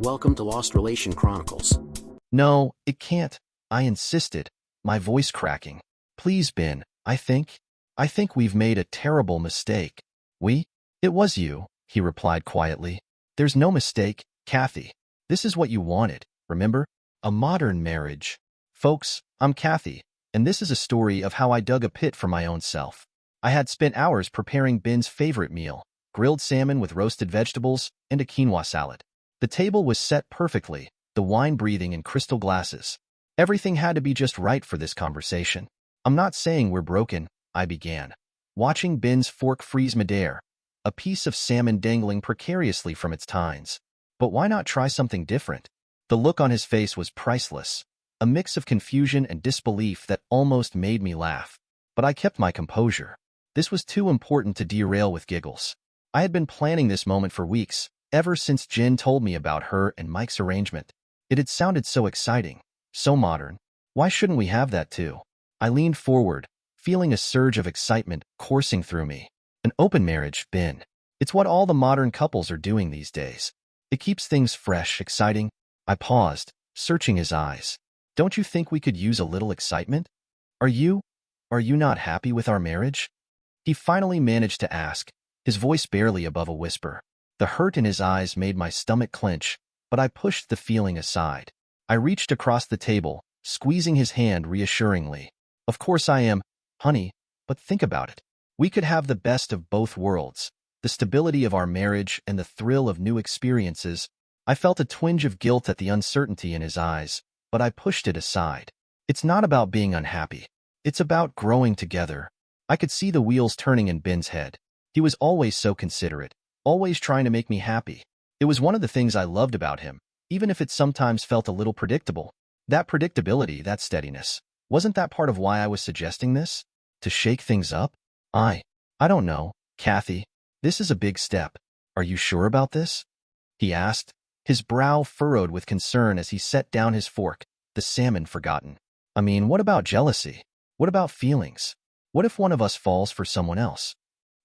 Welcome to Lost Relation Chronicles. No, it can't. I insisted, my voice cracking. Please, Ben, I think we've made a terrible mistake. We? It was you, he replied quietly. There's no mistake, Kathy. This is what you wanted, remember? A modern marriage. Folks, I'm Kathy, and this is a story of how I dug a pit for my own self. I had spent hours preparing Ben's favorite meal, grilled salmon with roasted vegetables and a quinoa salad. The table was set perfectly, the wine breathing in crystal glasses. Everything had to be just right for this conversation. I'm not saying we're broken, I began, watching Ben's fork freeze midair, a piece of salmon dangling precariously from its tines. But why not try something different? The look on his face was priceless, a mix of confusion and disbelief that almost made me laugh. But I kept my composure. This was too important to derail with giggles. I had been planning this moment for weeks, ever since Jen told me about her and Mike's arrangement. It had sounded so exciting, so modern. Why shouldn't we have that too? I leaned forward, feeling a surge of excitement coursing through me. An open marriage, Ben. It's what all the modern couples are doing these days. It keeps things fresh, exciting. I paused, searching his eyes. Don't you think we could use a little excitement? Are you not happy with our marriage? He finally managed to ask, his voice barely above a whisper. The hurt in his eyes made my stomach clench, but I pushed the feeling aside. I reached across the table, squeezing his hand reassuringly. Of course I am, honey, but think about it. We could have the best of both worlds, the stability of our marriage and the thrill of new experiences. I felt a twinge of guilt at the uncertainty in his eyes, but I pushed it aside. It's not about being unhappy. It's about growing together. I could see the wheels turning in Ben's head. He was always so considerate, always trying to make me happy. It was one of the things I loved about him, even if it sometimes felt a little predictable. That predictability, that steadiness. Wasn't that part of why I was suggesting this? To shake things up? I don't know, Kathy. This is a big step. Are you sure about this? He asked, his brow furrowed with concern as he set down his fork, the salmon forgotten. I mean, what about jealousy? What about feelings? What if one of us falls for someone else?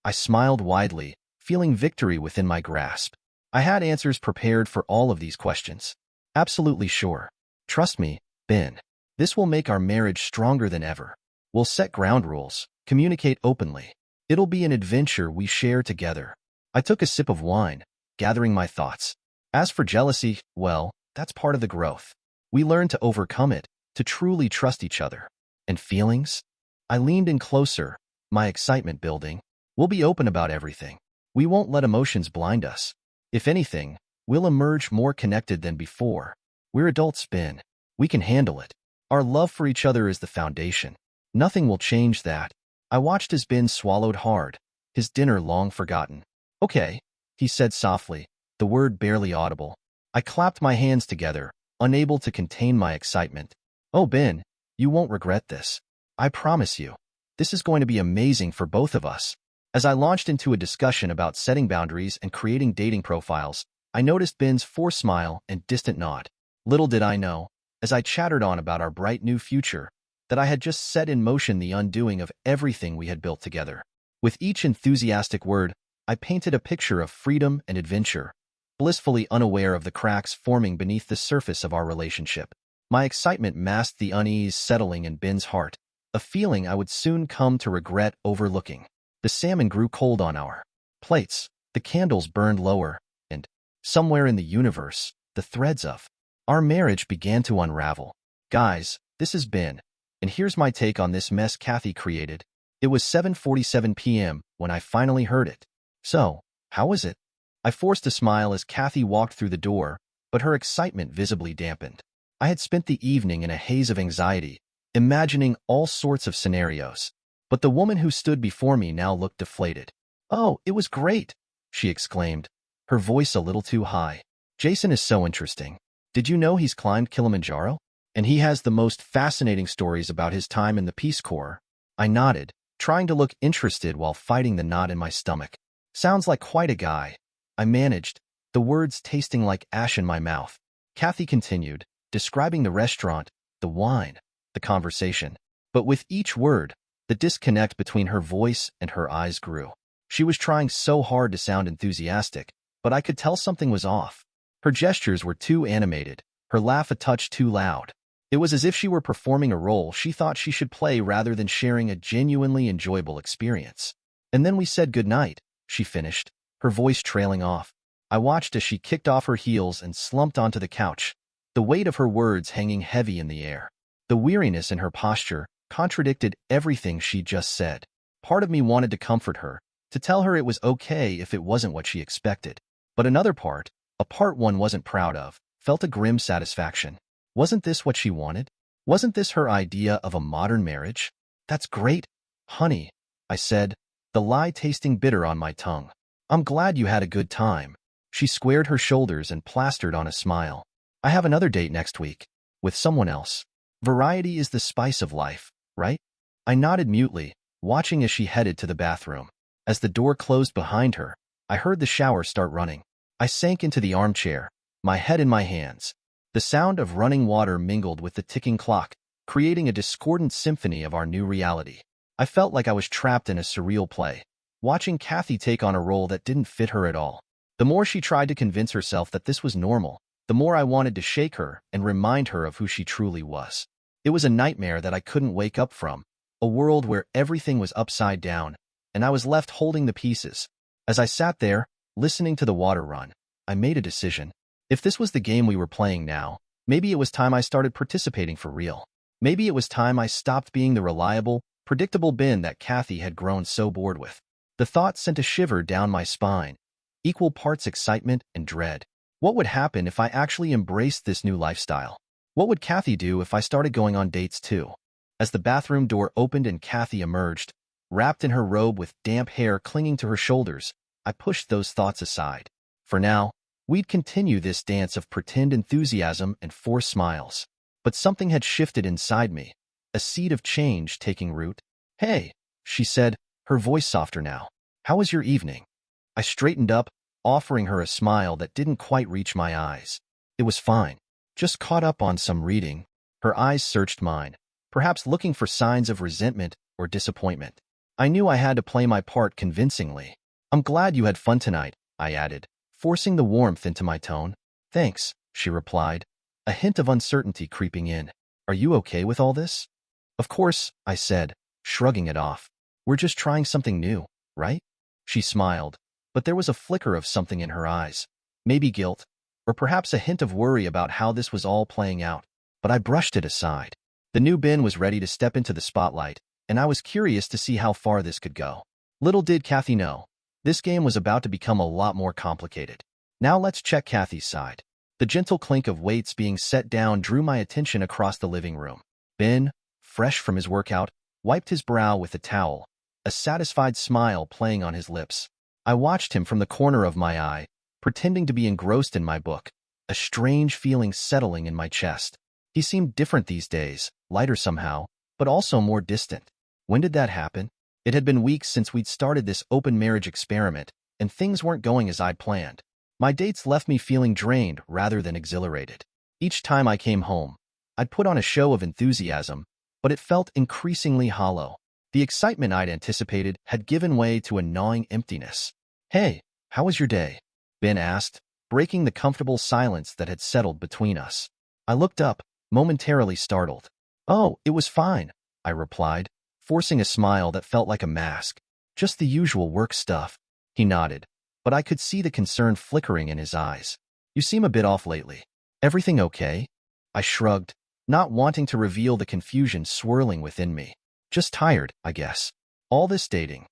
I smiled widely, feeling victory within my grasp. I had answers prepared for all of these questions. Absolutely sure. Trust me, Ben. This will make our marriage stronger than ever. We'll set ground rules, communicate openly. It'll be an adventure we share together. I took a sip of wine, gathering my thoughts. As for jealousy, well, that's part of the growth. We learn to overcome it, to truly trust each other. And feelings? I leaned in closer, my excitement building. We'll be open about everything. We won't let emotions blind us. If anything, we'll emerge more connected than before. We're adults, Ben. We can handle it. Our love for each other is the foundation. Nothing will change that. I watched as Ben swallowed hard, his dinner long forgotten. Okay, he said softly, the word barely audible. I clapped my hands together, unable to contain my excitement. Oh, Ben, you won't regret this. I promise you. This is going to be amazing for both of us. As I launched into a discussion about setting boundaries and creating dating profiles, I noticed Ben's forced smile and distant nod. Little did I know, as I chattered on about our bright new future, that I had just set in motion the undoing of everything we had built together. With each enthusiastic word, I painted a picture of freedom and adventure, blissfully unaware of the cracks forming beneath the surface of our relationship. My excitement masked the unease settling in Ben's heart, a feeling I would soon come to regret overlooking. The salmon grew cold on our plates, the candles burned lower, and, somewhere in the universe, the threads of our marriage began to unravel. Guys, this is Ben, and here's my take on this mess Kathy created. It was 7:47 p.m. when I finally heard it. So, how was it? I forced a smile as Kathy walked through the door, but her excitement visibly dampened. I had spent the evening in a haze of anxiety, imagining all sorts of scenarios. But the woman who stood before me now looked deflated. Oh, it was great, she exclaimed, her voice a little too high. Jason is so interesting. Did you know he's climbed Kilimanjaro? And he has the most fascinating stories about his time in the Peace Corps. I nodded, trying to look interested while fighting the knot in my stomach. Sounds like quite a guy. I managed, the words tasting like ash in my mouth. Kathy continued, describing the restaurant, the wine, the conversation. But with each word, the disconnect between her voice and her eyes grew. She was trying so hard to sound enthusiastic, but I could tell something was off. Her gestures were too animated, her laugh a touch too loud. It was as if she were performing a role she thought she should play rather than sharing a genuinely enjoyable experience. And then we said goodnight, she finished, her voice trailing off. I watched as she kicked off her heels and slumped onto the couch, the weight of her words hanging heavy in the air. The weariness in her posture contradicted everything she'd just said. Part of me wanted to comfort her, to tell her it was okay if it wasn't what she expected. But another part, a part one wasn't proud of, felt a grim satisfaction. Wasn't this what she wanted? Wasn't this her idea of a modern marriage? That's great, honey, I said, the lie tasting bitter on my tongue. I'm glad you had a good time. She squared her shoulders and plastered on a smile. I have another date next week, with someone else. Variety is the spice of life, right? I nodded mutely, watching as she headed to the bathroom. As the door closed behind her, I heard the shower start running. I sank into the armchair, my head in my hands. The sound of running water mingled with the ticking clock, creating a discordant symphony of our new reality. I felt like I was trapped in a surreal play, watching Kathy take on a role that didn't fit her at all. The more she tried to convince herself that this was normal, the more I wanted to shake her and remind her of who she truly was. It was a nightmare that I couldn't wake up from, a world where everything was upside down, and I was left holding the pieces. As I sat there, listening to the water run, I made a decision. If this was the game we were playing now, maybe it was time I started participating for real. Maybe it was time I stopped being the reliable, predictable Ben that Kathy had grown so bored with. The thought sent a shiver down my spine, equal parts excitement and dread. What would happen if I actually embraced this new lifestyle? What would Kathy do if I started going on dates too? As the bathroom door opened and Kathy emerged, wrapped in her robe with damp hair clinging to her shoulders, I pushed those thoughts aside. For now, we'd continue this dance of pretend enthusiasm and forced smiles. But something had shifted inside me, a seed of change taking root. "Hey," she said, her voice softer now. "How was your evening?" I straightened up, offering her a smile that didn't quite reach my eyes. "It was fine. Just caught up on some reading." Her eyes searched mine, perhaps looking for signs of resentment or disappointment. I knew I had to play my part convincingly. "I'm glad you had fun tonight," I added, forcing the warmth into my tone. "Thanks," she replied, a hint of uncertainty creeping in. "Are you okay with all this?" "Of course," I said, shrugging it off. "We're just trying something new, right?" She smiled, but there was a flicker of something in her eyes. Maybe guilt, or perhaps a hint of worry about how this was all playing out. But I brushed it aside. The new Ben was ready to step into the spotlight, and I was curious to see how far this could go. Little did Kathy know, this game was about to become a lot more complicated. Now let's check Kathy's side. The gentle clink of weights being set down drew my attention across the living room. Ben, fresh from his workout, wiped his brow with a towel, a satisfied smile playing on his lips. I watched him from the corner of my eye, pretending to be engrossed in my book, a strange feeling settling in my chest. He seemed different these days, lighter somehow, but also more distant. When did that happen? It had been weeks since we'd started this open marriage experiment, and things weren't going as I'd planned. My dates left me feeling drained rather than exhilarated. Each time I came home, I'd put on a show of enthusiasm, but it felt increasingly hollow. The excitement I'd anticipated had given way to a gnawing emptiness. "Hey, how was your day?" Ben asked, breaking the comfortable silence that had settled between us. I looked up, momentarily startled. "Oh, it was fine," I replied, forcing a smile that felt like a mask. "Just the usual work stuff." He nodded, but I could see the concern flickering in his eyes. "You seem a bit off lately. Everything okay?" I shrugged, not wanting to reveal the confusion swirling within me. "Just tired, I guess. All this dating.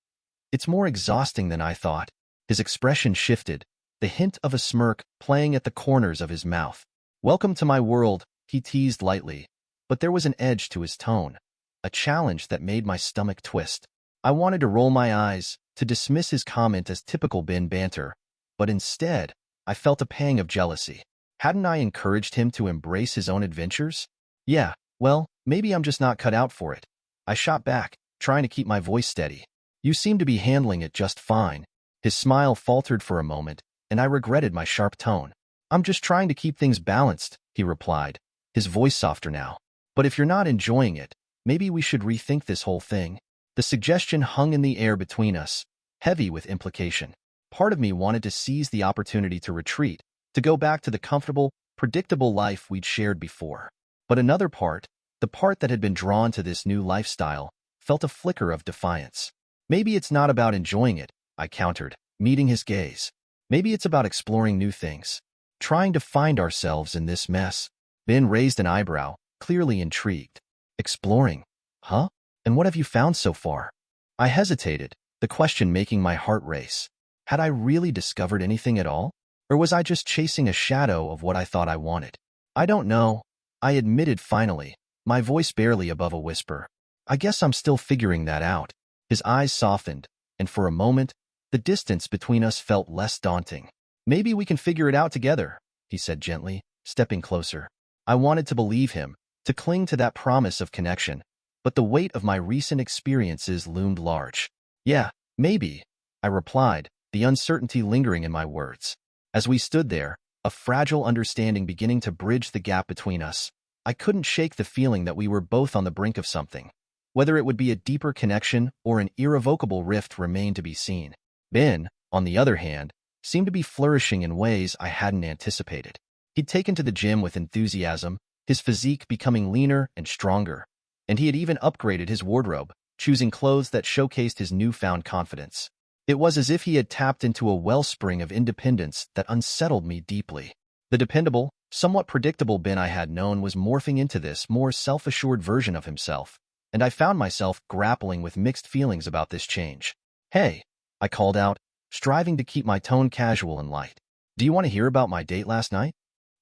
It's more exhausting than I thought." His expression shifted, the hint of a smirk playing at the corners of his mouth. "Welcome to my world," he teased lightly, but there was an edge to his tone, a challenge that made my stomach twist. I wanted to roll my eyes, to dismiss his comment as typical Ben banter, but instead, I felt a pang of jealousy. Hadn't I encouraged him to embrace his own adventures? "Yeah, well, maybe I'm just not cut out for it." I shot back, trying to keep my voice steady. "You seem to be handling it just fine." His smile faltered for a moment, and I regretted my sharp tone. "I'm just trying to keep things balanced," he replied, his voice softer now. "But if you're not enjoying it, maybe we should rethink this whole thing." The suggestion hung in the air between us, heavy with implication. Part of me wanted to seize the opportunity to retreat, to go back to the comfortable, predictable life we'd shared before. But another part, the part that had been drawn to this new lifestyle, felt a flicker of defiance. Maybe it's not about enjoying it, I countered, meeting his gaze. Maybe it's about exploring new things, trying to find ourselves in this mess. Ben raised an eyebrow, clearly intrigued. Exploring? Huh? And what have you found so far? I hesitated, the question making my heart race. Had I really discovered anything at all? Or was I just chasing a shadow of what I thought I wanted? I don't know, I admitted finally, my voice barely above a whisper. I guess I'm still figuring that out. His eyes softened, and for a moment, the distance between us felt less daunting. Maybe we can figure it out together, he said gently, stepping closer. I wanted to believe him, to cling to that promise of connection, but the weight of my recent experiences loomed large. Yeah, maybe, I replied, the uncertainty lingering in my words. As we stood there, a fragile understanding beginning to bridge the gap between us, I couldn't shake the feeling that we were both on the brink of something. Whether it would be a deeper connection or an irrevocable rift remained to be seen. Ben, on the other hand, seemed to be flourishing in ways I hadn't anticipated. He'd taken to the gym with enthusiasm, his physique becoming leaner and stronger, and he had even upgraded his wardrobe, choosing clothes that showcased his newfound confidence. It was as if he had tapped into a wellspring of independence that unsettled me deeply. The dependable, somewhat predictable Ben I had known was morphing into this more self-assured version of himself, and I found myself grappling with mixed feelings about this change. Hey, I called out, striving to keep my tone casual and light. Do you want to hear about my date last night?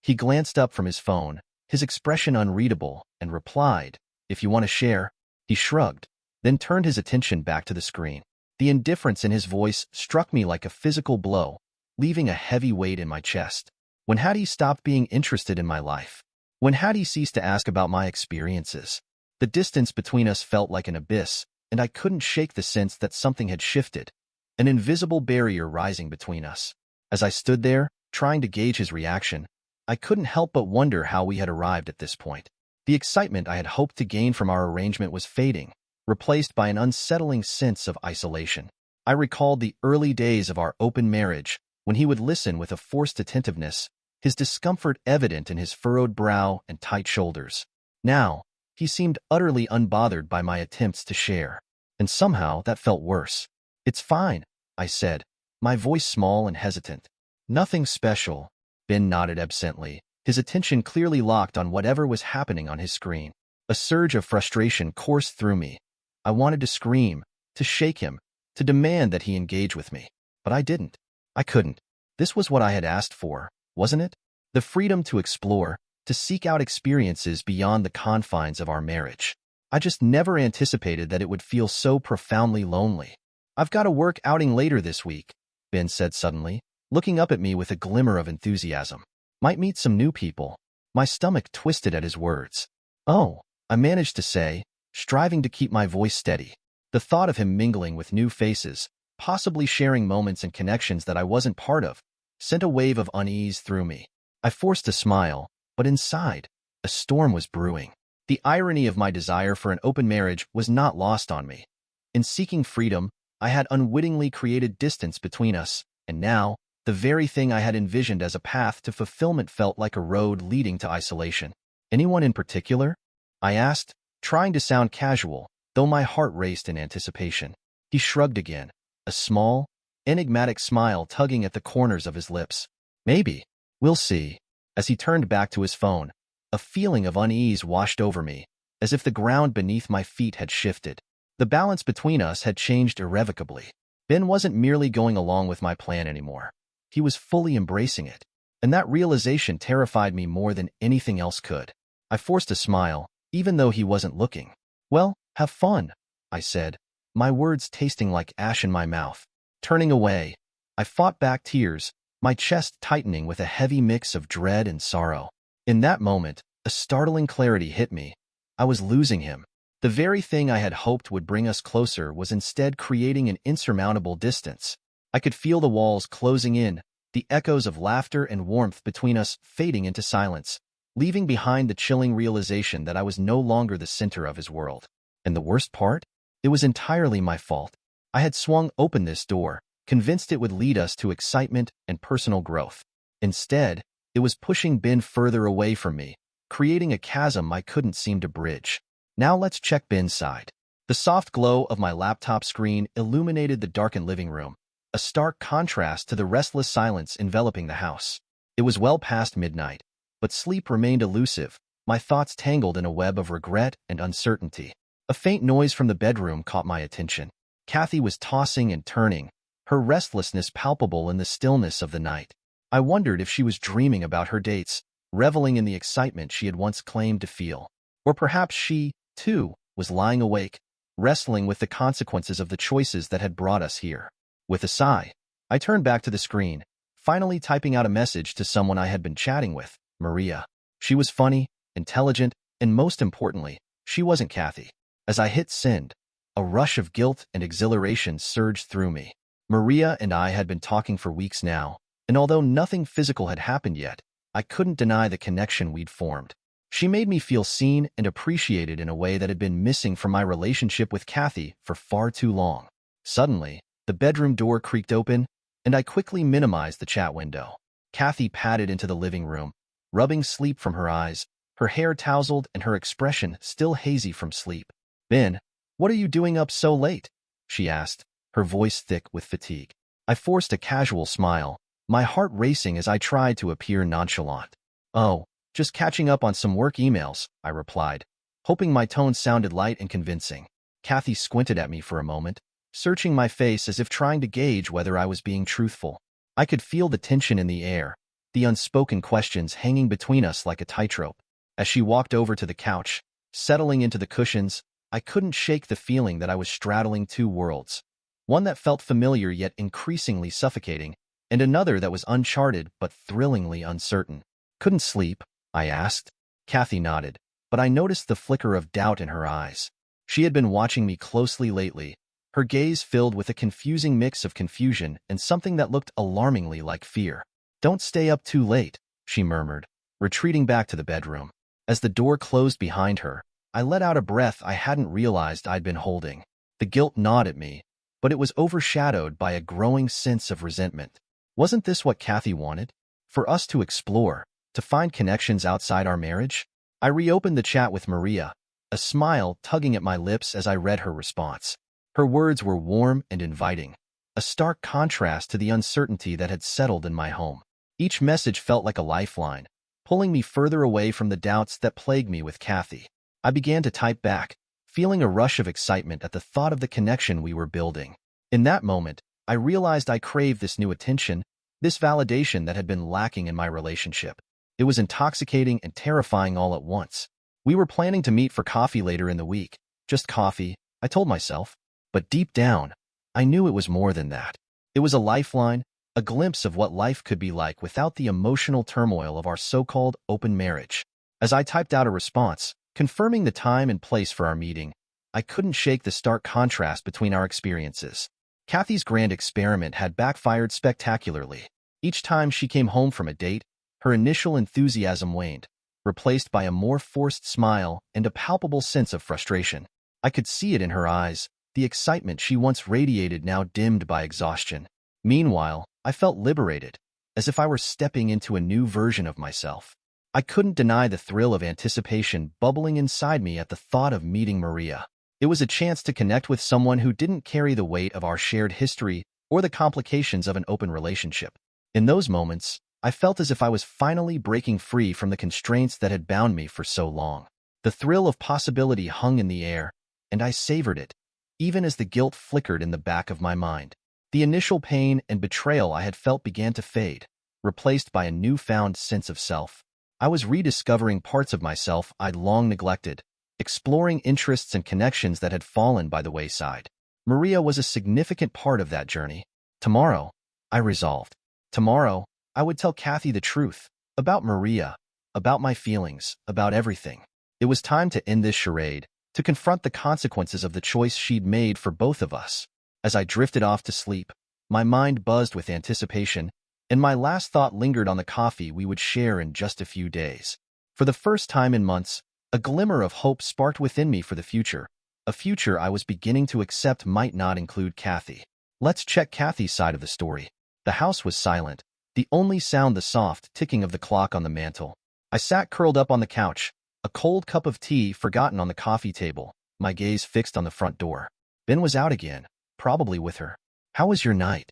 He glanced up from his phone, his expression unreadable, and replied, if you want to share. He shrugged, then turned his attention back to the screen. The indifference in his voice struck me like a physical blow, leaving a heavy weight in my chest. When had he stopped being interested in my life? When had he ceased to ask about my experiences? The distance between us felt like an abyss, and I couldn't shake the sense that something had shifted, an invisible barrier rising between us. As I stood there, trying to gauge his reaction, I couldn't help but wonder how we had arrived at this point. The excitement I had hoped to gain from our arrangement was fading, replaced by an unsettling sense of isolation. I recalled the early days of our open marriage, when he would listen with a forced attentiveness, his discomfort evident in his furrowed brow and tight shoulders. Now, he seemed utterly unbothered by my attempts to share, and somehow that felt worse. It's fine, I said, my voice small and hesitant. Nothing special, Ben nodded absently, his attention clearly locked on whatever was happening on his screen. A surge of frustration coursed through me. I wanted to scream, to shake him, to demand that he engage with me. But I didn't. I couldn't. This was what I had asked for, wasn't it? The freedom to explore, to seek out experiences beyond the confines of our marriage. I just never anticipated that it would feel so profoundly lonely. I've got a work outing later this week, Ben said suddenly, looking up at me with a glimmer of enthusiasm. Might meet some new people. My stomach twisted at his words. Oh, I managed to say, striving to keep my voice steady. The thought of him mingling with new faces, possibly sharing moments and connections that I wasn't part of, sent a wave of unease through me. I forced a smile, but inside, a storm was brewing. The irony of my desire for an open marriage was not lost on me. In seeking freedom, I had unwittingly created distance between us, and now, the very thing I had envisioned as a path to fulfillment felt like a road leading to isolation. Anyone in particular? I asked, trying to sound casual, though my heart raced in anticipation. He shrugged again, a small, enigmatic smile tugging at the corners of his lips. Maybe. We'll see. As he turned back to his phone, a feeling of unease washed over me, as if the ground beneath my feet had shifted. The balance between us had changed irrevocably. Ben wasn't merely going along with my plan anymore. He was fully embracing it, and that realization terrified me more than anything else could. I forced a smile, even though he wasn't looking. Well, have fun, I said, my words tasting like ash in my mouth. Turning away, I fought back tears, my chest tightening with a heavy mix of dread and sorrow. In that moment, a startling clarity hit me. I was losing him. The very thing I had hoped would bring us closer was instead creating an insurmountable distance. I could feel the walls closing in, the echoes of laughter and warmth between us fading into silence, leaving behind the chilling realization that I was no longer the center of his world. And the worst part? It was entirely my fault. I had swung open this door, convinced it would lead us to excitement and personal growth. Instead, it was pushing Ben further away from me, creating a chasm I couldn't seem to bridge. Now let's check Ben's side. The soft glow of my laptop screen illuminated the darkened living room, a stark contrast to the restless silence enveloping the house. It was well past midnight, but sleep remained elusive, my thoughts tangled in a web of regret and uncertainty. A faint noise from the bedroom caught my attention. Kathy was tossing and turning, her restlessness palpable in the stillness of the night. I wondered if she was dreaming about her dates, reveling in the excitement she had once claimed to feel. Or perhaps she, too, was lying awake, wrestling with the consequences of the choices that had brought us here. With a sigh, I turned back to the screen, finally typing out a message to someone I had been chatting with, Maria. She was funny, intelligent, and most importantly, she wasn't Kathy. As I hit send, a rush of guilt and exhilaration surged through me. Maria and I had been talking for weeks now, and although nothing physical had happened yet, I couldn't deny the connection we'd formed. She made me feel seen and appreciated in a way that had been missing from my relationship with Kathy for far too long. Suddenly, the bedroom door creaked open, and I quickly minimized the chat window. Kathy padded into the living room, rubbing sleep from her eyes, her hair tousled and her expression still hazy from sleep. "Ben, what are you doing up so late?" she asked, her voice thick with fatigue. I forced a casual smile, my heart racing as I tried to appear nonchalant. "Oh, just catching up on some work emails," I replied, hoping my tone sounded light and convincing. Kathy squinted at me for a moment, searching my face as if trying to gauge whether I was being truthful. I could feel the tension in the air, the unspoken questions hanging between us like a tightrope. As she walked over to the couch, settling into the cushions, I couldn't shake the feeling that I was straddling two worlds. One that felt familiar yet increasingly suffocating, and another that was uncharted but thrillingly uncertain. "Couldn't sleep?" I asked. Kathy nodded, but I noticed the flicker of doubt in her eyes. She had been watching me closely lately, her gaze filled with a confusing mix of confusion and something that looked alarmingly like fear. "Don't stay up too late," she murmured, retreating back to the bedroom. As the door closed behind her, I let out a breath I hadn't realized I'd been holding. The guilt gnawed at me, but it was overshadowed by a growing sense of resentment. Wasn't this what Kathy wanted? For us to explore, to find connections outside our marriage? I reopened the chat with Maria, a smile tugging at my lips as I read her response. Her words were warm and inviting, a stark contrast to the uncertainty that had settled in my home. Each message felt like a lifeline, pulling me further away from the doubts that plagued me with Kathy. I began to type back, feeling a rush of excitement at the thought of the connection we were building. In that moment, I realized I craved this new attention, this validation that had been lacking in my relationship. It was intoxicating and terrifying all at once. We were planning to meet for coffee later in the week. Just coffee, I told myself. But deep down, I knew it was more than that. It was a lifeline, a glimpse of what life could be like without the emotional turmoil of our so-called open marriage. As I typed out a response, confirming the time and place for our meeting, I couldn't shake the stark contrast between our experiences. Kathy's grand experiment had backfired spectacularly. Each time she came home from a date, her initial enthusiasm waned, replaced by a more forced smile and a palpable sense of frustration. I could see it in her eyes, the excitement she once radiated now dimmed by exhaustion. Meanwhile, I felt liberated, as if I were stepping into a new version of myself. I couldn't deny the thrill of anticipation bubbling inside me at the thought of meeting Maria. It was a chance to connect with someone who didn't carry the weight of our shared history or the complications of an open relationship. In those moments, I felt as if I was finally breaking free from the constraints that had bound me for so long. The thrill of possibility hung in the air, and I savored it, even as the guilt flickered in the back of my mind. The initial pain and betrayal I had felt began to fade, replaced by a newfound sense of self. I was rediscovering parts of myself I'd long neglected, exploring interests and connections that had fallen by the wayside. Maria was a significant part of that journey. Tomorrow, I resolved. Tomorrow, I would tell Kathy the truth, about Maria, about my feelings, about everything. It was time to end this charade, to confront the consequences of the choice she'd made for both of us. As I drifted off to sleep, my mind buzzed with anticipation, and my last thought lingered on the coffee we would share in just a few days. For the first time in months, a glimmer of hope sparked within me for the future, a future I was beginning to accept might not include Kathy. Let's check Kathy's side of the story. The house was silent, the only sound the soft ticking of the clock on the mantel. I sat curled up on the couch, a cold cup of tea forgotten on the coffee table, my gaze fixed on the front door. Ben was out again, probably with her. How was your night?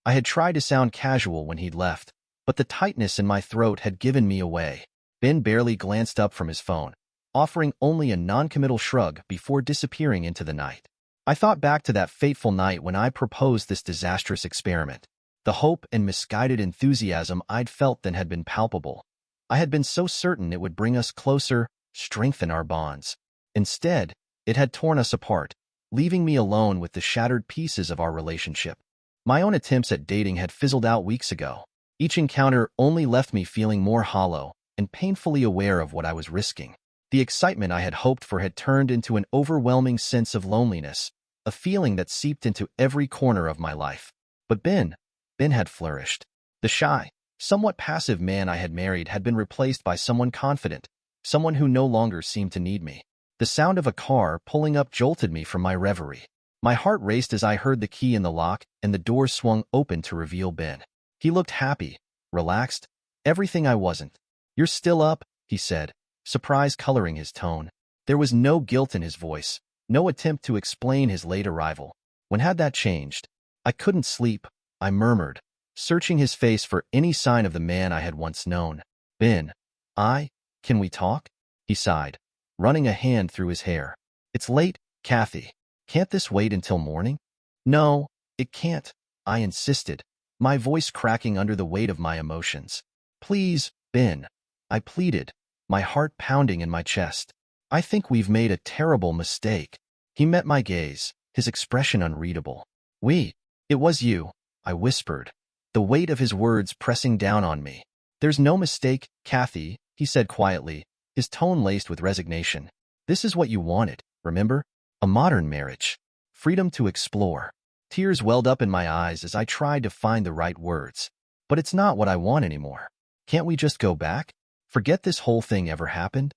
I had tried to sound casual when he'd left, but the tightness in my throat had given me away. Ben barely glanced up from his phone, offering only a non-committal shrug before disappearing into the night. I thought back to that fateful night when I proposed this disastrous experiment. The hope and misguided enthusiasm I'd felt then had been palpable. I had been so certain it would bring us closer, strengthen our bonds. Instead, it had torn us apart, leaving me alone with the shattered pieces of our relationship. My own attempts at dating had fizzled out weeks ago. Each encounter only left me feeling more hollow and painfully aware of what I was risking. The excitement I had hoped for had turned into an overwhelming sense of loneliness, a feeling that seeped into every corner of my life. But Ben had flourished. The shy, somewhat passive man I had married had been replaced by someone confident, someone who no longer seemed to need me. The sound of a car pulling up jolted me from my reverie. My heart raced as I heard the key in the lock and the door swung open to reveal Ben. He looked happy, relaxed, everything I wasn't. "You're still up," he said, surprise coloring his tone. There was no guilt in his voice, no attempt to explain his late arrival. When had that changed? I couldn't sleep, I murmured, searching his face for any sign of the man I had once known. "Ben, can we talk?" he sighed, running a hand through his hair. "It's late, Kathy. Can't this wait until morning?" "No, it can't," I insisted, my voice cracking under the weight of my emotions. "Please, Ben," I pleaded, my heart pounding in my chest. "I think we've made a terrible mistake." He met my gaze, his expression unreadable. It was you," I whispered, the weight of his words pressing down on me. "There's no mistake, Kathy," he said quietly, his tone laced with resignation. "This is what you wanted, remember? A modern marriage. Freedom to explore." Tears welled up in my eyes as I tried to find the right words. "But it's not what I want anymore. Can't we just go back? Forget this whole thing ever happened?"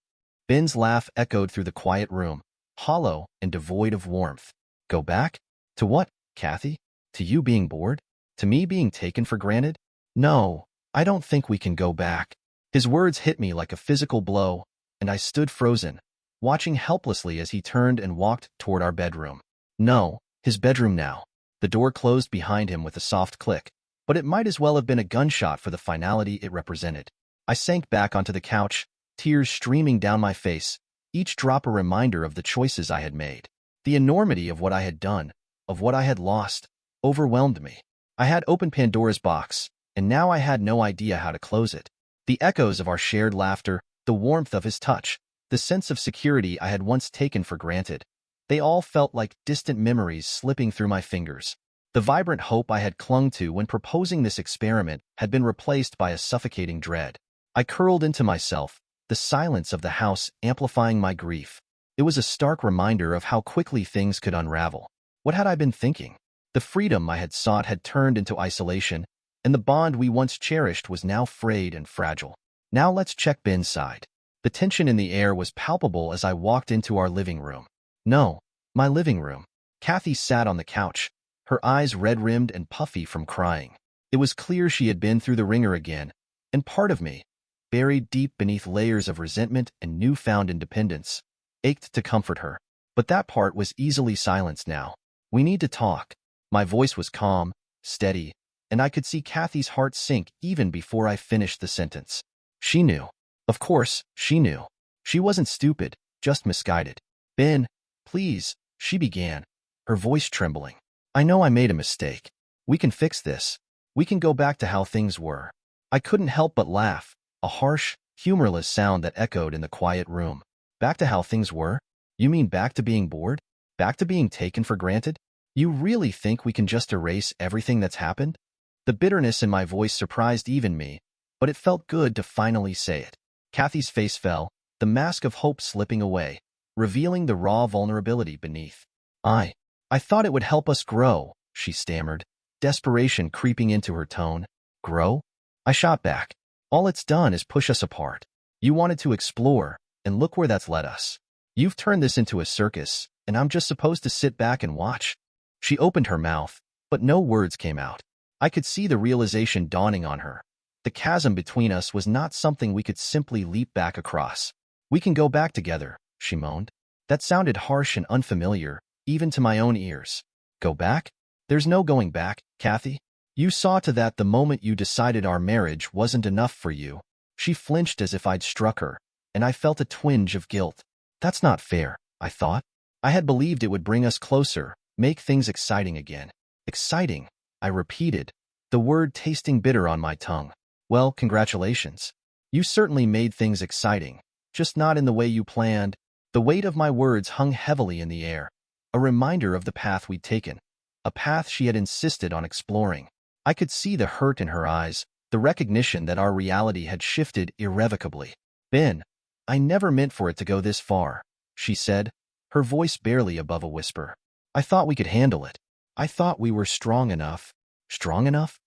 Ben's laugh echoed through the quiet room, hollow and devoid of warmth. "Go back? To what, Kathy? To you being bored? To me being taken for granted? No, I don't think we can go back." His words hit me like a physical blow, and I stood frozen, watching helplessly as he turned and walked toward our bedroom. No, his bedroom now. The door closed behind him with a soft click, but it might as well have been a gunshot for the finality it represented. I sank back onto the couch, tears streaming down my face, each drop a reminder of the choices I had made. The enormity of what I had done, of what I had lost, overwhelmed me. I had opened Pandora's box, and now I had no idea how to close it. The echoes of our shared laughter, the warmth of his touch, the sense of security I had once taken for granted, they all felt like distant memories slipping through my fingers. The vibrant hope I had clung to when proposing this experiment had been replaced by a suffocating dread. I curled into myself, the silence of the house amplifying my grief. It was a stark reminder of how quickly things could unravel. What had I been thinking? The freedom I had sought had turned into isolation, and the bond we once cherished was now frayed and fragile. Now let's check Ben's side. The tension in the air was palpable as I walked into our living room. No, my living room. Kathy sat on the couch, her eyes red-rimmed and puffy from crying. It was clear she had been through the ringer again, and part of me, buried deep beneath layers of resentment and newfound independence, ached to comfort her. But that part was easily silenced now. "We need to talk." My voice was calm, steady, and I could see Kathy's heart sink even before I finished the sentence. She knew. Of course, she knew. She wasn't stupid, just misguided. "Ben, please," she began, her voice trembling. "I know I made a mistake. We can fix this. We can go back to how things were." I couldn't help but laugh, a harsh, humorless sound that echoed in the quiet room. "Back to how things were? You mean back to being bored? Back to being taken for granted? You really think we can just erase everything that's happened?" The bitterness in my voice surprised even me, but it felt good to finally say it. Kathy's face fell, the mask of hope slipping away, revealing the raw vulnerability beneath. I thought it would help us grow," she stammered, desperation creeping into her tone. "Grow?" I shot back. "All it's done is push us apart. You wanted to explore, and look where that's led us. You've turned this into a circus, and I'm just supposed to sit back and watch." She opened her mouth, but no words came out. I could see the realization dawning on her, The chasm between us was not something we could simply leap back across. We can go back together, she moaned. That sounded harsh and unfamiliar, even to my own ears. Go back? There's no going back, Kathy. You saw to that the moment you decided our marriage wasn't enough for you. She flinched as if I'd struck her, and I felt a twinge of guilt. That's not fair, I thought. I had believed it would bring us closer, make things exciting again. Exciting, I repeated, the word tasting bitter on my tongue. Well, congratulations. You certainly made things exciting, just not in the way you planned. The weight of my words hung heavily in the air, a reminder of the path we'd taken, a path she had insisted on exploring. I could see the hurt in her eyes, the recognition that our reality had shifted irrevocably. Ben, I never meant for it to go this far, she said, her voice barely above a whisper. I thought we could handle it. I thought we were strong enough. Strong enough?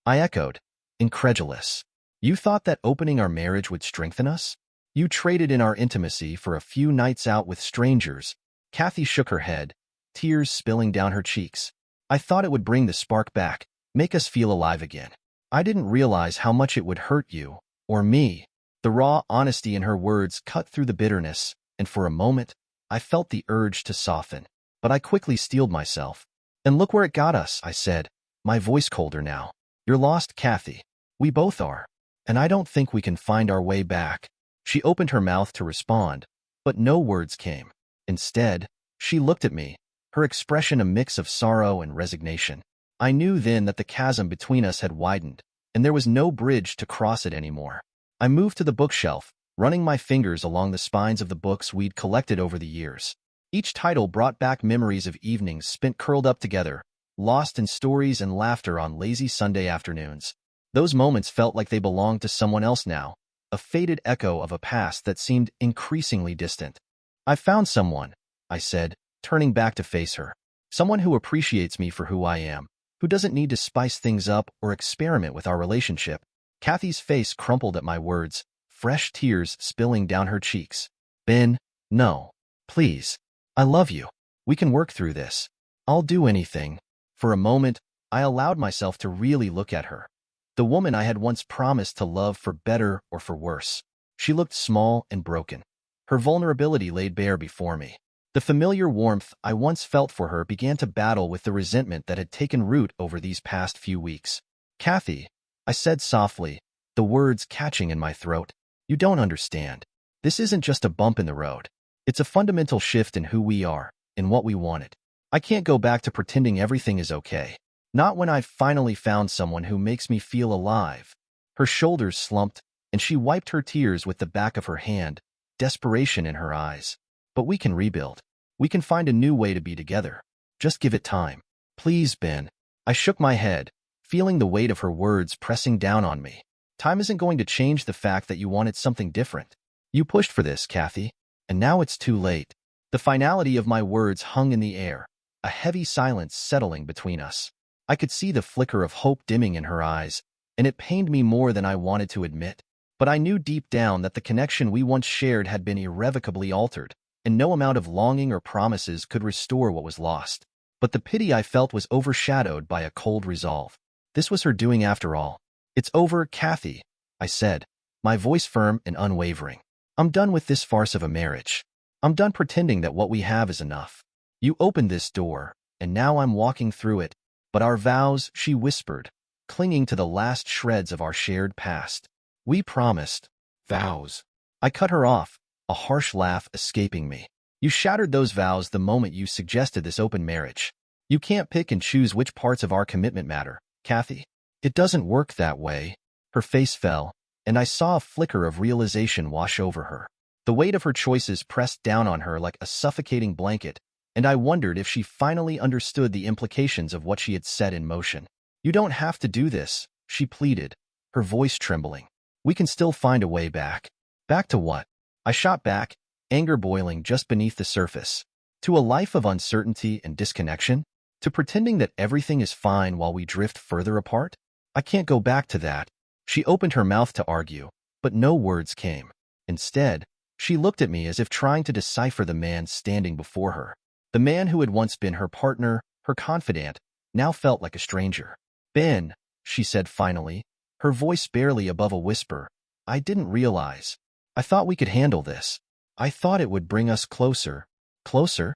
I echoed, incredulous. You thought that opening our marriage would strengthen us? You traded in our intimacy for a few nights out with strangers. Kathy shook her head, tears spilling down her cheeks. I thought it would bring the spark back, make us feel alive again. I didn't realize how much it would hurt you, or me. The raw honesty in her words cut through the bitterness, and for a moment, I felt the urge to soften. But I quickly steeled myself. And look where it got us, I said, my voice colder now. You're lost, Kathy. We both are. And I don't think we can find our way back. She opened her mouth to respond, but no words came. Instead, she looked at me, her expression a mix of sorrow and resignation. I knew then that the chasm between us had widened, and there was no bridge to cross it anymore. I moved to the bookshelf, running my fingers along the spines of the books we'd collected over the years. Each title brought back memories of evenings spent curled up together, lost in stories and laughter on lazy Sunday afternoons. Those moments felt like they belonged to someone else now, a faded echo of a past that seemed increasingly distant. I've found someone, I said, turning back to face her. Someone who appreciates me for who I am, who doesn't need to spice things up or experiment with our relationship. Kathy's face crumpled at my words, fresh tears spilling down her cheeks. Ben, no. Please. I love you. We can work through this. I'll do anything. For a moment, I allowed myself to really look at her. The woman I had once promised to love for better or for worse. She looked small and broken. Her vulnerability laid bare before me. The familiar warmth I once felt for her began to battle with the resentment that had taken root over these past few weeks. Kathy, I said softly, the words catching in my throat. You don't understand. This isn't just a bump in the road. It's a fundamental shift in who we are, in what we wanted. I can't go back to pretending everything is okay. Not when I've finally found someone who makes me feel alive. Her shoulders slumped, and she wiped her tears with the back of her hand, desperation in her eyes. But we can rebuild. We can find a new way to be together. Just give it time. Please, Ben. I shook my head, feeling the weight of her words pressing down on me. Time isn't going to change the fact that you wanted something different. You pushed for this, Kathy, and now it's too late. The finality of my words hung in the air, a heavy silence settling between us. I could see the flicker of hope dimming in her eyes, and it pained me more than I wanted to admit. But I knew deep down that the connection we once shared had been irrevocably altered, and no amount of longing or promises could restore what was lost. But the pity I felt was overshadowed by a cold resolve. This was her doing after all. It's over, Kathy, I said, my voice firm and unwavering. I'm done with this farce of a marriage. I'm done pretending that what we have is enough. You opened this door, and now I'm walking through it. But our vows, she whispered, clinging to the last shreds of our shared past. We promised. Vows. I cut her off, a harsh laugh escaping me. You shattered those vows the moment you suggested this open marriage. You can't pick and choose which parts of our commitment matter, Kathy. It doesn't work that way. Her face fell, and I saw a flicker of realization wash over her. The weight of her choices pressed down on her like a suffocating blanket, and I wondered if she finally understood the implications of what she had set in motion. You don't have to do this, she pleaded, her voice trembling. We can still find a way back. Back to what? I shot back, anger boiling just beneath the surface. To a life of uncertainty and disconnection? To pretending that everything is fine while we drift further apart? I can't go back to that. She opened her mouth to argue, but no words came. Instead, she looked at me as if trying to decipher the man standing before her. The man who had once been her partner, her confidant, now felt like a stranger. Ben, she said finally, her voice barely above a whisper. I didn't realize. I thought we could handle this. I thought it would bring us closer. Closer?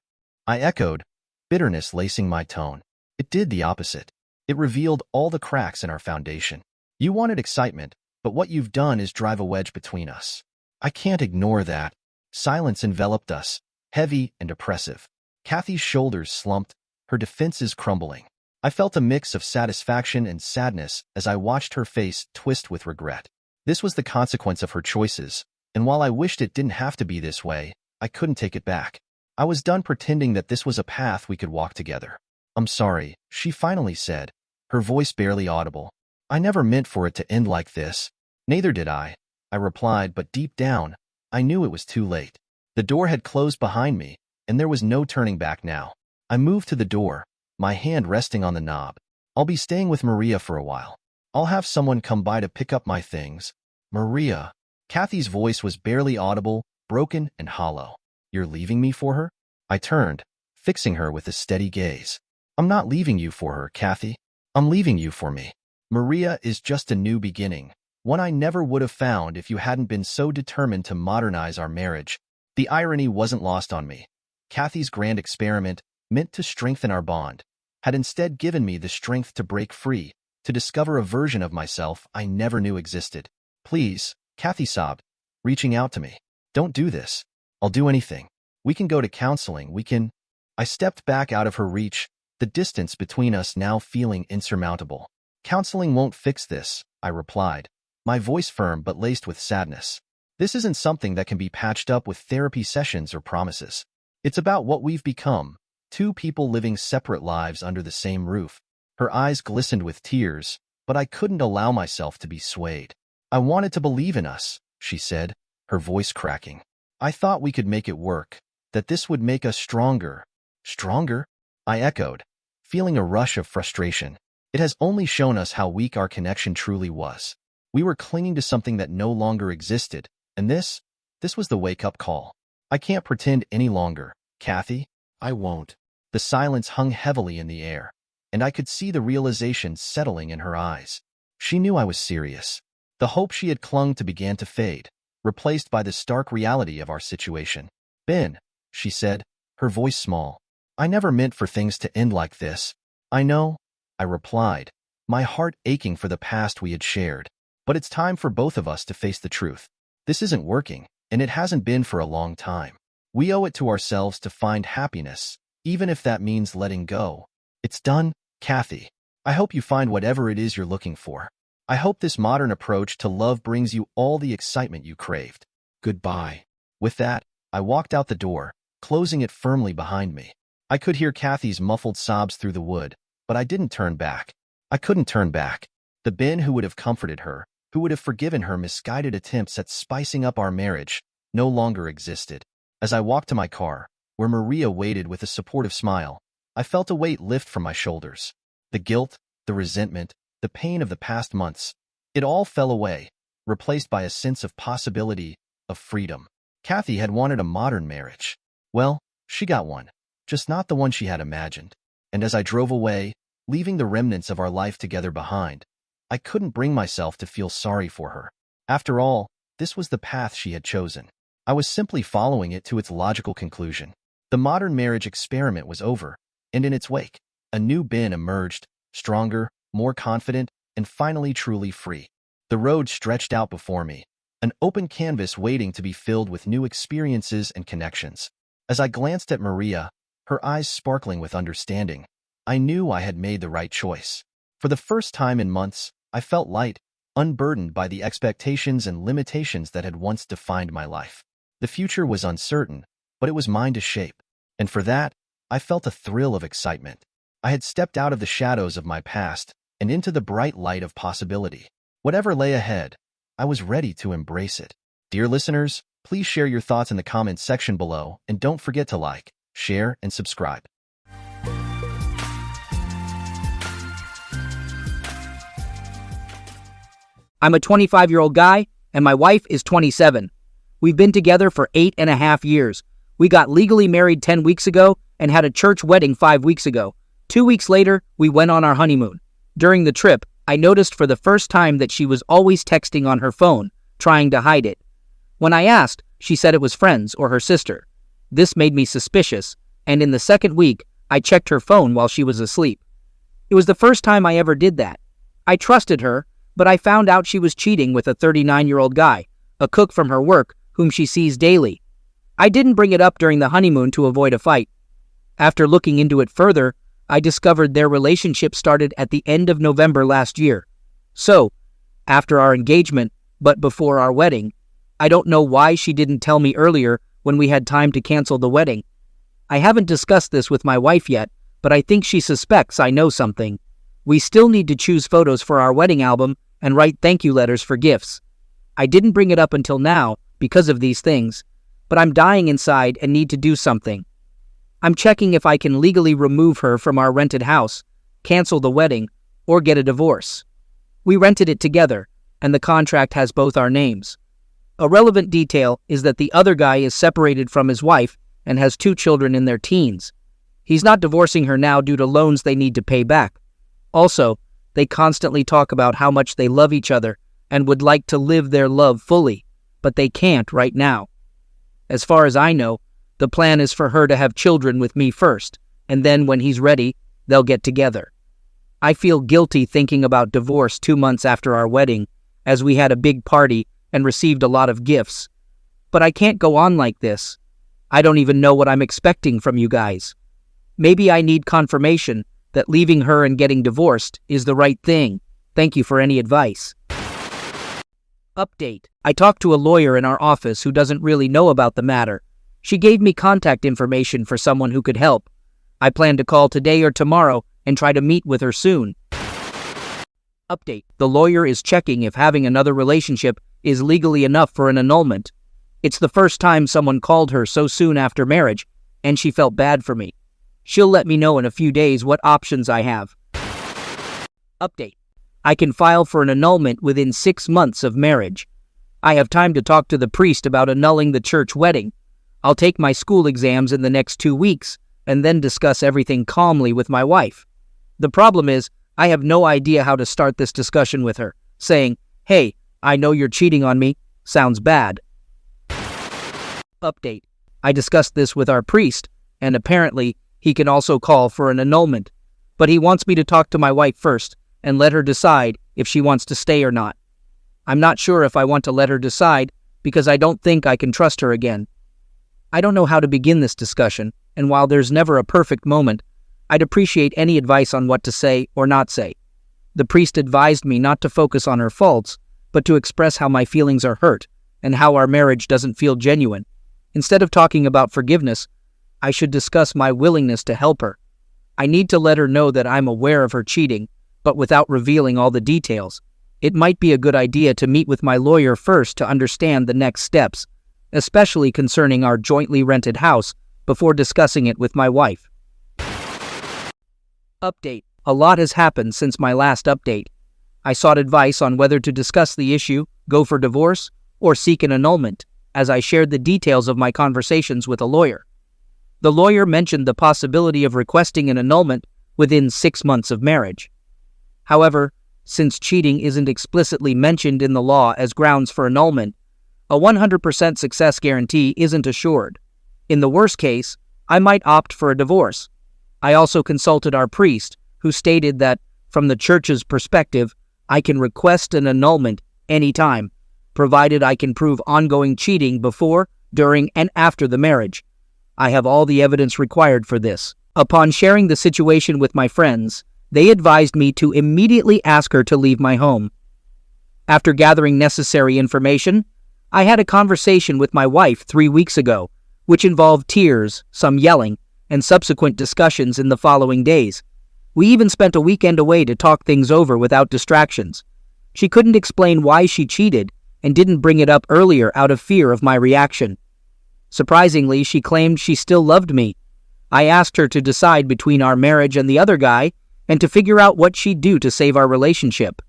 I echoed, bitterness lacing my tone. It did the opposite. It revealed all the cracks in our foundation. You wanted excitement, but what you've done is drive a wedge between us. I can't ignore that. Silence enveloped us, heavy and oppressive. Kathy's shoulders slumped, her defenses crumbling. I felt a mix of satisfaction and sadness as I watched her face twist with regret. This was the consequence of her choices, and while I wished it didn't have to be this way, I couldn't take it back. I was done pretending that this was a path we could walk together. I'm sorry, she finally said, her voice barely audible. I never meant for it to end like this. Neither did I replied, but deep down, I knew it was too late. The door had closed behind me, and there was no turning back now. I moved to the door, my hand resting on the knob. I'll be staying with Maria for a while. I'll have someone come by to pick up my things. Maria. Kathy's voice was barely audible, broken and hollow. You're leaving me for her? I turned, fixing her with a steady gaze. I'm not leaving you for her, Kathy. I'm leaving you for me. Maria is just a new beginning, one I never would have found if you hadn't been so determined to modernize our marriage. The irony wasn't lost on me. Kathy's grand experiment, meant to strengthen our bond, had instead given me the strength to break free, to discover a version of myself I never knew existed. Please, Kathy sobbed, reaching out to me. Don't do this. I'll do anything. We can go to counseling, we can… I stepped back out of her reach, the distance between us now feeling insurmountable. Counseling won't fix this, I replied, my voice firm but laced with sadness. This isn't something that can be patched up with therapy sessions or promises. It's about what we've become, two people living separate lives under the same roof. Her eyes glistened with tears, but I couldn't allow myself to be swayed. I wanted to believe in us, she said, her voice cracking. I thought we could make it work, that this would make us stronger. Stronger? I echoed, feeling a rush of frustration. It has only shown us how weak our connection truly was. We were clinging to something that no longer existed, and this was the wake-up call. I can't pretend any longer, Kathy. I won't. The silence hung heavily in the air, and I could see the realization settling in her eyes. She knew I was serious. The hope she had clung to began to fade, replaced by the stark reality of our situation. Ben, she said, her voice small. I never meant for things to end like this. I know, I replied, my heart aching for the past we had shared. But it's time for both of us to face the truth. This isn't working, and it hasn't been for a long time. We owe it to ourselves to find happiness, even if that means letting go. It's done, Kathy. I hope you find whatever it is you're looking for. I hope this modern approach to love brings you all the excitement you craved. Goodbye. With that, I walked out the door, closing it firmly behind me. I could hear Kathy's muffled sobs through the wood, but I didn't turn back. I couldn't turn back. The Ben who would have comforted her, who would have forgiven her misguided attempts at spicing up our marriage, no longer existed. As I walked to my car, where Maria waited with a supportive smile, I felt a weight lift from my shoulders. The guilt, the resentment, the pain of the past months, it all fell away, replaced by a sense of possibility, of freedom. Kathy had wanted a modern marriage. Well, she got one, just not the one she had imagined. And as I drove away, leaving the remnants of our life together behind, I couldn't bring myself to feel sorry for her. After all, this was the path she had chosen. I was simply following it to its logical conclusion. The modern marriage experiment was over, and in its wake, a new Ben emerged, stronger, more confident, and finally truly free. The road stretched out before me, an open canvas waiting to be filled with new experiences and connections. As I glanced at Maria, her eyes sparkling with understanding, I knew I had made the right choice. For the first time in months, I felt light, unburdened by the expectations and limitations that had once defined my life. The future was uncertain, but it was mine to shape. And for that, I felt a thrill of excitement. I had stepped out of the shadows of my past and into the bright light of possibility. Whatever lay ahead, I was ready to embrace it. Dear listeners, please share your thoughts in the comments section below, and don't forget to like, share, and subscribe. I'm a 25-year-old guy, and my wife is 27. We've been together for 8.5 years. We got legally married 10 weeks ago and had a church wedding 5 weeks ago. 2 weeks later, we went on our honeymoon. During the trip, I noticed for the first time that she was always texting on her phone, trying to hide it. When I asked, she said it was friends or her sister. This made me suspicious, and in the second week, I checked her phone while she was asleep. It was the first time I ever did that. I trusted her, but I found out she was cheating with a 39-year-old guy, a cook from her work, whom she sees daily. I didn't bring it up during the honeymoon to avoid a fight. After looking into it further, I discovered their relationship started at the end of November last year. So, after our engagement, but before our wedding, I don't know why she didn't tell me earlier when we had time to cancel the wedding. I haven't discussed this with my wife yet, but I think she suspects I know something. We still need to choose photos for our wedding album and write thank you letters for gifts. I didn't bring it up until now because of these things, but I'm dying inside and need to do something. I'm checking if I can legally remove her from our rented house, cancel the wedding, or get a divorce. We rented it together, and the contract has both our names. A relevant detail is that the other guy is separated from his wife and has 2 children in their teens. He's not divorcing her now due to loans they need to pay back. Also, they constantly talk about how much they love each other and would like to live their love fully, but they can't right now. As far as I know, the plan is for her to have children with me first, and then when he's ready, they'll get together. I feel guilty thinking about divorce 2 months after our wedding, as we had a big party and received a lot of gifts. But I can't go on like this. I don't even know what I'm expecting from you guys. Maybe I need confirmation that leaving her and getting divorced is the right thing. Thank you for any advice. Update. I talked to a lawyer in our office who doesn't really know about the matter. She gave me contact information for someone who could help. I plan to call today or tomorrow and try to meet with her soon. Update. The lawyer is checking if having another relationship is legally enough for an annulment. It's the first time someone called her so soon after marriage, and she felt bad for me. She'll let me know in a few days what options I have. Update. I can file for an annulment within 6 months of marriage. I have time to talk to the priest about annulling the church wedding. I'll take my school exams in the next 2 weeks and then discuss everything calmly with my wife. The problem is, I have no idea how to start this discussion with her. Saying, "Hey, I know you're cheating on me," sounds bad. Update. I discussed this with our priest, and apparently he can also call for an annulment. But he wants me to talk to my wife first and let her decide if she wants to stay or not. I'm not sure if I want to let her decide because I don't think I can trust her again. I don't know how to begin this discussion, and while there's never a perfect moment, I'd appreciate any advice on what to say or not say. The priest advised me not to focus on her faults, but to express how my feelings are hurt and how our marriage doesn't feel genuine. Instead of talking about forgiveness, I should discuss my willingness to help her. I need to let her know that I'm aware of her cheating, but without revealing all the details. It might be a good idea to meet with my lawyer first to understand the next steps, especially concerning our jointly rented house, before discussing it with my wife. Update. A lot has happened since my last update. I sought advice on whether to discuss the issue, go for divorce, or seek an annulment, as I shared the details of my conversations with a lawyer. The lawyer mentioned the possibility of requesting an annulment within 6 months of marriage. However, since cheating isn't explicitly mentioned in the law as grounds for annulment, a 100% success guarantee isn't assured. In the worst case, I might opt for a divorce. I also consulted our priest, who stated that, from the church's perspective, I can request an annulment anytime, provided I can prove ongoing cheating before, during, and after the marriage. I have all the evidence required for this. Upon sharing the situation with my friends, they advised me to immediately ask her to leave my home. After gathering necessary information, I had a conversation with my wife 3 weeks ago, which involved tears, some yelling, and subsequent discussions in the following days. We even spent a weekend away to talk things over without distractions. She couldn't explain why she cheated and didn't bring it up earlier out of fear of my reaction. Surprisingly, she claimed she still loved me. I asked her to decide between our marriage and the other guy and to figure out what she'd do to save our relationship.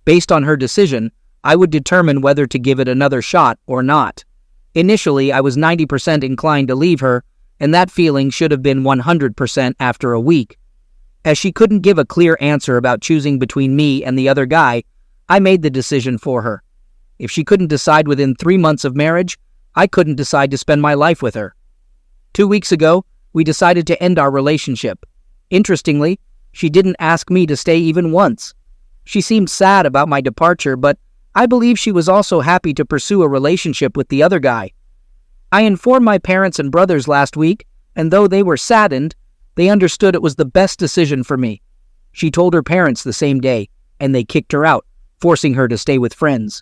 Based on her decision, I would determine whether to give it another shot or not. Initially, I was 90% inclined to leave her, and that feeling should have been 100% after a week. As she couldn't give a clear answer about choosing between me and the other guy, I made the decision for her. If she couldn't decide within 3 months of marriage, I couldn't decide to spend my life with her. 2 weeks ago, we decided to end our relationship. Interestingly, she didn't ask me to stay even once. She seemed sad about my departure, but I believe she was also happy to pursue a relationship with the other guy. I informed my parents and brothers last week, and though they were saddened, they understood it was the best decision for me. She told her parents the same day, and they kicked her out, forcing her to stay with friends.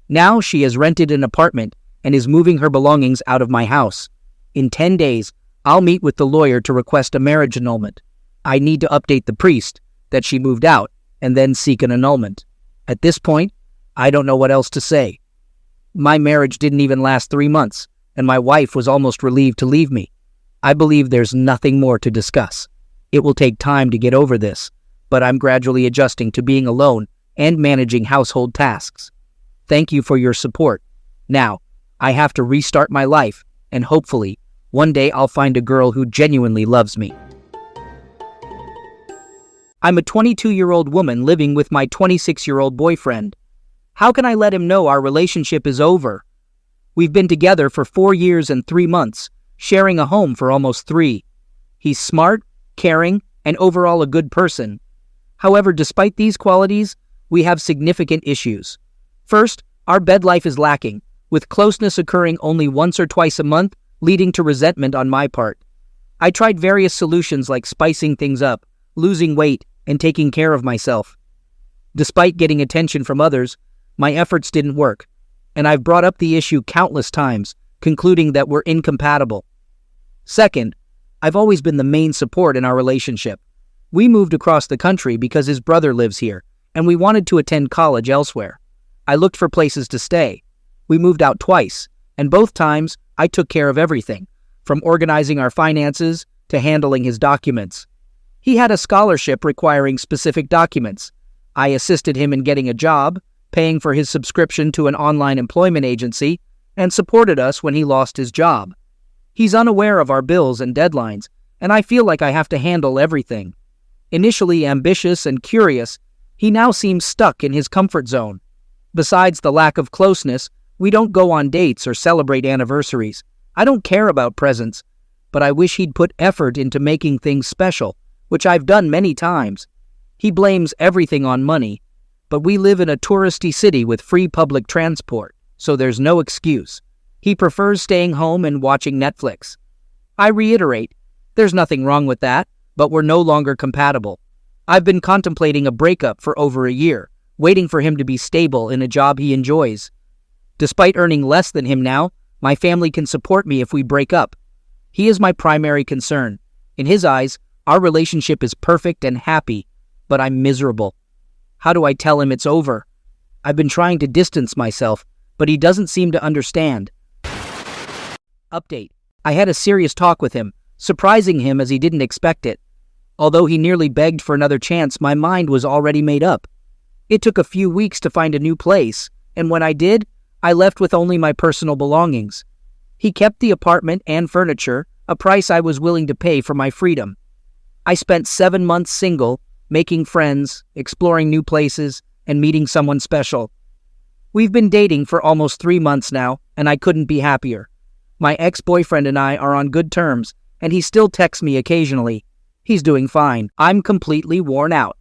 Now she has rented an apartment and is moving her belongings out of my house. In 10 days, I'll meet with the lawyer to request a marriage annulment. I need to update the priest that she moved out and then seek an annulment. At this point, I don't know what else to say. My marriage didn't even last 3 months, and my wife was almost relieved to leave me. I believe there's nothing more to discuss. It will take time to get over this, but I'm gradually adjusting to being alone and managing household tasks. Thank you for your support. Now, I have to restart my life, and hopefully, one day I'll find a girl who genuinely loves me. I'm a 22-year-old woman living with my 26-year-old boyfriend. How can I let him know our relationship is over? We've been together for 4 years and 3 months, sharing a home for almost 3. He's smart, caring, and overall a good person. However, despite these qualities, we have significant issues. First, our bed life is lacking, with closeness occurring only once or twice a month, leading to resentment on my part. I tried various solutions like spicing things up, losing weight, and taking care of myself. Despite getting attention from others, my efforts didn't work, and I've brought up the issue countless times, concluding that we're incompatible. Second, I've always been the main support in our relationship. We moved across the country because his brother lives here, and we wanted to attend college elsewhere. I looked for places to stay. We moved out twice, and both times I took care of everything, from organizing our finances to handling his documents. He had a scholarship requiring specific documents. I assisted him in getting a job, paying for his subscription to an online employment agency, and supported us when he lost his job. He's unaware of our bills and deadlines, and I feel like I have to handle everything. Initially ambitious and curious, he now seems stuck in his comfort zone. Besides the lack of closeness, we don't go on dates or celebrate anniversaries. I don't care about presents, but I wish he'd put effort into making things special, which I've done many times. He blames everything on money, but we live in a touristy city with free public transport, so there's no excuse. He prefers staying home and watching Netflix. I reiterate, there's nothing wrong with that, but we're no longer compatible. I've been contemplating a breakup for over a year, waiting for him to be stable in a job he enjoys. Despite earning less than him now, my family can support me if we break up. He is my primary concern. In his eyes, our relationship is perfect and happy, but I'm miserable. How do I tell him it's over? I've been trying to distance myself, but he doesn't seem to understand. Update. I had a serious talk with him, surprising him as he didn't expect it. Although he nearly begged for another chance, my mind was already made up. It took a few weeks to find a new place, and when I did, I left with only my personal belongings. He kept the apartment and furniture, a price I was willing to pay for my freedom. I spent 7 months single, making friends, exploring new places, and meeting someone special. We've been dating for almost 3 months now, and I couldn't be happier. My ex-boyfriend and I are on good terms, and he still texts me occasionally. He's doing fine. I'm completely worn out.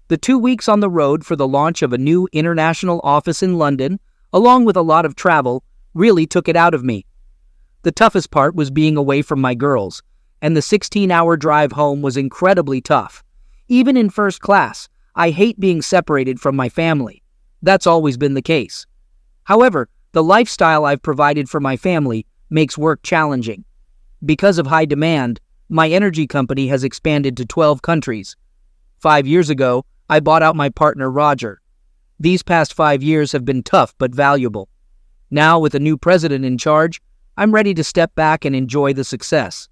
The 2 weeks on the road for the launch of a new international office in London, along with a lot of travel, really took it out of me. The toughest part was being away from my girls, and the 16-hour drive home was incredibly tough. Even in first class, I hate being separated from my family. That's always been the case. However, the lifestyle I've provided for my family makes work challenging. Because of high demand, my energy company has expanded to 12 countries. 5 years ago, I bought out my partner Roger. These past 5 years have been tough but valuable. Now, with a new president in charge, I'm ready to step back and enjoy the success.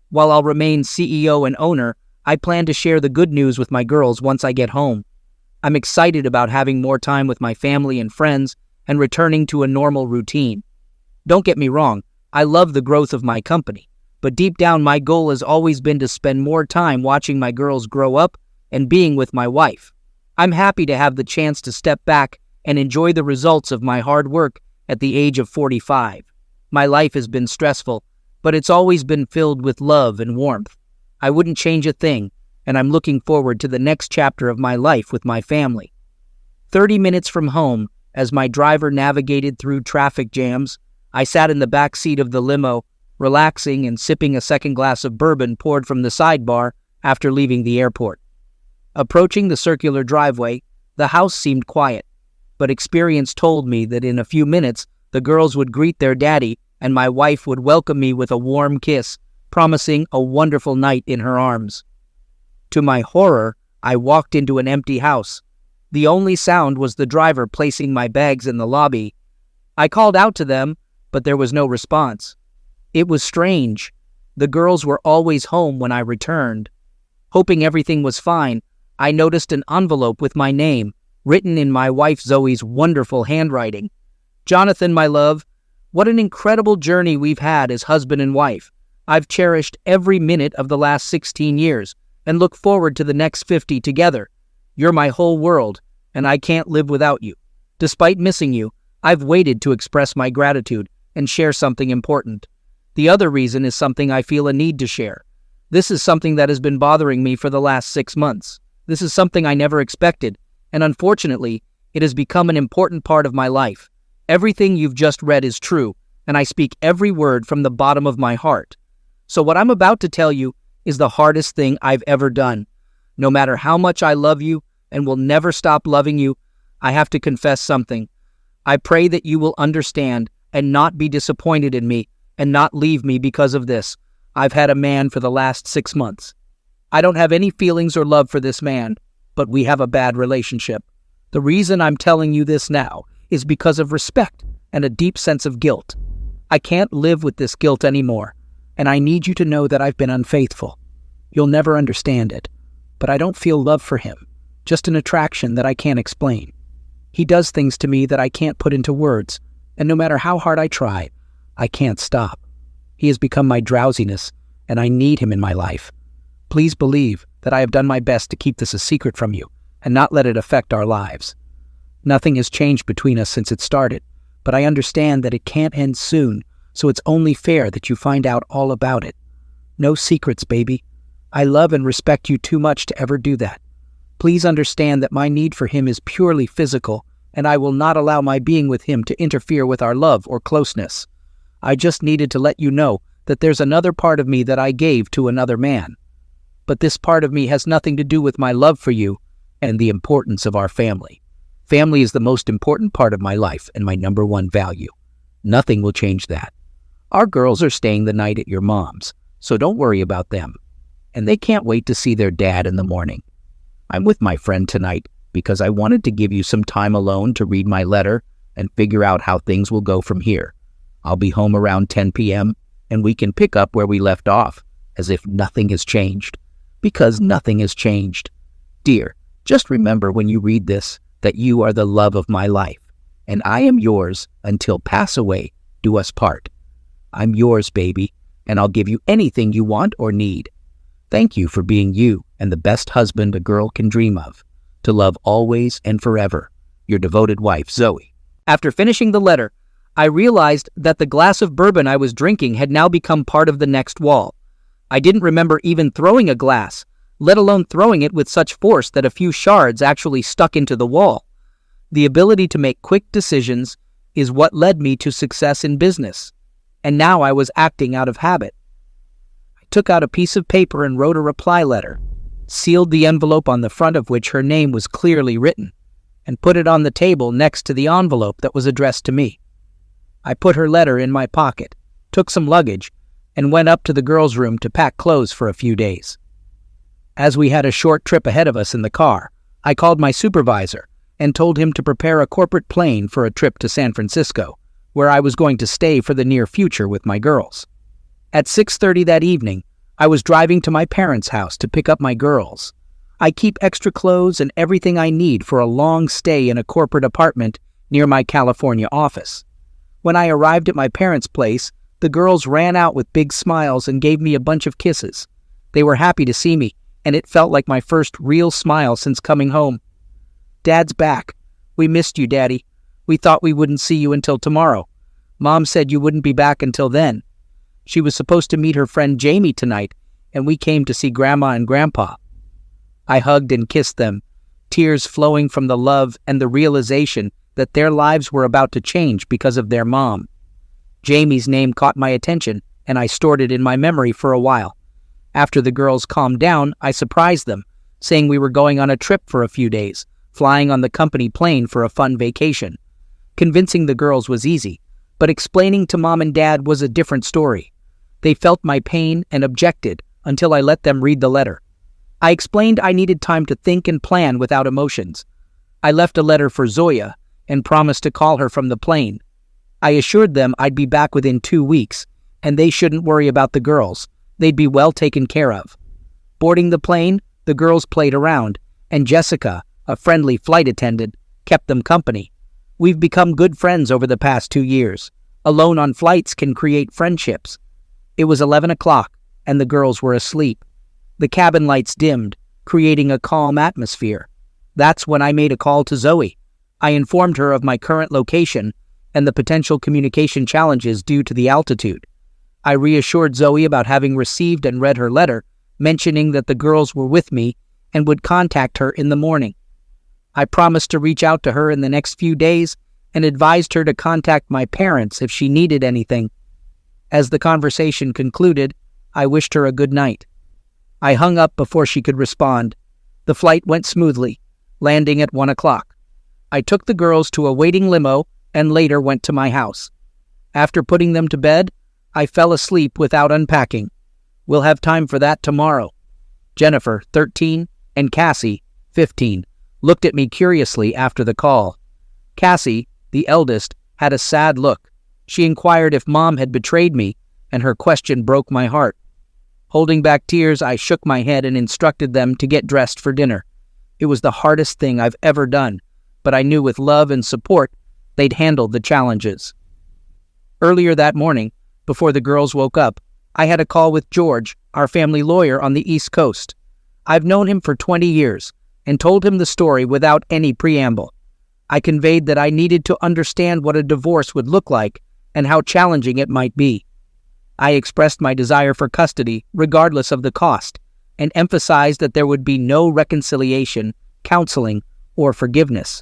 While I'll remain CEO and owner, I plan to share the good news with my girls once I get home. I'm excited about having more time with my family and friends and returning to a normal routine. Don't get me wrong, I love the growth of my company, but deep down my goal has always been to spend more time watching my girls grow up and being with my wife. I'm happy to have the chance to step back and enjoy the results of my hard work at the age of 45. My life has been stressful, but it's always been filled with love and warmth. I wouldn't change a thing, and I'm looking forward to the next chapter of my life with my family. 30 minutes from home, as my driver navigated through traffic jams, I sat in the back seat of the limo, relaxing and sipping a second glass of bourbon poured from the sidebar after leaving the airport. Approaching the circular driveway, the house seemed quiet, but experience told me that in a few minutes the girls would greet their daddy and my wife would welcome me with a warm kiss, promising a wonderful night in her arms. To my horror, I walked into an empty house. The only sound was the driver placing my bags in the lobby. I called out to them, but there was no response. It was strange. The girls were always home when I returned. Hoping everything was fine, I noticed an envelope with my name, written in my wife Zoe's wonderful handwriting. "Jonathan, my love, what an incredible journey we've had as husband and wife. I've cherished every minute of the last 16 years and look forward to the next 50 together. You're my whole world, and I can't live without you. Despite missing you, I've waited to express my gratitude and share something important. The other reason is something I feel a need to share. This is something that has been bothering me for the last 6 months. This is something I never expected, and unfortunately, it has become an important part of my life. Everything you've just read is true, and I speak every word from the bottom of my heart. So what I'm about to tell you is the hardest thing I've ever done. No matter how much I love you and will never stop loving you, I have to confess something. I pray that you will understand and not be disappointed in me and not leave me because of this. I've had a man for the last 6 months. I don't have any feelings or love for this man, but we have a bad relationship. The reason I'm telling you this now is because of respect and a deep sense of guilt. I can't live with this guilt anymore, and I need you to know that I've been unfaithful. You'll never understand it, but I don't feel love for him, just an attraction that I can't explain. He does things to me that I can't put into words, and no matter how hard I try, I can't stop. He has become my drowsiness, and I need him in my life. Please believe that I have done my best to keep this a secret from you and not let it affect our lives. Nothing has changed between us since it started, but I understand that it can't end soon, so it's only fair that you find out all about it. No secrets, baby. I love and respect you too much to ever do that. Please understand that my need for him is purely physical, and I will not allow my being with him to interfere with our love or closeness. I just needed to let you know that there's another part of me that I gave to another man. But this part of me has nothing to do with my love for you and the importance of our family. Family is the most important part of my life and my number one value. Nothing will change that. Our girls are staying the night at your mom's, so don't worry about them. And they can't wait to see their dad in the morning. I'm with my friend tonight because I wanted to give you some time alone to read my letter and figure out how things will go from here. I'll be home around 10 p.m. and we can pick up where we left off, as if nothing has changed. Because nothing has changed. Dear, just remember when you read this that you are the love of my life, and I am yours until pass away do us part. I'm yours, baby, and I'll give you anything you want or need. Thank you for being you and the best husband a girl can dream of. To love always and forever, your devoted wife, Zoe. After finishing the letter, I realized that the glass of bourbon I was drinking had now become part of the next wall. I didn't remember even throwing a glass, let alone throwing it with such force that a few shards actually stuck into the wall. The ability to make quick decisions is what led me to success in business, and now I was acting out of habit. I took out a piece of paper and wrote a reply letter, sealed the envelope on the front of which her name was clearly written, and put it on the table next to the envelope that was addressed to me. I put her letter in my pocket, took some luggage, and went up to the girls' room to pack clothes for a few days. As we had a short trip ahead of us in the car, I called my supervisor and told him to prepare a corporate plane for a trip to San Francisco, where I was going to stay for the near future with my girls. At 6:30 that evening, I was driving to my parents' house to pick up my girls. I keep extra clothes and everything I need for a long stay in a corporate apartment near my California office. When I arrived at my parents' place, The girls ran out with big smiles and gave me a bunch of kisses. They were happy to see me, and it felt like my first real smile since coming home. "Dad's back. We missed you, Daddy. We thought we wouldn't see you until tomorrow. Mom said you wouldn't be back until then. She was supposed to meet her friend Jamie tonight, and we came to see Grandma and Grandpa." I hugged and kissed them, tears flowing from the love and the realization that their lives were about to change because of their mom. Jamie's name caught my attention, and I stored it in my memory for a while. After the girls calmed down, I surprised them, saying we were going on a trip for a few days, flying on the company plane for a fun vacation. Convincing the girls was easy, but explaining to Mom and Dad was a different story. They felt my pain and objected until I let them read the letter. I explained I needed time to think and plan without emotions. I left a letter for Zoya and promised to call her from the plane. I assured them I'd be back within 2 weeks, and they shouldn't worry about the girls. They'd be well taken care of. Boarding the plane, the girls played around, and Jessica, a friendly flight attendant, kept them company. We've become good friends over the past 2 years. Alone on flights can create friendships. It was 11 o'clock, and the girls were asleep. The cabin lights dimmed, creating a calm atmosphere. That's when I made a call to Zoe. I informed her of my current location and the potential communication challenges due to the altitude. I reassured Zoe about having received and read her letter, mentioning that the girls were with me and would contact her in the morning. I promised to reach out to her in the next few days and advised her to contact my parents if she needed anything. As the conversation concluded, I wished her a good night. I hung up before she could respond. The flight went smoothly, landing at 1 o'clock. I took the girls to a waiting limo and later went to my house. After putting them to bed, I fell asleep without unpacking. We'll have time for that tomorrow. Jennifer, 13, and Cassie, 15, looked at me curiously after the call. Cassie, the eldest, had a sad look. She inquired if Mom had betrayed me, and her question broke my heart. Holding back tears, I shook my head and instructed them to get dressed for dinner. It was the hardest thing I've ever done, but I knew with love and support, they'd handle the challenges. Earlier that morning, before the girls woke up, I had a call with George, our family lawyer on the East Coast. I've known him for 20 years and told him the story without any preamble. I conveyed that I needed to understand what a divorce would look like and how challenging it might be. I expressed my desire for custody, regardless of the cost, and emphasized that there would be no reconciliation, counseling, or forgiveness.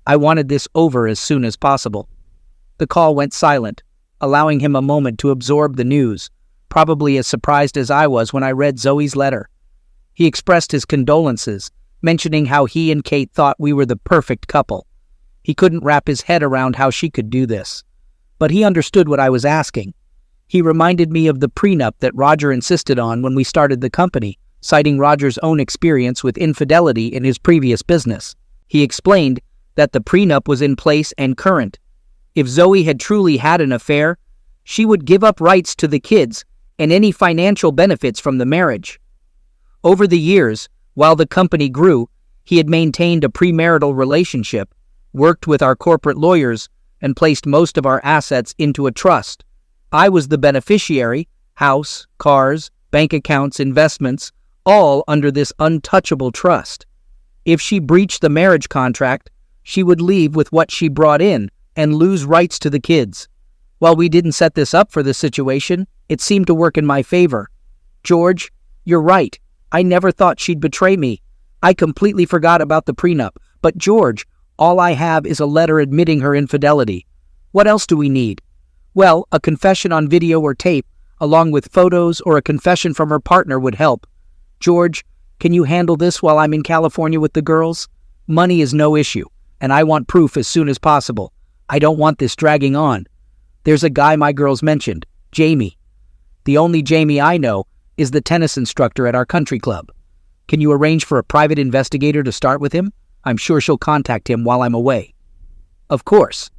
I wanted this over as soon as possible. The call went silent, allowing him a moment to absorb the news, probably as surprised as I was when I read Zoe's letter. He expressed his condolences, mentioning how he and Kate thought we were the perfect couple. He couldn't wrap his head around how she could do this. But he understood what I was asking. He reminded me of the prenup that Roger insisted on when we started the company, citing Roger's own experience with infidelity in his previous business. He explained that the prenup was in place and current. If Zoe had truly had an affair, she would give up rights to the kids and any financial benefits from the marriage. Over the years, while the company grew, he had maintained a premarital relationship, worked with our corporate lawyers, and placed most of our assets into a trust. I was the beneficiary, house, cars, bank accounts, investments, all under this untouchable trust. If she breached the marriage contract, she would leave with what she brought in and lose rights to the kids. While we didn't set this up for this situation, it seemed to work in my favor. George, you're right. I never thought she'd betray me. I completely forgot about the prenup. But George, all I have is a letter admitting her infidelity. What else do we need? Well, a confession on video or tape, along with photos or a confession from her partner would help. George, can you handle this while I'm in California with the girls? Money is no issue, and I want proof as soon as possible. I don't want this dragging on. There's a guy my girls mentioned, Jamie. The only Jamie I know is the tennis instructor at our country club. Can you arrange for a private investigator to start with him? I'm sure she'll contact him while I'm away. Of course.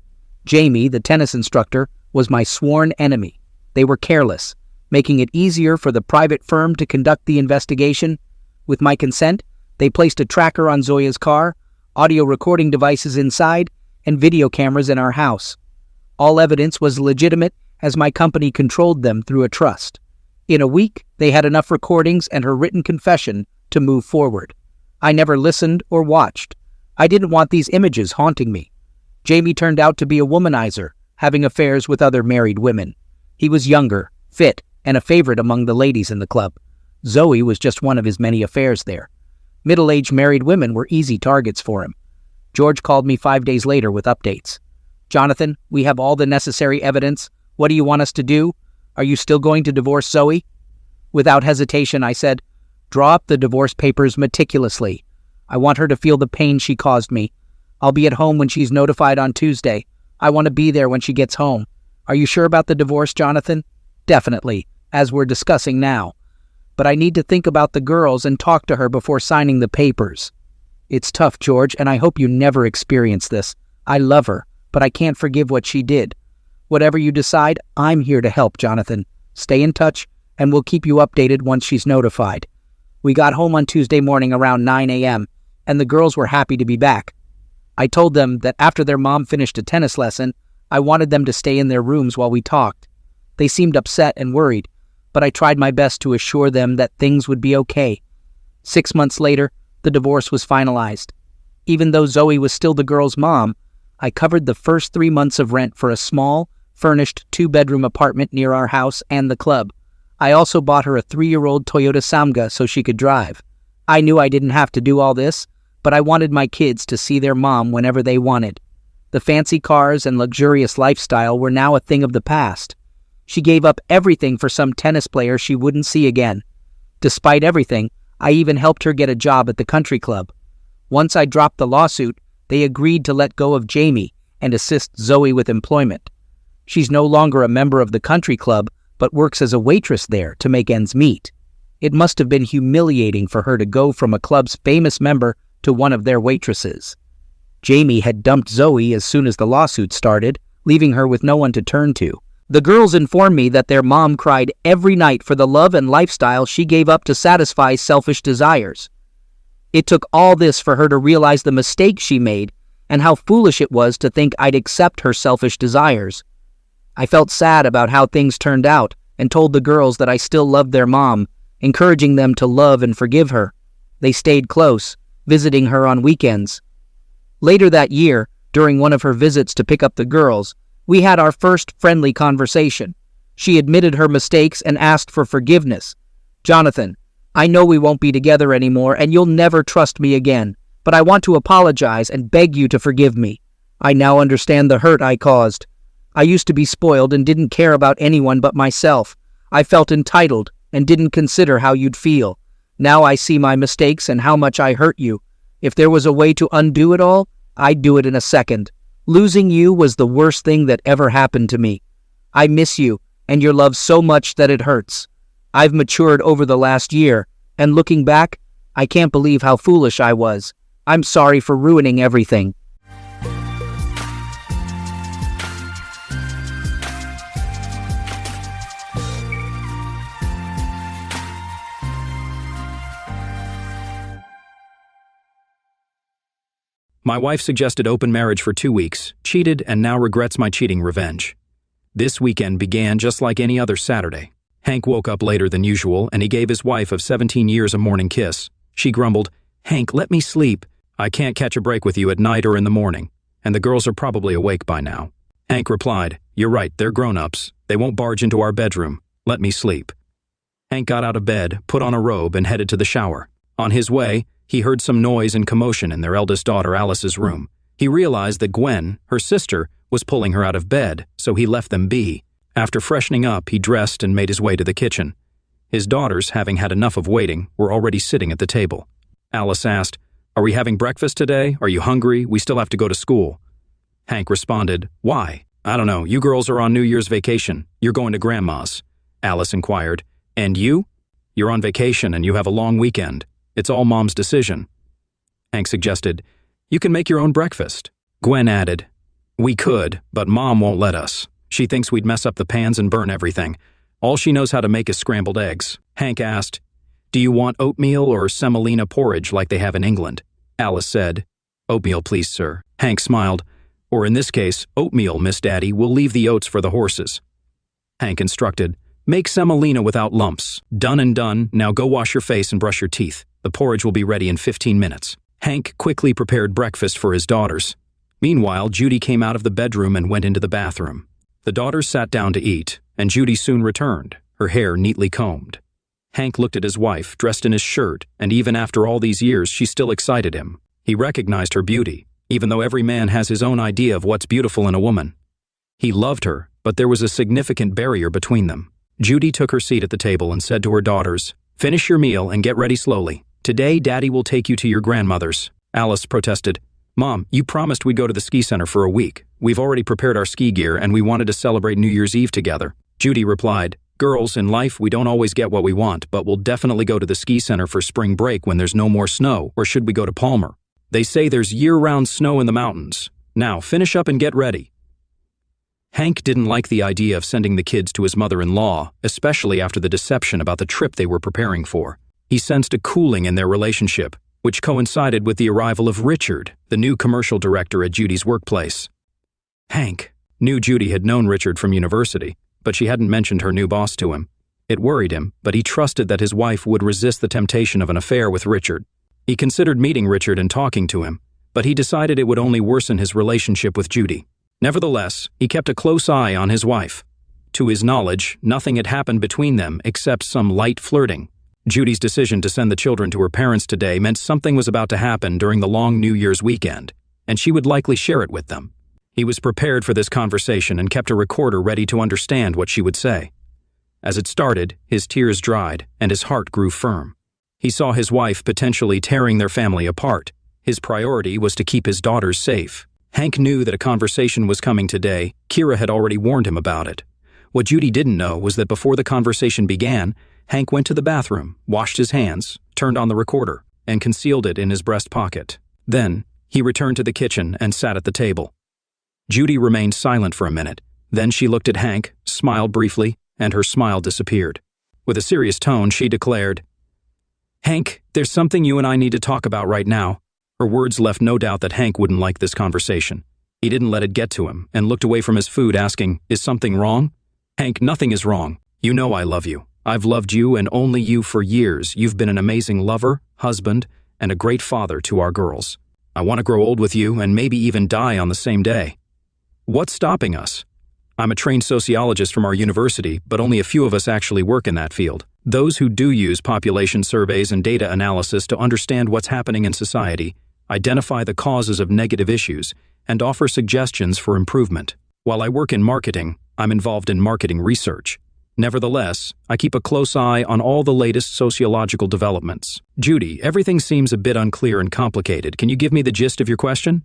Jamie, the tennis instructor, was my sworn enemy. They were careless, making it easier for the private firm to conduct the investigation. With my consent, they placed a tracker on Zoya's car, audio recording devices inside, and video cameras in our house. All evidence was legitimate as my company controlled them through a trust. In a week, they had enough recordings and her written confession to move forward. I never listened or watched. I didn't want these images haunting me. Jamie turned out to be a womanizer, having affairs with other married women. He was younger, fit, and a favorite among the ladies in the club. Zoe was just one of his many affairs there. Middle-aged married women were easy targets for him. George called me 5 days later with updates. "Jonathan, we have all the necessary evidence. What do you want us to do? Are you still going to divorce Zoe?" Without hesitation, I said, "Draw up the divorce papers meticulously. I want her to feel the pain she caused me. I'll be at home when she's notified on Tuesday. I want to be there when she gets home. Are you sure about the divorce, Jonathan?" "Definitely, as we're discussing now. But I need to think about the girls and talk to her before signing the papers." "It's tough, George, and I hope you never experience this. I love her, but I can't forgive what she did. Whatever you decide, I'm here to help, Jonathan. Stay in touch, and we'll keep you updated once she's notified." We got home on Tuesday morning around 9 a.m., and the girls were happy to be back. I told them that after their mom finished a tennis lesson, I wanted them to stay in their rooms while we talked. They seemed upset and worried, but I tried my best to assure them that things would be okay. 6 months later, the divorce was finalized. Even though Zoe was still the girl's mom, I covered the first 3 months of rent for a small, furnished 2-bedroom apartment near our house and the club. I also bought her a 3-year-old Toyota Samga so she could drive. I knew I didn't have to do all this, but I wanted my kids to see their mom whenever they wanted. The fancy cars and luxurious lifestyle were now a thing of the past. She gave up everything for some tennis player she wouldn't see again. Despite everything, I even helped her get a job at the country club. Once I dropped the lawsuit, they agreed to let go of Jamie and assist Zoe with employment. She's no longer a member of the country club, but works as a waitress there to make ends meet. It must have been humiliating for her to go from a club's famous member to one of their waitresses. Jamie had dumped Zoe as soon as the lawsuit started, leaving her with no one to turn to. The girls informed me that their mom cried every night for the love and lifestyle she gave up to satisfy selfish desires. It took all this for her to realize the mistake she made and how foolish it was to think I'd accept her selfish desires. I felt sad about how things turned out and told the girls that I still loved their mom, encouraging them to love and forgive her. They stayed close, visiting her on weekends. Later that year, during one of her visits to pick up the girls, we had our first friendly conversation. She admitted her mistakes and asked for forgiveness. "Jonathan, I know we won't be together anymore and you'll never trust me again, but I want to apologize and beg you to forgive me. I now understand the hurt I caused. I used to be spoiled and didn't care about anyone but myself. I felt entitled and didn't consider how you'd feel. Now I see my mistakes and how much I hurt you. If there was a way to undo it all, I'd do it in a second. Losing you was the worst thing that ever happened to me. I miss you and your love so much that it hurts. I've matured over the last year, and looking back, I can't believe how foolish I was. I'm sorry for ruining everything." My wife suggested open marriage for 2 weeks, cheated, and now regrets my cheating revenge. This weekend began just like any other Saturday. Hank woke up later than usual, and he gave his wife of 17 years a morning kiss. She grumbled, "Hank, let me sleep. I can't catch a break with you at night or in the morning, and the girls are probably awake by now." Hank replied, "You're right, they're grown-ups. They won't barge into our bedroom. Let me sleep." Hank got out of bed, put on a robe, and headed to the shower. On his way, he heard some noise and commotion in their eldest daughter Alice's room. He realized that Gwen, her sister, was pulling her out of bed, so he left them be. After freshening up, he dressed and made his way to the kitchen. His daughters, having had enough of waiting, were already sitting at the table. Alice asked, "Are we having breakfast today? Are you hungry? We still have to go to school." Hank responded, "Why? I don't know. You girls are on New Year's vacation. You're going to Grandma's." Alice inquired, "And you? You're on vacation and you have a long weekend. It's all Mom's decision." Hank suggested, "You can make your own breakfast." Gwen added, "We could, but Mom won't let us. She thinks we'd mess up the pans and burn everything. All she knows how to make is scrambled eggs." Hank asked, "Do you want oatmeal or semolina porridge like they have in England?" Alice said, "Oatmeal, please, sir." Hank smiled, "Or in this case, oatmeal, Miss Daddy. We'll leave the oats for the horses." Hank instructed. Make semolina without lumps. Done and done. Now go wash your face and brush your teeth. The porridge will be ready in 15 minutes. Hank quickly prepared breakfast for his daughters. Meanwhile, Judy came out of the bedroom and went into the bathroom. The daughters sat down to eat, and Judy soon returned, her hair neatly combed. Hank looked at his wife, dressed in his shirt, and even after all these years, she still excited him. He recognized her beauty, even though every man has his own idea of what's beautiful in a woman. He loved her, but there was a significant barrier between them. Judy took her seat at the table and said to her daughters, "Finish your meal and get ready slowly. Today, Daddy will take you to your grandmother's." Alice protested, "Mom, you promised we'd go to the ski center for a week. We've already prepared our ski gear and we wanted to celebrate New Year's Eve together." Judy replied, "Girls, in life we don't always get what we want, but we'll definitely go to the ski center for spring break when there's no more snow, or should we go to Palmer? They say there's year-round snow in the mountains. Now, finish up and get ready." Hank didn't like the idea of sending the kids to his mother-in-law, especially after the deception about the trip they were preparing for. He sensed a cooling in their relationship, which coincided with the arrival of Richard, the new commercial director at Judy's workplace. Hank knew Judy had known Richard from university, but she hadn't mentioned her new boss to him. It worried him, but he trusted that his wife would resist the temptation of an affair with Richard. He considered meeting Richard and talking to him, but he decided it would only worsen his relationship with Judy. Nevertheless, he kept a close eye on his wife. To his knowledge, nothing had happened between them except some light flirting. Judy's decision to send the children to her parents today meant something was about to happen during the long New Year's weekend, and she would likely share it with them. He was prepared for this conversation and kept a recorder ready to understand what she would say. As it started, his tears dried and his heart grew firm. He saw his wife potentially tearing their family apart. His priority was to keep his daughters safe. Hank knew that a conversation was coming today. Kira had already warned him about it. What Judy didn't know was that before the conversation began, Hank went to the bathroom, washed his hands, turned on the recorder, and concealed it in his breast pocket. Then, he returned to the kitchen and sat at the table. Judy remained silent for a minute. Then she looked at Hank, smiled briefly, and her smile disappeared. With a serious tone, she declared, "Hank, there's something you and I need to talk about right now." Her words left no doubt that Hank wouldn't like this conversation. He didn't let it get to him and looked away from his food, asking, "Is something wrong?" "Hank, nothing is wrong. You know I love you. I've loved you and only you for years. You've been an amazing lover, husband, and a great father to our girls. I want to grow old with you and maybe even die on the same day. What's stopping us? I'm a trained sociologist from our university, but only a few of us actually work in that field. Those who do use population surveys and data analysis to understand what's happening in society, identify the causes of negative issues, and offer suggestions for improvement. While I work in marketing, I'm involved in marketing research. Nevertheless, I keep a close eye on all the latest sociological developments. Judy, everything seems a bit unclear and complicated. Can you give me the gist of your question?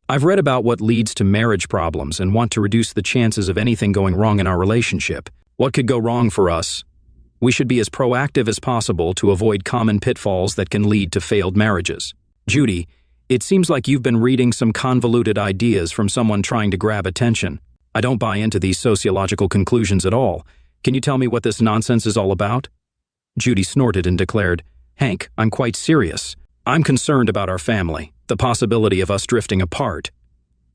I've read about what leads to marriage problems and want to reduce the chances of anything going wrong in our relationship. What could go wrong for us? We should be as proactive as possible to avoid common pitfalls that can lead to failed marriages. Judy, it seems like you've been reading some convoluted ideas from someone trying to grab attention. I don't buy into these sociological conclusions at all. Can you tell me what this nonsense is all about? Judy snorted and declared, "Hank, I'm quite serious. I'm concerned about our family, the possibility of us drifting apart.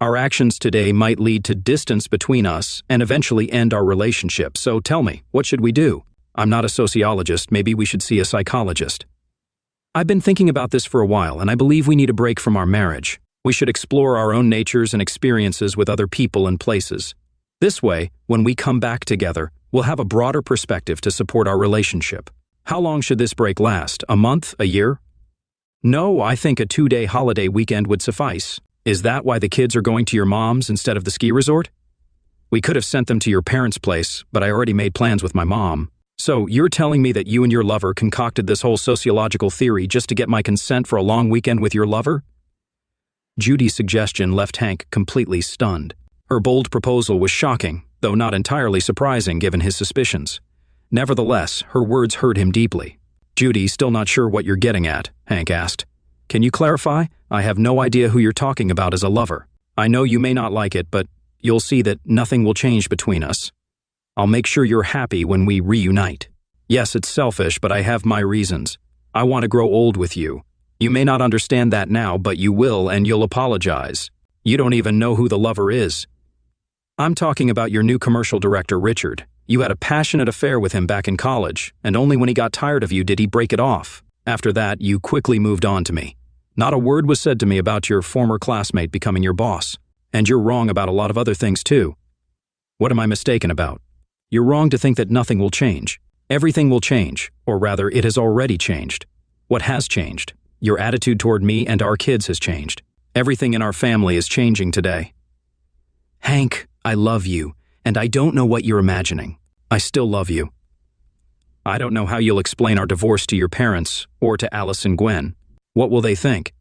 Our actions today might lead to distance between us and eventually end our relationship. So tell me, what should we do? I'm not a sociologist. Maybe we should see a psychologist. I've been thinking about this for a while, and I believe we need a break from our marriage. We should explore our own natures and experiences with other people and places. This way, when we come back together, we'll have a broader perspective to support our relationship. How long should this break last? A month? A year? No, I think a 2-day holiday weekend would suffice. Is that why the kids are going to your mom's instead of the ski resort? We could have sent them to your parents' place, but I already made plans with my mom. So you're telling me that you and your lover concocted this whole sociological theory just to get my consent for a long weekend with your lover? Judy's suggestion left Hank completely stunned. Her bold proposal was shocking, though not entirely surprising given his suspicions. Nevertheless, her words hurt him deeply. Judy, still not sure what you're getting at, Hank asked. Can you clarify? I have no idea who you're talking about as a lover. I know you may not like it, but you'll see that nothing will change between us. I'll make sure you're happy when we reunite. Yes, it's selfish, but I have my reasons. I want to grow old with you. You may not understand that now, but you will, and you'll apologize. You don't even know who the lover is. I'm talking about your new commercial director, Richard. You had a passionate affair with him back in college, and only when he got tired of you did he break it off. After that, you quickly moved on to me. Not a word was said to me about your former classmate becoming your boss. And you're wrong about a lot of other things too. What am I mistaken about? You're wrong to think that nothing will change. Everything will change, or rather, it has already changed. What has changed? Your attitude toward me and our kids has changed. Everything in our family is changing today. Hank, I love you, and I don't know what you're imagining. I still love you. I don't know how you'll explain our divorce to your parents or to Alice and Gwen. What will they think?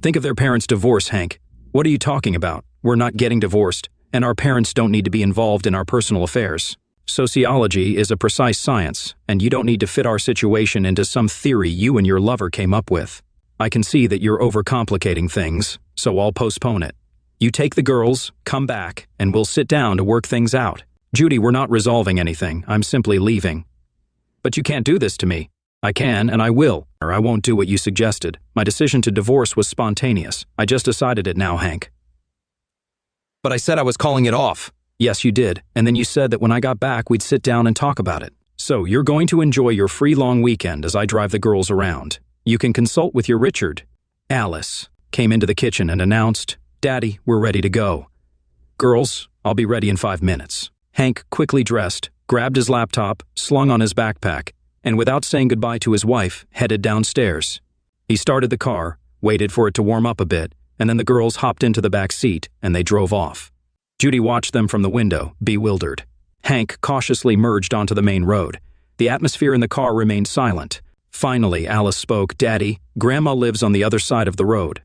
Think of their parents' divorce, Hank. What are you talking about? We're not getting divorced, and our parents don't need to be involved in our personal affairs. Sociology is a precise science, and you don't need to fit our situation into some theory you and your lover came up with. I can see that you're overcomplicating things, so I'll postpone it. You take the girls, come back, and we'll sit down to work things out. Judy, we're not resolving anything. I'm simply leaving. But you can't do this to me. I can, and I will, or I won't do what you suggested. My decision to divorce was spontaneous. I just decided it now, Hank. But I said I was calling it off. Yes, you did, and then you said that when I got back, we'd sit down and talk about it. So you're going to enjoy your free long weekend as I drive the girls around. You can consult with your Richard. Alice came into the kitchen and announced, Daddy, we're ready to go. Girls, I'll be ready in 5 minutes. Hank quickly dressed, grabbed his laptop, slung on his backpack, and without saying goodbye to his wife, headed downstairs. He started the car, waited for it to warm up a bit, and then the girls hopped into the back seat and they drove off. Judy watched them from the window, bewildered. Hank cautiously merged onto the main road. The atmosphere in the car remained silent. Finally, Alice spoke, Daddy, Grandma lives on the other side of the road.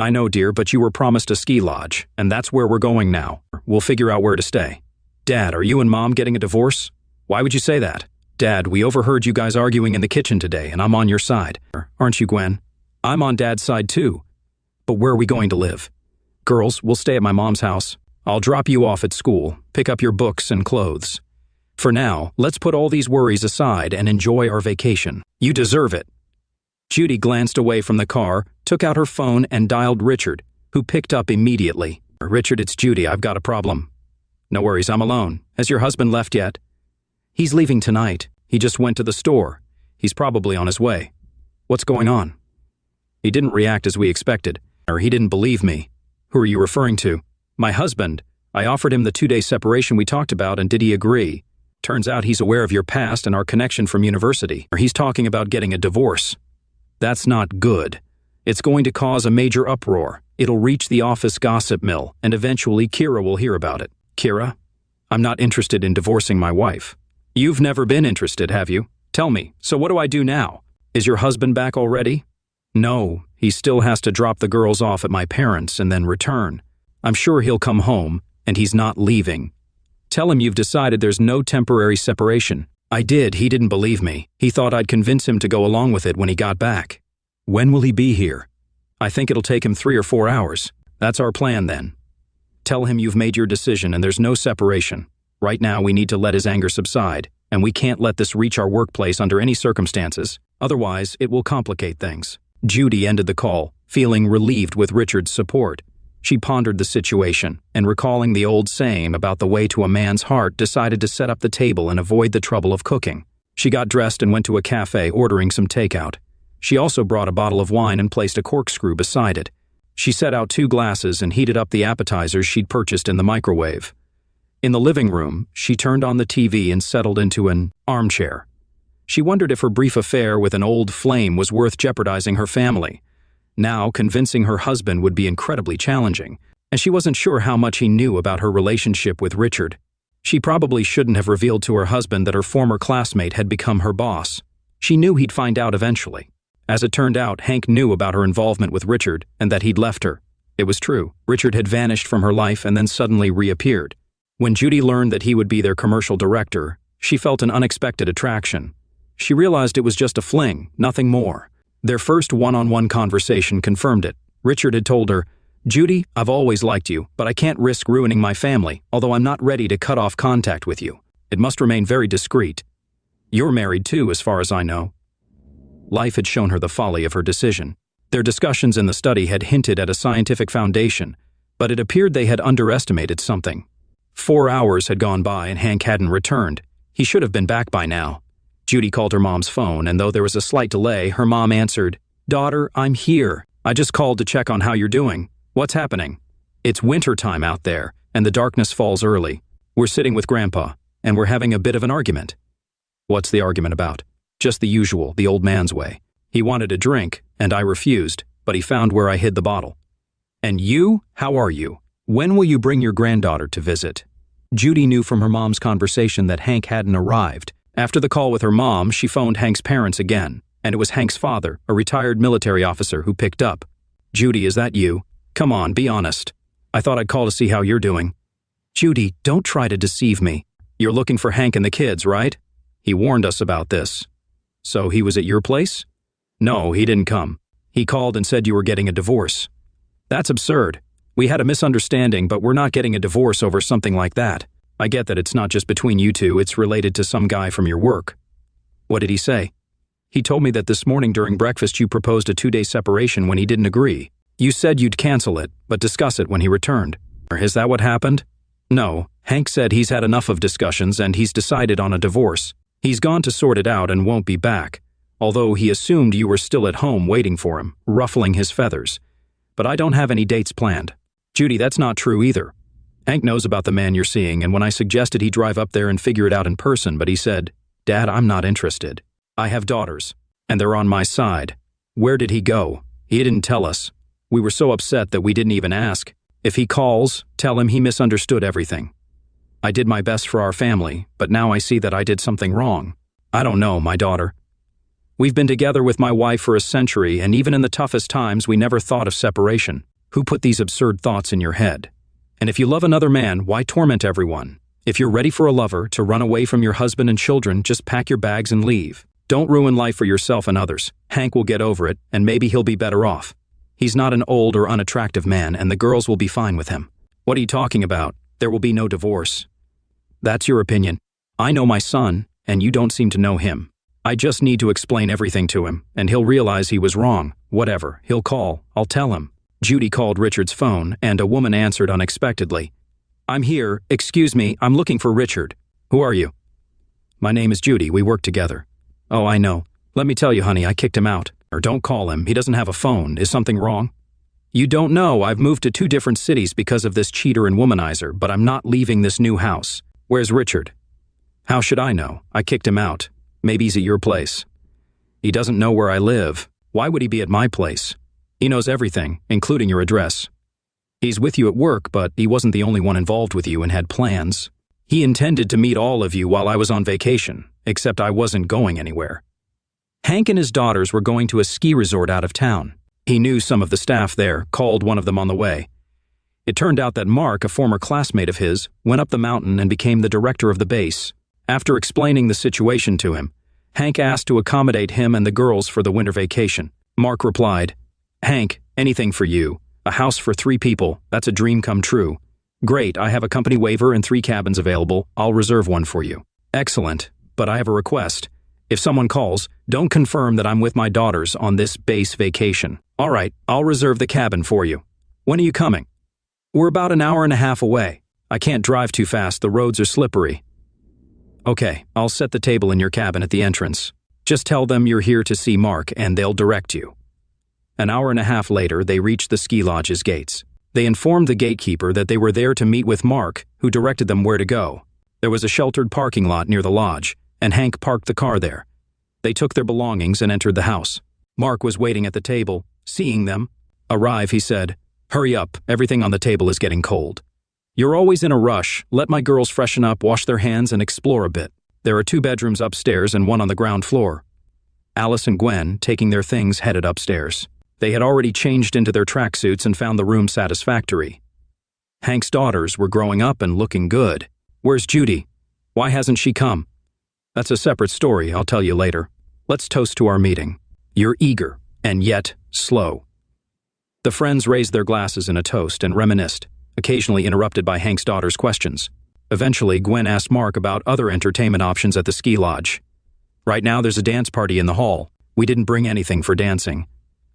I know, dear, but you were promised a ski lodge, and that's where we're going now. We'll figure out where to stay. Dad, are you and Mom getting a divorce? Why would you say that? Dad, we overheard you guys arguing in the kitchen today, and I'm on your side. Aren't you, Gwen? I'm on Dad's side, too. But where are we going to live? Girls, we'll stay at my mom's house. I'll drop you off at school, pick up your books and clothes. For now, let's put all these worries aside and enjoy our vacation. You deserve it. Judy glanced away from the car, took out her phone and dialed Richard, who picked up immediately. Richard, it's Judy. I've got a problem. No worries, I'm alone. Has your husband left yet? He's leaving tonight. He just went to the store. He's probably on his way. What's going on? He didn't react as we expected, or he didn't believe me. Who are you referring to? My husband. I offered him the 2-day separation we talked about, and did he agree? Turns out he's aware of your past and our connection from university, or he's talking about getting a divorce. That's not good. It's going to cause a major uproar. It'll reach the office gossip mill, and eventually Kira will hear about it. Kira? I'm not interested in divorcing my wife. You've never been interested, have you? Tell me, so what do I do now? Is your husband back already? No, he still has to drop the girls off at my parents' and then return. I'm sure he'll come home, and he's not leaving. Tell him you've decided there's no temporary separation. I did, he didn't believe me. He thought I'd convince him to go along with it when he got back. When will he be here? I think it'll take him 3 or 4 hours. That's our plan then. Tell him you've made your decision and there's no separation. Right now we need to let his anger subside, and we can't let this reach our workplace under any circumstances. Otherwise, it will complicate things. Judy ended the call, feeling relieved with Richard's support. She pondered the situation, and recalling the old saying about the way to a man's heart, decided to set up the table and avoid the trouble of cooking. She got dressed and went to a cafe, ordering some takeout. She also brought a bottle of wine and placed a corkscrew beside it. She set out 2 glasses and heated up the appetizers she'd purchased in the microwave. In the living room, she turned on the TV and settled into an armchair. She wondered if her brief affair with an old flame was worth jeopardizing her family. Now, convincing her husband would be incredibly challenging, and she wasn't sure how much he knew about her relationship with Richard. She probably shouldn't have revealed to her husband that her former classmate had become her boss. She knew he'd find out eventually. As it turned out, Hank knew about her involvement with Richard and that he'd left her. It was true. Richard had vanished from her life and then suddenly reappeared. When Judy learned that he would be their commercial director, she felt an unexpected attraction. She realized it was just a fling, nothing more. Their first one-on-one conversation confirmed it. Richard had told her, Judy, I've always liked you, but I can't risk ruining my family, although I'm not ready to cut off contact with you. It must remain very discreet. You're married too, as far as I know. Life had shown her the folly of her decision. Their discussions in the study had hinted at a scientific foundation, but it appeared they had underestimated something. 4 hours had gone by and Hank hadn't returned. He should have been back by now. Judy called her mom's phone, and though there was a slight delay, her mom answered, "Daughter, I'm here. I just called to check on how you're doing. What's happening?" "It's winter time out there, and the darkness falls early. We're sitting with Grandpa, and we're having a bit of an argument." "What's the argument about?" "Just the usual, the old man's way. He wanted a drink, and I refused, but he found where I hid the bottle." "And you? How are you? When will you bring your granddaughter to visit?" Judy knew from her mom's conversation that Hank hadn't arrived. After the call with her mom, she phoned Hank's parents again, and it was Hank's father, a retired military officer, who picked up. "Judy, is that you? Come on, be honest. I thought I'd call to see how you're doing." "Judy, don't try to deceive me. You're looking for Hank and the kids, right? He warned us about this." "So he was at your place?" "No, he didn't come. He called and said you were getting a divorce." "That's absurd. We had a misunderstanding, but we're not getting a divorce over something like that. I get that it's not just between you two, it's related to some guy from your work." "What did he say?" "He told me that this morning during breakfast you proposed a 2-day separation when he didn't agree. You said you'd cancel it, but discuss it when he returned. Is that what happened?" "No. Hank said he's had enough of discussions and he's decided on a divorce. He's gone to sort it out and won't be back, although he assumed you were still at home waiting for him, ruffling his feathers. But I don't have any dates planned." "Judy, that's not true either. Hank knows about the man you're seeing, and when I suggested he drive up there and figure it out in person, but he said, 'Dad, I'm not interested. I have daughters, and they're on my side.' Where did he go? He didn't tell us. We were so upset that we didn't even ask. If he calls, tell him he misunderstood everything. I did my best for our family, but now I see that I did something wrong. I don't know, my daughter. We've been together with my wife for a century, and even in the toughest times we never thought of separation. Who put these absurd thoughts in your head? And if you love another man, why torment everyone? If you're ready for a lover to run away from your husband and children, just pack your bags and leave. Don't ruin life for yourself and others. Hank will get over it, and maybe he'll be better off. He's not an old or unattractive man, and the girls will be fine with him." "What are you talking about? There will be no divorce." "That's your opinion. I know my son, and you don't seem to know him. I just need to explain everything to him, and he'll realize he was wrong. Whatever, he'll call. I'll tell him." Judy called Richard's phone, and a woman answered unexpectedly. "I'm here. Excuse me, I'm looking for Richard." "Who are you?" "My name is Judy. We work together." "Oh, I know. Let me tell you, honey, I kicked him out. Or don't call him. He doesn't have a phone. Is something wrong?" "You don't know. I've moved to 2 different cities because of this cheater and womanizer, but I'm not leaving this new house. Where's Richard?" "How should I know? I kicked him out. Maybe he's at your place." "He doesn't know where I live. Why would he be at my place? He knows everything, including your address. He's with you at work, but he wasn't the only one involved with you and had plans. He intended to meet all of you while I was on vacation, except I wasn't going anywhere. Hank and his daughters were going to a ski resort out of town. He knew some of the staff there, called one of them on the way. It turned out that Mark, a former classmate of his, went up the mountain and became the director of the base. After explaining the situation to him, Hank asked to accommodate him and the girls for the winter vacation. Mark replied, "Hank, anything for you. A house for 3 people, that's a dream come true. Great, I have a company waiver and 3 cabins available. I'll reserve one for you." "Excellent, but I have a request. If someone calls, don't confirm that I'm with my daughters on this base vacation." "All right, I'll reserve the cabin for you. When are you coming?" "We're about an hour and a half away. I can't drive too fast, the roads are slippery." "Okay, I'll set the table in your cabin at the entrance. Just tell them you're here to see Mark and they'll direct you." An hour and a half later, they reached the ski lodge's gates. They informed the gatekeeper that they were there to meet with Mark, who directed them where to go. There was a sheltered parking lot near the lodge, and Hank parked the car there. They took their belongings and entered the house. Mark was waiting at the table. Seeing them arrive, he said, "Hurry up, everything on the table is getting cold. You're always in a rush. Let my girls freshen up, wash their hands, and explore a bit. There are 2 bedrooms upstairs and 1 on the ground floor." Alice and Gwen, taking their things, headed upstairs. They had already changed into their tracksuits and found the room satisfactory. Hank's daughters were growing up and looking good. "Where's Judy? Why hasn't she come?" "That's a separate story, I'll tell you later. Let's toast to our meeting. You're eager, and yet slow." The friends raised their glasses in a toast and reminisced, occasionally interrupted by Hank's daughter's questions. Eventually, Gwen asked Mark about other entertainment options at the ski lodge. "Right now there's a dance party in the hall. We didn't bring anything for dancing.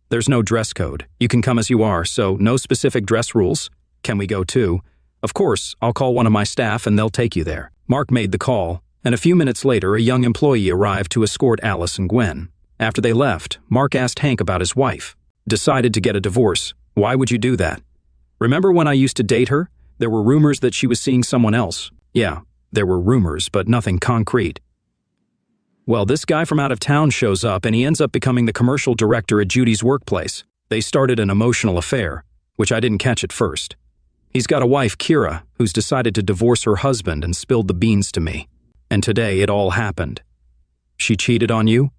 There's no dress code. You can come as you are, so no specific dress rules. Can we go too?" "Of course, I'll call one of my staff and they'll take you there." Mark made the call, and a few minutes later a young employee arrived to escort Alice and Gwen. After they left, Mark asked Hank about his wife. Decided to get a divorce. Why would you do that? Remember when I used to date her? There were rumors that she was seeing someone else. Yeah, there were rumors, but nothing concrete. Well, this guy from out of town shows up and he ends up becoming the commercial director at Judy's workplace. They started an emotional affair, which I didn't catch at first. He's got a wife, Kira, who's decided to divorce her husband and spilled the beans to me. And today it all happened. She cheated on you?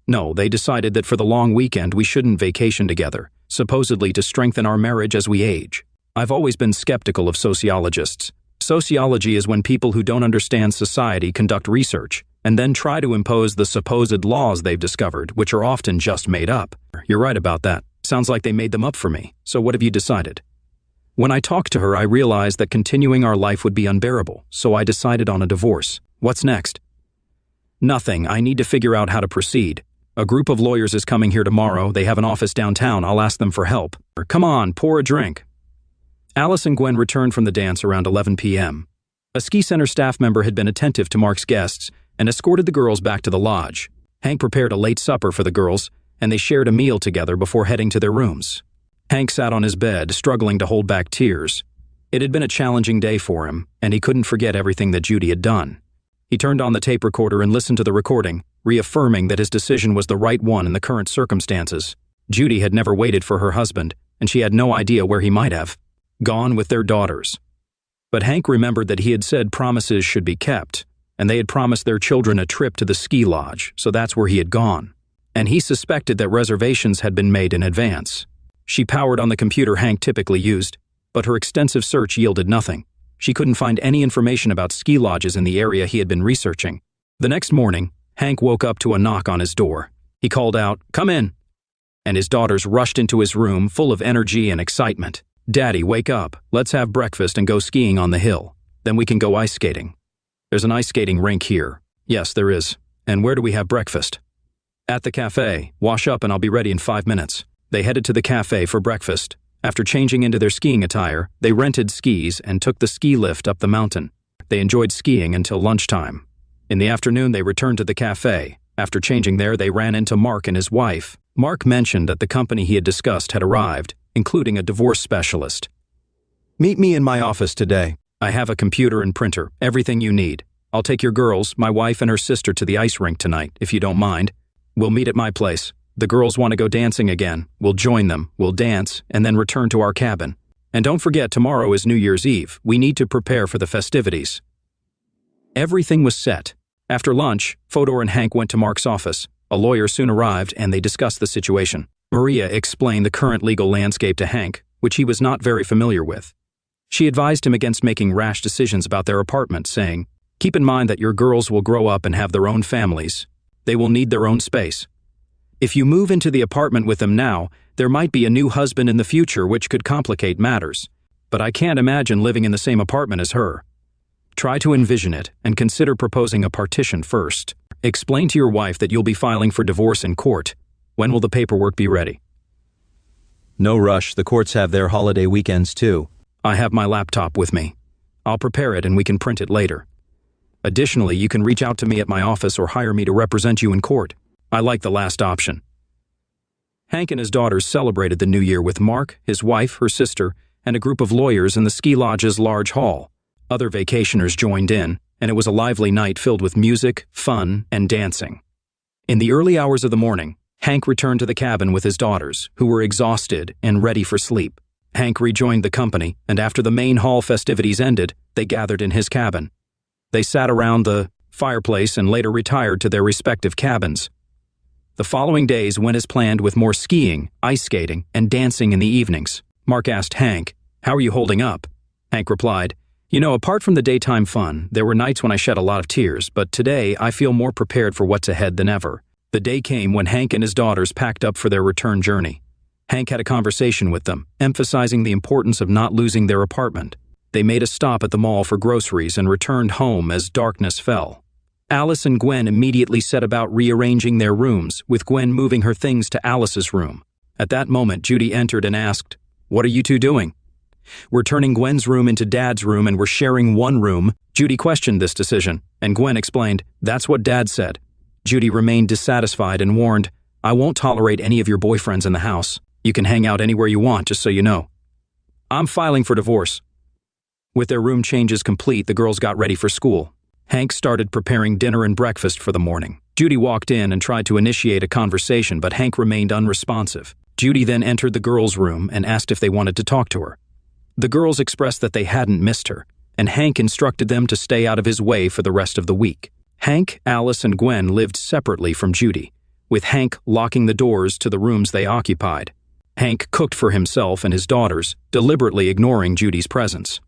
No, they decided that for the long weekend we shouldn't vacation together, supposedly to strengthen our marriage as we age. I've always been skeptical of sociologists. Sociology is when people who don't understand society conduct research and then try to impose the supposed laws they've discovered, which are often just made up. You're right about that. Sounds like they made them up for me. So what have you decided? When I talked to her, I realized that continuing our life would be unbearable, so I decided on a divorce. What's next? Nothing. I need to figure out how to proceed. A group of lawyers is coming here tomorrow. They have an office downtown. I'll ask them for help. Come on, pour a drink. Alice and Gwen returned from the dance around 11 p.m. A ski center staff member had been attentive to Mark's guests and escorted the girls back to the lodge. Hank prepared a late supper for the girls, and they shared a meal together before heading to their rooms. Hank sat on his bed, struggling to hold back tears. It had been a challenging day for him, and he couldn't forget everything that Judy had done. He turned on the tape recorder and listened to the recording, reaffirming that his decision was the right one in the current circumstances. Judy had never waited for her husband, and she had no idea where he might have gone with their daughters. But Hank remembered that he had said promises should be kept, and they had promised their children a trip to the ski lodge, so that's where he had gone. And he suspected that reservations had been made in advance. She powered on the computer Hank typically used, but her extensive search yielded nothing. She couldn't find any information about ski lodges in the area he had been researching. The next morning, Hank woke up to a knock on his door. He called out, "Come in," and his daughters rushed into his room full of energy and excitement. "Daddy, wake up. Let's have breakfast and go skiing on the hill. Then we can go ice skating." "There's an ice skating rink here." "Yes, there is. And where do we have breakfast?" "At the cafe. Wash up and I'll be ready in 5 minutes." They headed to the cafe for breakfast. After changing into their skiing attire, they rented skis and took the ski lift up the mountain. They enjoyed skiing until lunchtime. In the afternoon, they returned to the cafe. After changing there, they ran into Mark and his wife. Mark mentioned that the company he had discussed had arrived, including a divorce specialist. "Meet me in my office today. I have a computer and printer, everything you need. I'll take your girls, my wife and her sister to the ice rink tonight, if you don't mind. We'll meet at my place. The girls want to go dancing again. We'll join them, we'll dance, and then return to our cabin. And don't forget, tomorrow is New Year's Eve. We need to prepare for the festivities." Everything was set. After lunch, Fodor and Hank went to Mark's office. A lawyer soon arrived, and they discussed the situation. Maria explained the current legal landscape to Hank, which he was not very familiar with. She advised him against making rash decisions about their apartment, saying, "Keep in mind that your girls will grow up and have their own families. They will need their own space. If you move into the apartment with them now, there might be a new husband in the future, which could complicate matters. But I can't imagine living in the same apartment as her. Try to envision it and consider proposing a partition first. Explain to your wife that you'll be filing for divorce in court. When will the paperwork be ready?" "No rush. The courts have their holiday weekends too." "I have my laptop with me. I'll prepare it and we can print it later. Additionally, you can reach out to me at my office or hire me to represent you in court. I like the last option." Hank and his daughters celebrated the new year with Mark, his wife, her sister, and a group of lawyers in the ski lodge's large hall. Other vacationers joined in, and it was a lively night filled with music, fun, and dancing. In the early hours of the morning, Hank returned to the cabin with his daughters, who were exhausted and ready for sleep. Hank rejoined the company, and after the main hall festivities ended, they gathered in his cabin. They sat around the fireplace and later retired to their respective cabins. The following days went as planned with more skiing, ice skating, and dancing in the evenings. Mark asked Hank, "How are you holding up?" Hank replied, "You know, apart from the daytime fun, there were nights when I shed a lot of tears, but today I feel more prepared for what's ahead than ever." The day came when Hank and his daughters packed up for their return journey. Hank had a conversation with them, emphasizing the importance of not losing their apartment. They made a stop at the mall for groceries and returned home as darkness fell. Alice and Gwen immediately set about rearranging their rooms, with Gwen moving her things to Alice's room. At that moment, Judy entered and asked, "What are you two doing?" We're turning Gwen's room into Dad's room and we're sharing one room. Judy questioned this decision, and Gwen explained, "That's what Dad said." Judy remained dissatisfied and warned, "I won't tolerate any of your boyfriends in the house. You can hang out anywhere you want, just so you know. I'm filing for divorce." With their room changes complete, the girls got ready for school. Hank started preparing dinner and breakfast for the morning. Judy walked in and tried to initiate a conversation, but Hank remained unresponsive. Judy then entered the girls' room and asked if they wanted to talk to her. The girls expressed that they hadn't missed her, and Hank instructed them to stay out of his way for the rest of the week. Hank, Alice, and Gwen lived separately from Judy, with Hank locking the doors to the rooms they occupied. Hank cooked for himself and his daughters, deliberately ignoring Judy's presence.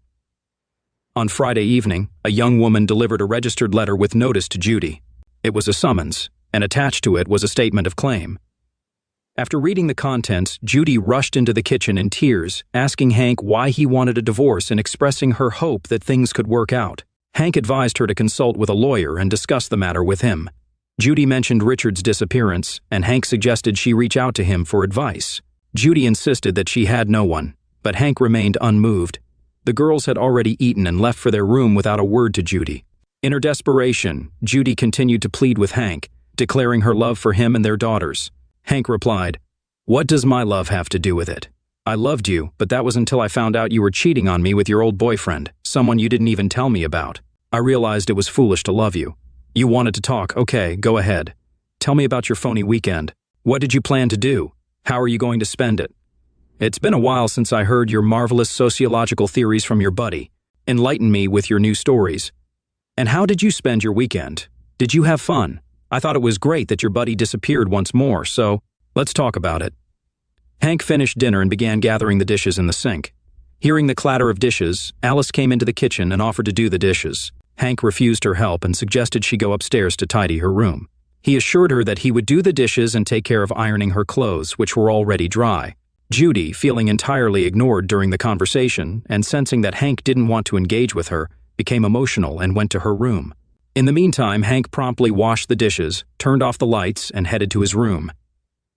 On Friday evening, a young woman delivered a registered letter with notice to Judy. It was a summons, and attached to it was a statement of claim. After reading the contents, Judy rushed into the kitchen in tears, asking Hank why he wanted a divorce and expressing her hope that things could work out. Hank advised her to consult with a lawyer and discuss the matter with him. Judy mentioned Richard's disappearance, and Hank suggested she reach out to him for advice. Judy insisted that she had no one, but Hank remained unmoved. The girls had already eaten and left for their room without a word to Judy. In her desperation, Judy continued to plead with Hank, declaring her love for him and their daughters. Hank replied, "What does my love have to do with it? I loved you, but that was until I found out you were cheating on me with your old boyfriend, someone you didn't even tell me about. I realized it was foolish to love you. You wanted to talk, okay, go ahead. Tell me about your phony weekend. What did you plan to do? How are you going to spend it? It's been a while since I heard your marvelous sociological theories from your buddy. Enlighten me with your new stories. And how did you spend your weekend? Did you have fun? I thought it was great that your buddy disappeared once more, so let's talk about it." Hank finished dinner and began gathering the dishes in the sink. Hearing the clatter of dishes, Alice came into the kitchen and offered to do the dishes. Hank refused her help and suggested she go upstairs to tidy her room. He assured her that he would do the dishes and take care of ironing her clothes, which were already dry. Judy, feeling entirely ignored during the conversation and sensing that Hank didn't want to engage with her, became emotional and went to her room. In the meantime, Hank promptly washed the dishes, turned off the lights, and headed to his room.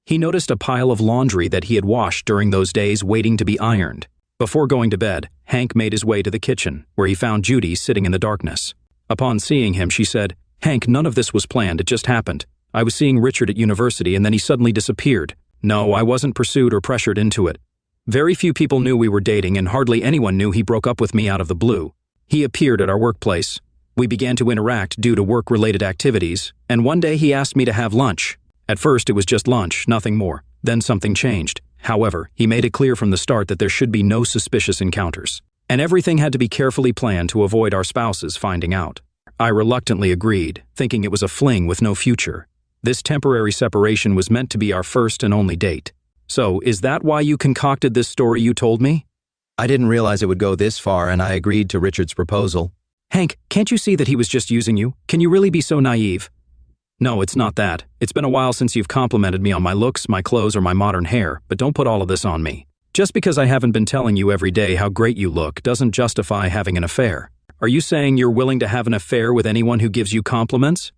He noticed a pile of laundry that he had washed during those days waiting to be ironed. Before going to bed, Hank made his way to the kitchen, where he found Judy sitting in the darkness. Upon seeing him, she said, "Hank, none of this was planned, it just happened. I was seeing Richard at university and then he suddenly disappeared. No, I wasn't pursued or pressured into it. Very few people knew we were dating and hardly anyone knew he broke up with me out of the blue. He appeared at our workplace. We began to interact due to work-related activities, and one day he asked me to have lunch. At first it was just lunch, nothing more. Then something changed. However, he made it clear from the start that there should be no suspicious encounters, and everything had to be carefully planned to avoid our spouses finding out. I reluctantly agreed, thinking it was a fling with no future. This temporary separation was meant to be our first and only date. So, is that why you concocted this story you told me?" I didn't realize it would go this far, and I agreed to Richard's proposal. "Hank, can't you see that he was just using you? Can you really be so naive?" "No, it's not that. It's been a while since you've complimented me on my looks, my clothes, or my modern hair, but don't put all of this on me. Just because I haven't been telling you every day how great you look doesn't justify having an affair. Are you saying you're willing to have an affair with anyone who gives you compliments?"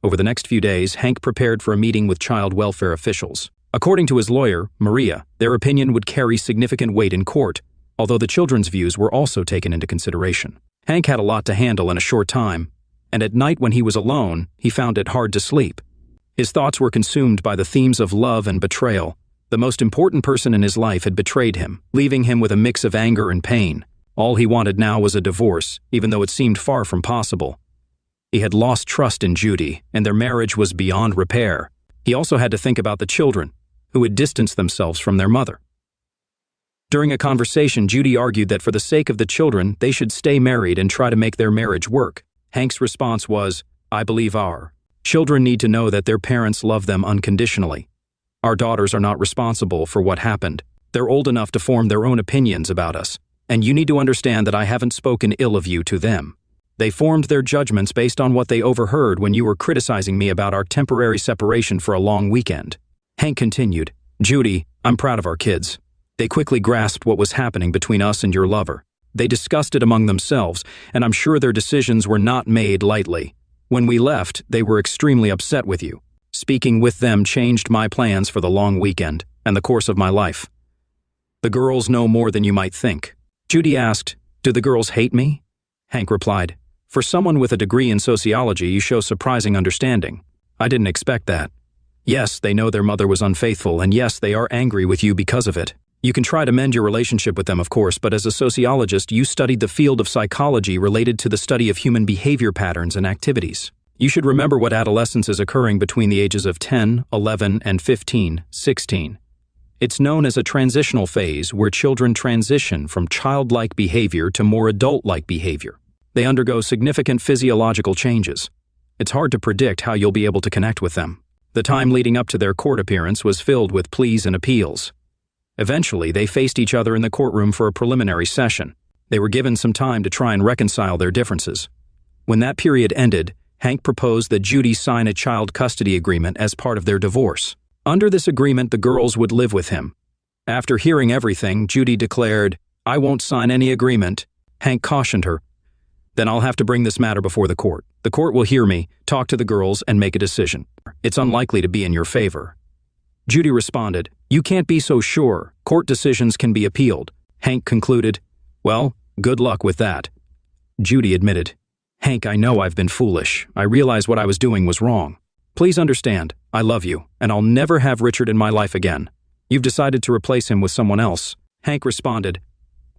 Over the next few days, Hank prepared for a meeting with child welfare officials. According to his lawyer, Maria, their opinion would carry significant weight in court, although the children's views were also taken into consideration. Hank had a lot to handle in a short time, and at night when he was alone, he found it hard to sleep. His thoughts were consumed by the themes of love and betrayal. The most important person in his life had betrayed him, leaving him with a mix of anger and pain. All he wanted now was a divorce, even though it seemed far from possible. He had lost trust in Judy, and their marriage was beyond repair. He also had to think about the children, who had distanced themselves from their mother. During a conversation, Judy argued that for the sake of the children, they should stay married and try to make their marriage work. Hank's response was, "I believe our children need to know that their parents love them unconditionally. Our daughters are not responsible for what happened. They're old enough to form their own opinions about us, and you need to understand that I haven't spoken ill of you to them. They formed their judgments based on what they overheard when you were criticizing me about our temporary separation for a long weekend." Hank continued, "Judy, I'm proud of our kids. They quickly grasped what was happening between us and your lover. They discussed it among themselves, and I'm sure their decisions were not made lightly. When we left, they were extremely upset with you. Speaking with them changed my plans for the long weekend and the course of my life." The girls know more than you might think. Judy asked, "Do the girls hate me?" Hank replied, "For someone with a degree in sociology, you show surprising understanding. I didn't expect that. Yes, they know their mother was unfaithful, and yes, they are angry with you because of it. You can try to mend your relationship with them, of course, but as a sociologist, you studied the field of psychology related to the study of human behavior patterns and activities. You should remember what adolescence is occurring between the ages of 10, 11, and 15, 16. It's known as a transitional phase where children transition from childlike behavior to more adult-like behavior. They undergo significant physiological changes. It's hard to predict how you'll be able to connect with them. The time leading up to their court appearance was filled with pleas and appeals. Eventually, they faced each other in the courtroom for a preliminary session. They were given some time to try and reconcile their differences. When that period ended, Hank proposed that Judy sign a child custody agreement as part of their divorce. Under this agreement, the girls would live with him. After hearing everything, Judy declared, "I won't sign any agreement." Hank cautioned her, "Then I'll have to bring this matter before the court. The court will hear me, talk to the girls, and make a decision. It's unlikely to be in your favor." Judy responded, "You can't be so sure. Court decisions can be appealed." Hank concluded, "Well, good luck with that." Judy admitted, "Hank, I know I've been foolish. I realize what I was doing was wrong. Please understand, I love you, and I'll never have Richard in my life again. You've decided to replace him with someone else." Hank responded,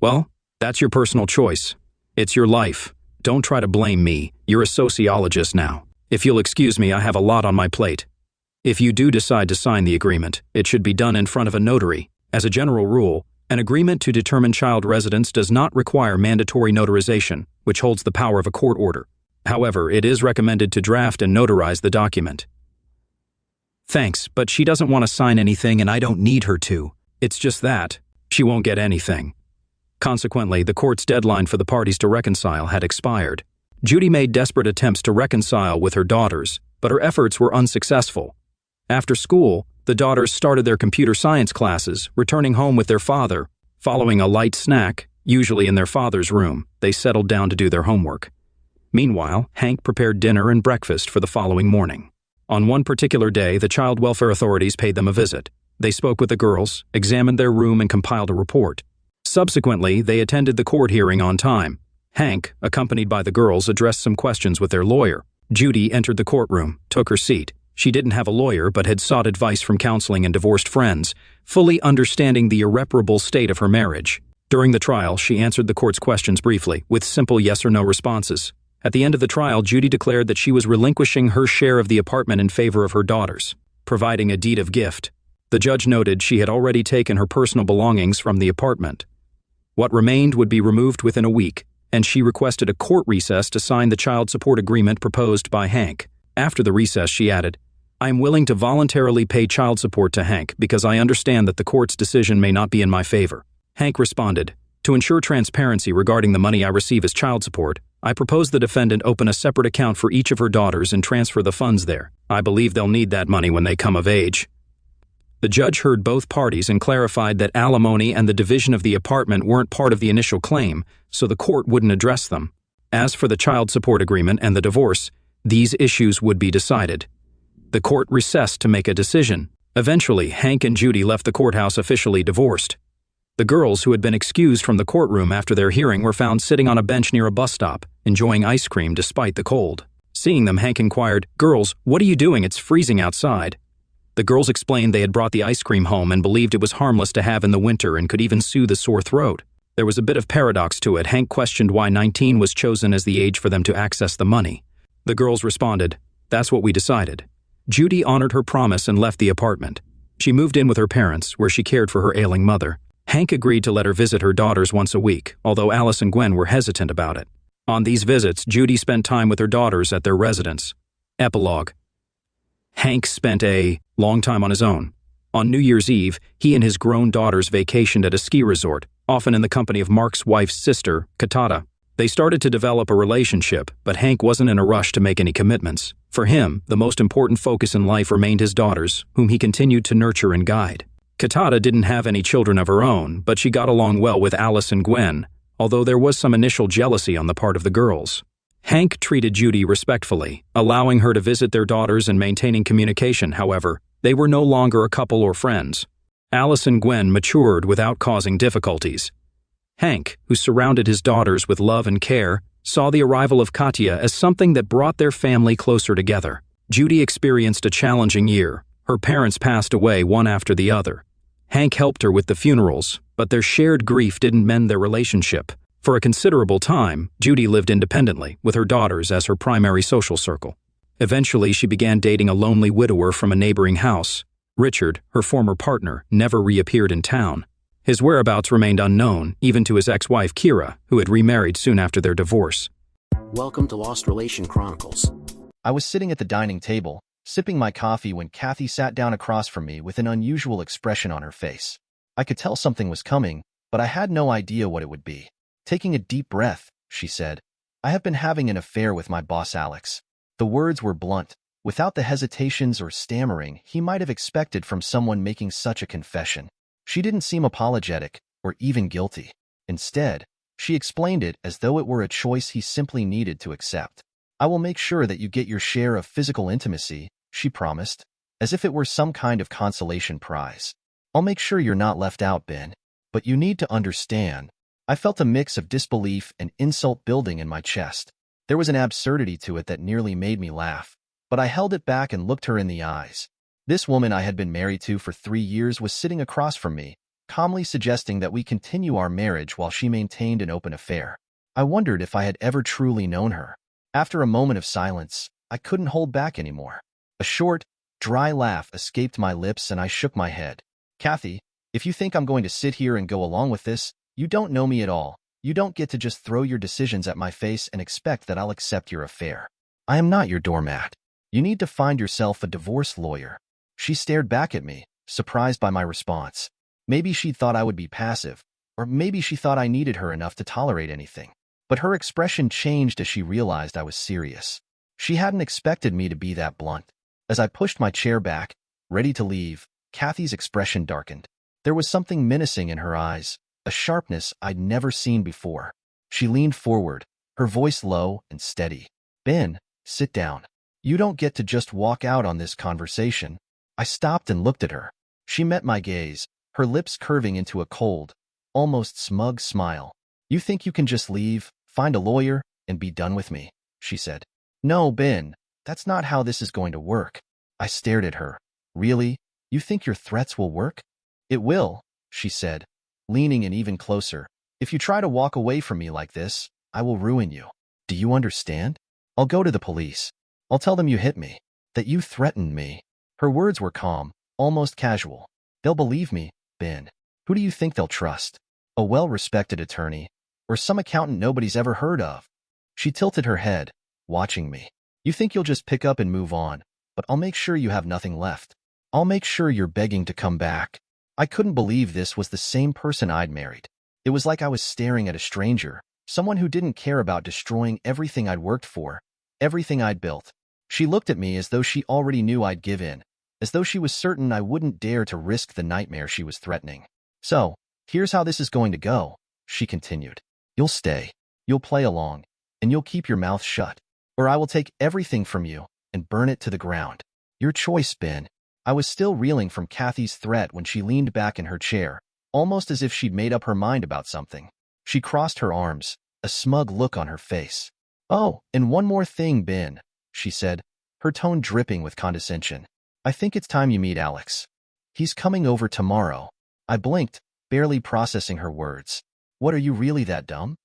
"Well, that's your personal choice. It's your life. Don't try to blame me. You're a sociologist now. If you'll excuse me, I have a lot on my plate. If you do decide to sign the agreement, it should be done in front of a notary. As a general rule, an agreement to determine child residence does not require mandatory notarization, which holds the power of a court order. However, it is recommended to draft and notarize the document." "Thanks, but she doesn't want to sign anything and I don't need her to. It's just that she won't get anything." Consequently, the court's deadline for the parties to reconcile had expired. Judy made desperate attempts to reconcile with her daughters, but her efforts were unsuccessful. After school, the daughters started their computer science classes, returning home with their father. Following a light snack, usually in their father's room, they settled down to do their homework. Meanwhile, Hank prepared dinner and breakfast for the following morning. On one particular day, the child welfare authorities paid them a visit. They spoke with the girls, examined their room, and compiled a report. Subsequently, they attended the court hearing on time. Hank, accompanied by the girls, addressed some questions with their lawyer. Judy entered the courtroom, took her seat. She didn't have a lawyer, but had sought advice from counseling and divorced friends, fully understanding the irreparable state of her marriage. During the trial, she answered the court's questions briefly, with simple yes or no responses. At the end of the trial, Judy declared that she was relinquishing her share of the apartment in favor of her daughters, providing a deed of gift. The judge noted she had already taken her personal belongings from the apartment. What remained would be removed within a week, and she requested a court recess to sign the child support agreement proposed by Hank. After the recess, she added, "I am willing to voluntarily pay child support to Hank because I understand that the court's decision may not be in my favor." Hank responded, "To ensure transparency regarding the money I receive as child support, I propose the defendant open a separate account for each of her daughters and transfer the funds there. I believe they'll need that money when they come of age." The judge heard both parties and clarified that alimony and the division of the apartment weren't part of the initial claim, so the court wouldn't address them. As for the child support agreement and the divorce, these issues would be decided. The court recessed to make a decision. Eventually, Hank and Judy left the courthouse officially divorced. The girls, who had been excused from the courtroom after their hearing, were found sitting on a bench near a bus stop, enjoying ice cream despite the cold. Seeing them, Hank inquired, "Girls, what are you doing? It's freezing outside." The girls explained they had brought the ice cream home and believed it was harmless to have in the winter and could even soothe a sore throat. There was a bit of paradox to it. Hank questioned why 19 was chosen as the age for them to access the money. The girls responded, "That's what we decided." Judy honored her promise and left the apartment. She moved in with her parents, where she cared for her ailing mother. Hank agreed to let her visit her daughters once a week, although Alice and Gwen were hesitant about it. On these visits, Judy spent time with her daughters at their residence. Epilogue. Hank spent a long time on his own. On New Year's Eve, he and his grown daughters vacationed at a ski resort, often in the company of Mark's wife's sister, Katata. They started to develop a relationship, but Hank wasn't in a rush to make any commitments. For him, the most important focus in life remained his daughters, whom he continued to nurture and guide. Katata didn't have any children of her own, but she got along well with Alice and Gwen, although there was some initial jealousy on the part of the girls. Hank treated Judy respectfully, allowing her to visit their daughters and maintaining communication. However, they were no longer a couple or friends. Alice and Gwen matured without causing difficulties. Hank, who surrounded his daughters with love and care, saw the arrival of Katya as something that brought their family closer together. Judy experienced a challenging year. Her parents passed away one after the other. Hank helped her with the funerals, but their shared grief didn't mend their relationship. For a considerable time, Judy lived independently, with her daughters as her primary social circle. Eventually, she began dating a lonely widower from a neighboring house. Richard, her former partner, never reappeared in town. His whereabouts remained unknown, even to his ex-wife Kira, who had remarried soon after their divorce. Welcome to Lost Relation Chronicles. I was sitting at the dining table, sipping my coffee when Kathy sat down across from me with an unusual expression on her face. I could tell something was coming, but I had no idea what it would be. Taking a deep breath, she said, "I have been having an affair with my boss Alex." The words were blunt, without the hesitations or stammering he might have expected from someone making such a confession. She didn't seem apologetic or even guilty. Instead, she explained it as though it were a choice he simply needed to accept. "I will make sure that you get your share of physical intimacy," she promised, as if it were some kind of consolation prize. "I'll make sure you're not left out, Ben. But you need to understand." I felt a mix of disbelief and insult building in my chest. There was an absurdity to it that nearly made me laugh, but I held it back and looked her in the eyes. This woman I had been married to for 3 years was sitting across from me, calmly suggesting that we continue our marriage while she maintained an open affair. I wondered if I had ever truly known her. After a moment of silence, I couldn't hold back anymore. A short, dry laugh escaped my lips and I shook my head. "Kathy, if you think I'm going to sit here and go along with this, you don't know me at all. You don't get to just throw your decisions at my face and expect that I'll accept your affair. I am not your doormat. You need to find yourself a divorce lawyer." She stared back at me, surprised by my response. Maybe she thought I would be passive, or maybe she thought I needed her enough to tolerate anything. But her expression changed as she realized I was serious. She hadn't expected me to be that blunt. As I pushed my chair back, ready to leave, Kathy's expression darkened. There was something menacing in her eyes, a sharpness I'd never seen before. She leaned forward, her voice low and steady. "Ben, sit down. You don't get to just walk out on this conversation." I stopped and looked at her. She met my gaze, her lips curving into a cold, almost smug smile. "You think you can just leave, find a lawyer, and be done with me?" she said. "No, Ben, that's not how this is going to work." I stared at her. "Really? You think your threats will work?" "It will," she said, leaning in even closer. "If you try to walk away from me like this, I will ruin you. Do you understand? I'll go to the police. I'll tell them you hit me, that you threatened me." Her words were calm, almost casual. "They'll believe me, Ben. Who do you think they'll trust? A well-respected attorney, or some accountant nobody's ever heard of?" She tilted her head, watching me. "You think you'll just pick up and move on, but I'll make sure you have nothing left. I'll make sure you're begging to come back." I couldn't believe this was the same person I'd married. It was like I was staring at a stranger, someone who didn't care about destroying everything I'd worked for, everything I'd built. She looked at me as though she already knew I'd give in, as though she was certain I wouldn't dare to risk the nightmare she was threatening. "So, here's how this is going to go," she continued. "You'll stay, you'll play along, and you'll keep your mouth shut, or I will take everything from you and burn it to the ground. Your choice, Ben." I was still reeling from Kathy's threat when she leaned back in her chair, almost as if she'd made up her mind about something. She crossed her arms, a smug look on her face. "Oh, and one more thing, Ben," she said, her tone dripping with condescension. "I think it's time you meet Alex. He's coming over tomorrow." I blinked, barely processing her words. "What, are you really that dumb?"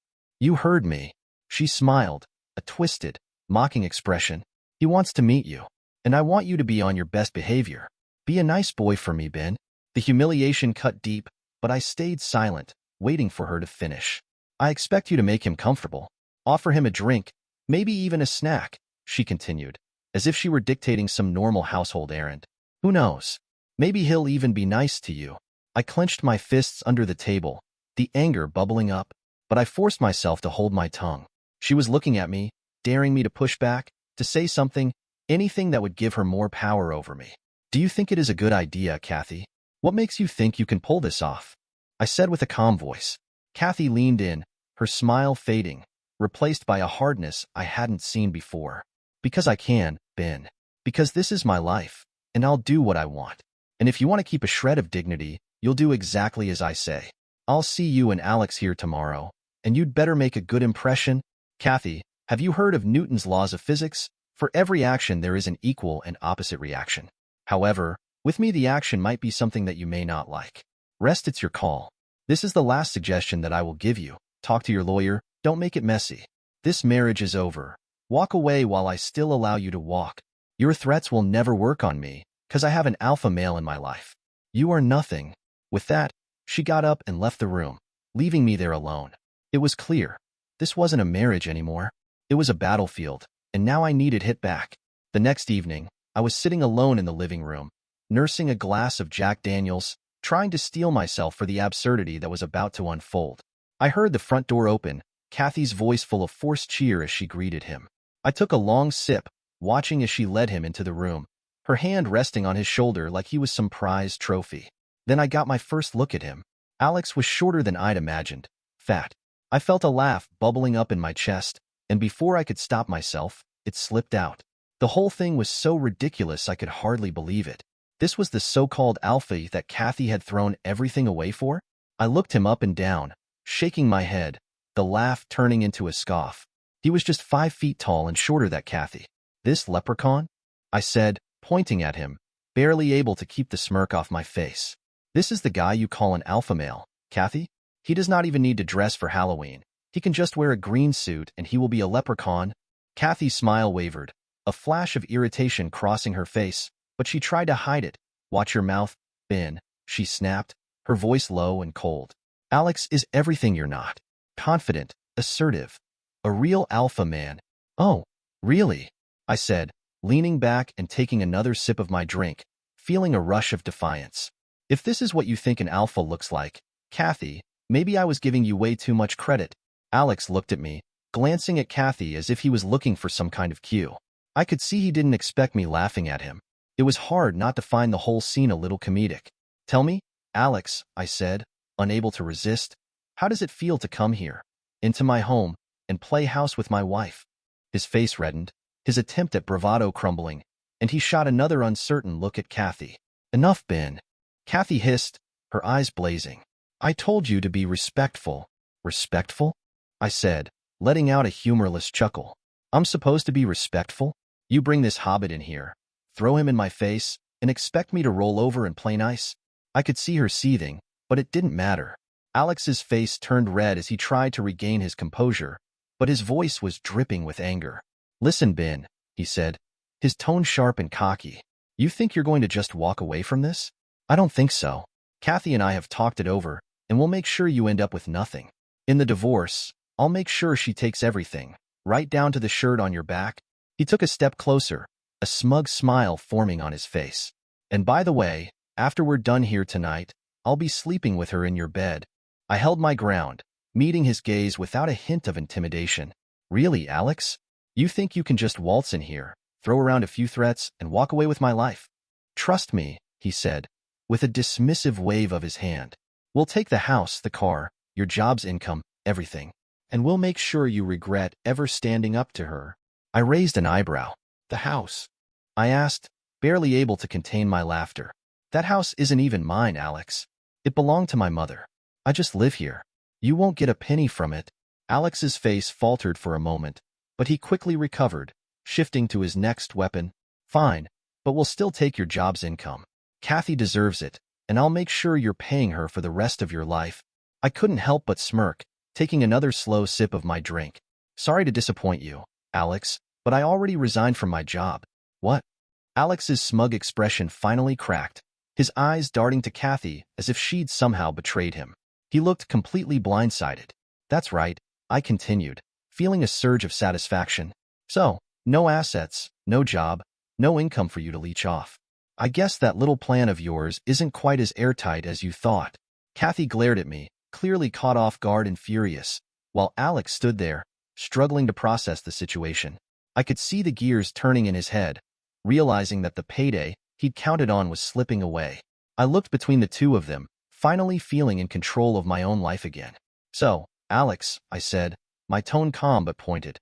"You heard me." She smiled, a twisted, mocking expression. "He wants to meet you, and I want you to be on your best behavior. Be a nice boy for me, Ben." The humiliation cut deep, but I stayed silent, waiting for her to finish. "I expect you to make him comfortable. Offer him a drink, maybe even a snack," she continued, as if she were dictating some normal household errand. "Who knows? Maybe he'll even be nice to you." I clenched my fists under the table, the anger bubbling up, but I forced myself to hold my tongue. She was looking at me, daring me to push back, to say something, anything that would give her more power over me. "Do you think it is a good idea, Kathy? What makes you think you can pull this off?" I said with a calm voice. Kathy leaned in, her smile fading, replaced by a hardness I hadn't seen before. "Because I can, Ben. Because this is my life, and I'll do what I want. And if you want to keep a shred of dignity, You'll do exactly as I say. I'll see you and Alex here tomorrow, and you'd better make a good impression. Kathy, have you heard of Newton's laws of physics? For every action there is an equal and opposite reaction. However, with me the action might be something that you may not like. Rest, it's your call. This is the last suggestion that I will give you. Talk to your lawyer, don't make it messy. This marriage is over. Walk away while I still allow you to walk. Your threats will never work on me, 'cause I have an alpha male in my life. You are nothing. With that, she got up and left the room, leaving me there alone. It was clear. This wasn't a marriage anymore. It was a battlefield, and now I needed hit back. The next evening, I was sitting alone in the living room, nursing a glass of Jack Daniels, trying to steel myself for the absurdity that was about to unfold. I heard the front door open, Kathy's voice full of forced cheer as she greeted him. I took a long sip, watching as she led him into the room, her hand resting on his shoulder like he was some prized trophy. Then I got my first look at him. Alex was shorter than I'd imagined, fat. I felt a laugh bubbling up in my chest, and before I could stop myself, it slipped out. The whole thing was so ridiculous I could hardly believe it. This was the so-called alpha that Kathy had thrown everything away for? I looked him up and down, shaking my head, the laugh turning into a scoff. He was just 5 feet tall and shorter than Kathy. This leprechaun? I said, pointing at him, barely able to keep the smirk off my face. This is the guy you call an alpha male, Kathy? He does not even need to dress for Halloween. He can just wear a green suit and he will be a leprechaun. Kathy's smile wavered, a flash of irritation crossing her face, but she tried to hide it. Watch your mouth, Ben, she snapped, her voice low and cold. Alex is everything you're not. Confident, assertive, a real alpha man. Oh, really? I said, leaning back and taking another sip of my drink, feeling a rush of defiance. If this is what you think an alpha looks like, Kathy, maybe I was giving you way too much credit. Alex looked at me, glancing at Kathy as if he was looking for some kind of cue. I could see he didn't expect me laughing at him. It was hard not to find the whole scene a little comedic. Tell me, Alex, I said, unable to resist, how does it feel to come here, into my home, and play house with my wife? His face reddened, his attempt at bravado crumbling, and he shot another uncertain look at Kathy. Enough, Ben. Kathy hissed, her eyes blazing. I told you to be respectful. Respectful? I said, letting out a humorless chuckle. I'm supposed to be respectful? You bring this hobbit in here, throw him in my face, and expect me to roll over and play nice? I could see her seething, but it didn't matter. Alex's face turned red as he tried to regain his composure, but his voice was dripping with anger. Listen, Ben, he said, his tone sharp and cocky. You think you're going to just walk away from this? I don't think so. Kathy and I have talked it over, and we'll make sure you end up with nothing. In the divorce, I'll make sure she takes everything, right down to the shirt on your back. He took a step closer, a smug smile forming on his face. And by the way, after we're done here tonight, I'll be sleeping with her in your bed. I held my ground, meeting his gaze without a hint of intimidation. Really, Alex? You think you can just waltz in here, throw around a few threats, and walk away with my life? Trust me, he said, with a dismissive wave of his hand. We'll take the house, the car, your job's income, everything. And we'll make sure you regret ever standing up to her. I raised an eyebrow. The house? I asked, barely able to contain my laughter. That house isn't even mine, Alex. It belonged to my mother. I just live here. You won't get a penny from it. Alex's face faltered for a moment, but he quickly recovered, shifting to his next weapon. Fine, but we'll still take your job's income. Kathy deserves it, and I'll make sure you're paying her for the rest of your life. I couldn't help but smirk, taking another slow sip of my drink. Sorry to disappoint you, Alex, but I already resigned from my job. What? Alex's smug expression finally cracked, his eyes darting to Kathy as if she'd somehow betrayed him. He looked completely blindsided. That's right, I continued, feeling a surge of satisfaction. So, no assets, no job, no income for you to leech off. I guess that little plan of yours isn't quite as airtight as you thought. Kathy glared at me, clearly caught off guard and furious, while Alex stood there, struggling to process the situation. I could see the gears turning in his head, realizing that the payday he'd counted on was slipping away. I looked between the two of them, finally feeling in control of my own life again. So, Alex, I said, my tone calm but pointed,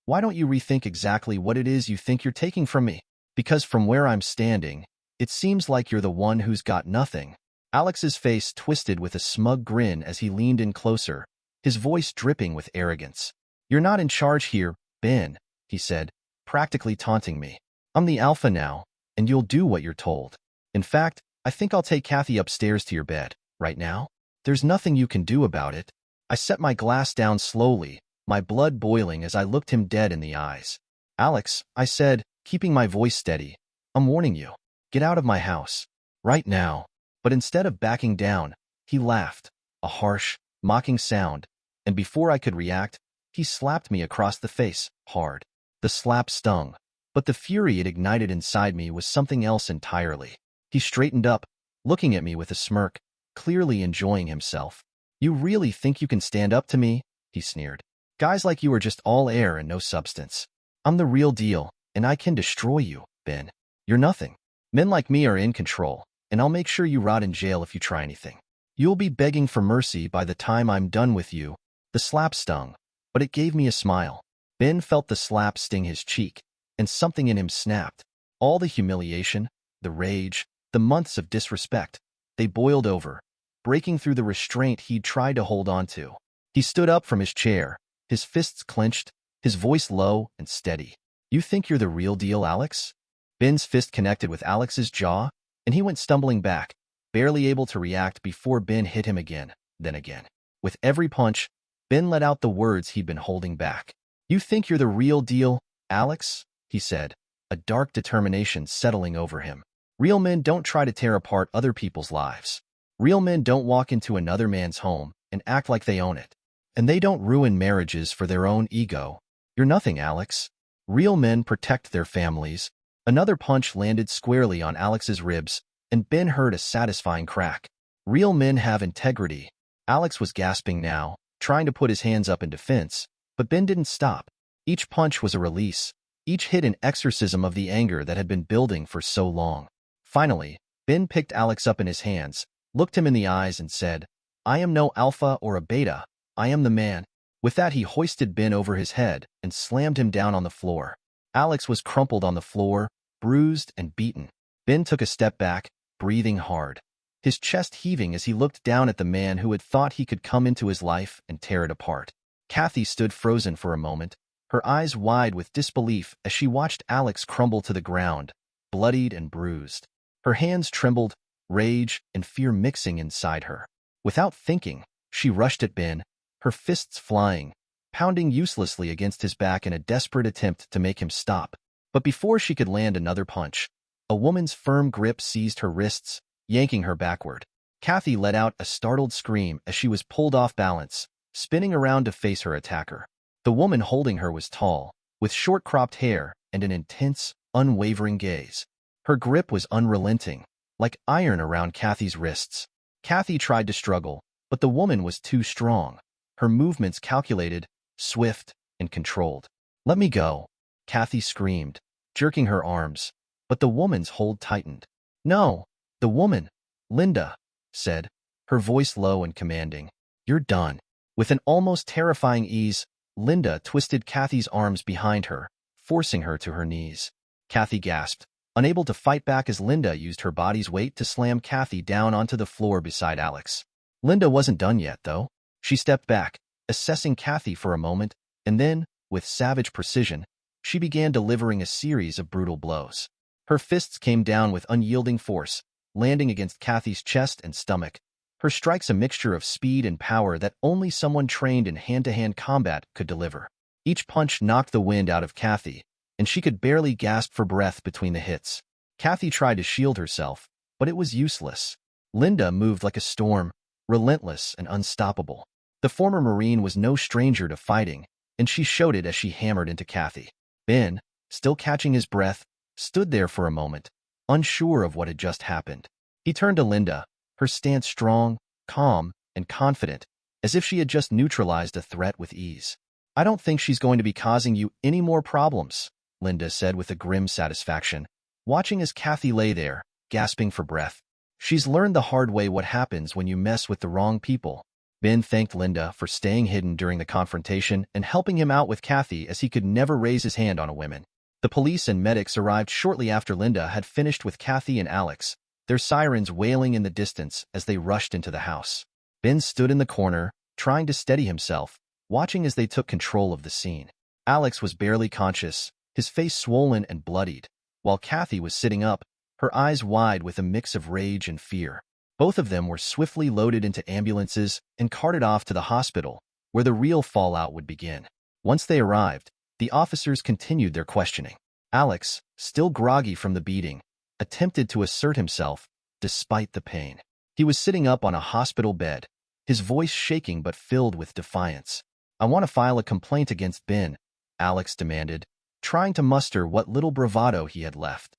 why don't you rethink exactly what it is you think you're taking from me? Because from where I'm standing, it seems like you're the one who's got nothing. Alex's face twisted with a smug grin as he leaned in closer, his voice dripping with arrogance. "You're not in charge here, Ben," he said, practically taunting me. "I'm the alpha now, and you'll do what you're told. In fact, I think I'll take Kathy upstairs to your bed, right now. There's nothing you can do about it." I set my glass down slowly, my blood boiling as I looked him dead in the eyes. "Alex," I said, keeping my voice steady, "I'm warning you. Get out of my house. Right now." But instead of backing down, he laughed, a harsh, mocking sound, and before I could react, he slapped me across the face, hard. The slap stung, but the fury it ignited inside me was something else entirely. He straightened up, looking at me with a smirk, clearly enjoying himself. "You really think you can stand up to me?" he sneered. "Guys like you are just all air and no substance. I'm the real deal, and I can destroy you, Ben. You're nothing. Men like me are in control, and I'll make sure you rot in jail if you try anything. You'll be begging for mercy by the time I'm done with you." The slap stung, but it gave me a smile. Ben felt the slap sting his cheek, and something in him snapped. All the humiliation, the rage, the months of disrespect, they boiled over, breaking through the restraint he'd tried to hold on to. He stood up from his chair, his fists clenched, his voice low and steady. "You think you're the real deal, Alex?" Ben's fist connected with Alex's jaw, and he went stumbling back, barely able to react before Ben hit him again, then again. With every punch, Ben let out the words he'd been holding back. "You think you're the real deal, Alex?" he said, a dark determination settling over him. "Real men don't try to tear apart other people's lives. Real men don't walk into another man's home and act like they own it. And they don't ruin marriages for their own ego. You're nothing, Alex. Real men protect their families." Another punch landed squarely on Alex's ribs, and Ben heard a satisfying crack. "Real men have integrity." Alex was gasping now, trying to put his hands up in defense, but Ben didn't stop. Each punch was a release, each hit an exorcism of the anger that had been building for so long. Finally, Ben picked Alex up in his hands, looked him in the eyes and said, "I am no alpha or a beta, I am the man." With that, he hoisted Ben over his head and slammed him down on the floor. Alex was crumpled on the floor, bruised and beaten. Ben took a step back, breathing hard, his chest heaving as he looked down at the man who had thought he could come into his life and tear it apart. Kathy stood frozen for a moment, her eyes wide with disbelief as she watched Alex crumble to the ground, bloodied and bruised. Her hands trembled, rage and fear mixing inside her. Without thinking, she rushed at Ben, her fists flying, pounding uselessly against his back in a desperate attempt to make him stop. But before she could land another punch, a woman's firm grip seized her wrists, yanking her backward. Kathy let out a startled scream as she was pulled off balance, spinning around to face her attacker. The woman holding her was tall, with short-cropped hair and an intense, unwavering gaze. Her grip was unrelenting, like iron around Kathy's wrists. Kathy tried to struggle, but the woman was too strong, her movements calculated, swift, and controlled. "Let me go," Kathy screamed, jerking her arms, but the woman's hold tightened. "No," the woman, Linda, said, her voice low and commanding. "You're done." With an almost terrifying ease, Linda twisted Kathy's arms behind her, forcing her to her knees. Kathy gasped, unable to fight back as Linda used her body's weight to slam Kathy down onto the floor beside Alex. Linda wasn't done yet, though. She stepped back, assessing Kathy for a moment, and then, with savage precision, she began delivering a series of brutal blows. Her fists came down with unyielding force, landing against Kathy's chest and stomach. Her strikes a mixture of speed and power that only someone trained in hand-to-hand combat could deliver. Each punch knocked the wind out of Kathy, and she could barely gasp for breath between the hits. Kathy tried to shield herself, but it was useless. Linda moved like a storm, relentless and unstoppable. The former Marine was no stranger to fighting, and she showed it as she hammered into Kathy. Ben, still catching his breath, stood there for a moment, unsure of what had just happened. He turned to Linda, her stance strong, calm, and confident, as if she had just neutralized a threat with ease. "I don't think she's going to be causing you any more problems," Linda said with a grim satisfaction, watching as Kathy lay there, gasping for breath. "She's learned the hard way what happens when you mess with the wrong people." Ben thanked Linda for staying hidden during the confrontation and helping him out with Kathy as he could never raise his hand on a woman. The police and medics arrived shortly after Linda had finished with Kathy and Alex, their sirens wailing in the distance as they rushed into the house. Ben stood in the corner, trying to steady himself, watching as they took control of the scene. Alex was barely conscious, his face swollen and bloodied, while Kathy was sitting up, her eyes wide with a mix of rage and fear. Both of them were swiftly loaded into ambulances and carted off to the hospital, where the real fallout would begin. Once they arrived, the officers continued their questioning. Alex, still groggy from the beating, attempted to assert himself, despite the pain. He was sitting up on a hospital bed, his voice shaking but filled with defiance. "I want to file a complaint against Ben," Alex demanded, trying to muster what little bravado he had left.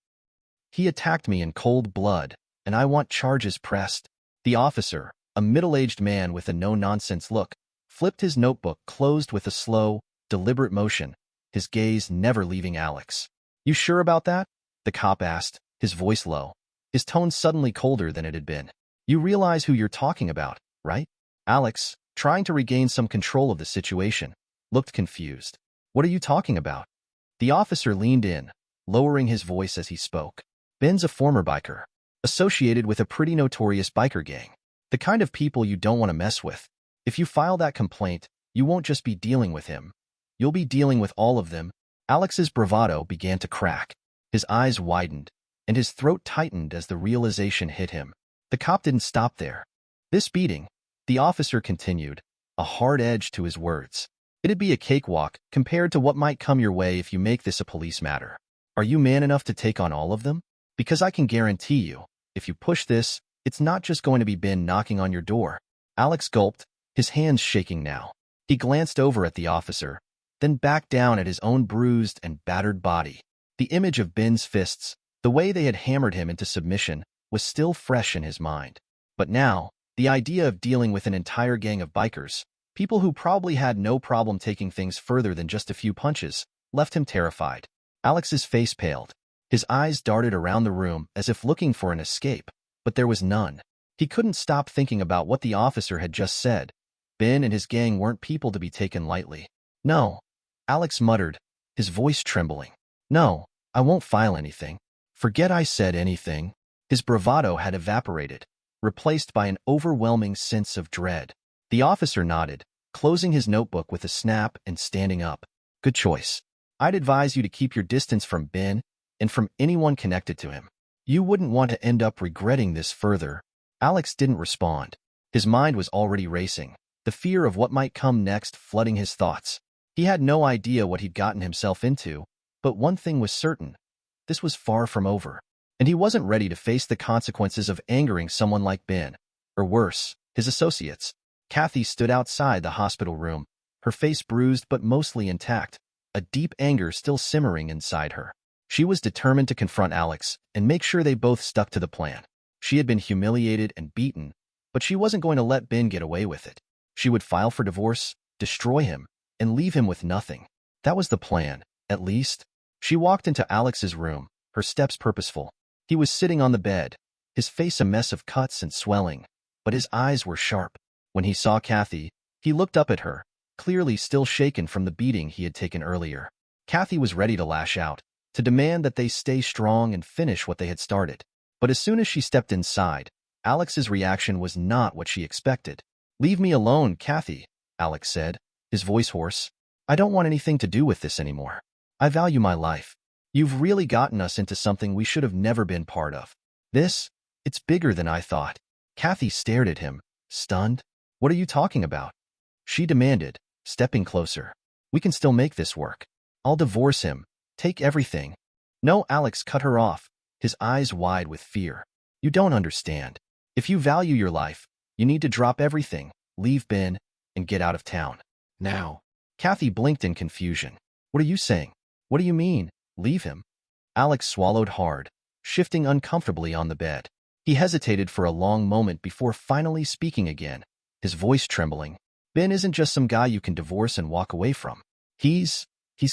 "He attacked me in cold blood, and I want charges pressed." The officer, a middle-aged man with a no-nonsense look, flipped his notebook closed with a slow, deliberate motion, his gaze never leaving Alex. "You sure about that?" the cop asked, his voice low, his tone suddenly colder than it had been. "You realize who you're talking about, right?" Alex, trying to regain some control of the situation, looked confused. "What are you talking about?" The officer leaned in, lowering his voice as he spoke. "Ben's a former biker, associated with a pretty notorious biker gang. The kind of people you don't want to mess with. If you file that complaint, you won't just be dealing with him. You'll be dealing with all of them." Alex's bravado began to crack. His eyes widened, and his throat tightened as the realization hit him. The cop didn't stop there. "This beating," the officer continued, a hard edge to his words, "it'd be a cakewalk compared to what might come your way if you make this a police matter. Are you man enough to take on all of them? Because I can guarantee you, if you push this, it's not just going to be Ben knocking on your door." Alex gulped, his hands shaking now. He glanced over at the officer, then back down at his own bruised and battered body. The image of Ben's fists, the way they had hammered him into submission, was still fresh in his mind. But now, the idea of dealing with an entire gang of bikers, people who probably had no problem taking things further than just a few punches, left him terrified. Alex's face paled. His eyes darted around the room as if looking for an escape, but there was none. He couldn't stop thinking about what the officer had just said. Ben and his gang weren't people to be taken lightly. "No," Alex muttered, his voice trembling. "No, I won't file anything. Forget I said anything." His bravado had evaporated, replaced by an overwhelming sense of dread. The officer nodded, closing his notebook with a snap and standing up. "Good choice. I'd advise you to keep your distance from Ben and from anyone connected to him. You wouldn't want to end up regretting this further." Alex didn't respond. His mind was already racing, the fear of what might come next flooding his thoughts. He had no idea what he'd gotten himself into, but one thing was certain. This was far from over, and he wasn't ready to face the consequences of angering someone like Ben, or worse, his associates. Kathy stood outside the hospital room, her face bruised but mostly intact, a deep anger still simmering inside her. She was determined to confront Alex and make sure they both stuck to the plan. She had been humiliated and beaten, but she wasn't going to let Ben get away with it. She would file for divorce, destroy him, and leave him with nothing. That was the plan, at least. She walked into Alex's room, her steps purposeful. He was sitting on the bed, his face a mess of cuts and swelling, but his eyes were sharp. When he saw Kathy, he looked up at her, clearly still shaken from the beating he had taken earlier. Kathy was ready to lash out, to demand that they stay strong and finish what they had started. But as soon as she stepped inside, Alex's reaction was not what she expected. "Leave me alone, Kathy," Alex said, his voice hoarse. "I don't want anything to do with this anymore. I value my life. You've really gotten us into something we should have never been part of. It's bigger than I thought." Kathy stared at him, stunned. "What are you talking about?" she demanded, stepping closer. "We can still make this work. I'll divorce him, take everything." "No," Alex cut her off, his eyes wide with fear. "You don't understand. If you value your life, you need to drop everything, leave Ben, and get out of town. Now." Kathy blinked in confusion. "What are you saying? What do you mean, leave him?" Alex swallowed hard, shifting uncomfortably on the bed. He hesitated for a long moment before finally speaking again, his voice trembling. "Ben isn't just some guy you can divorce and walk away from. He's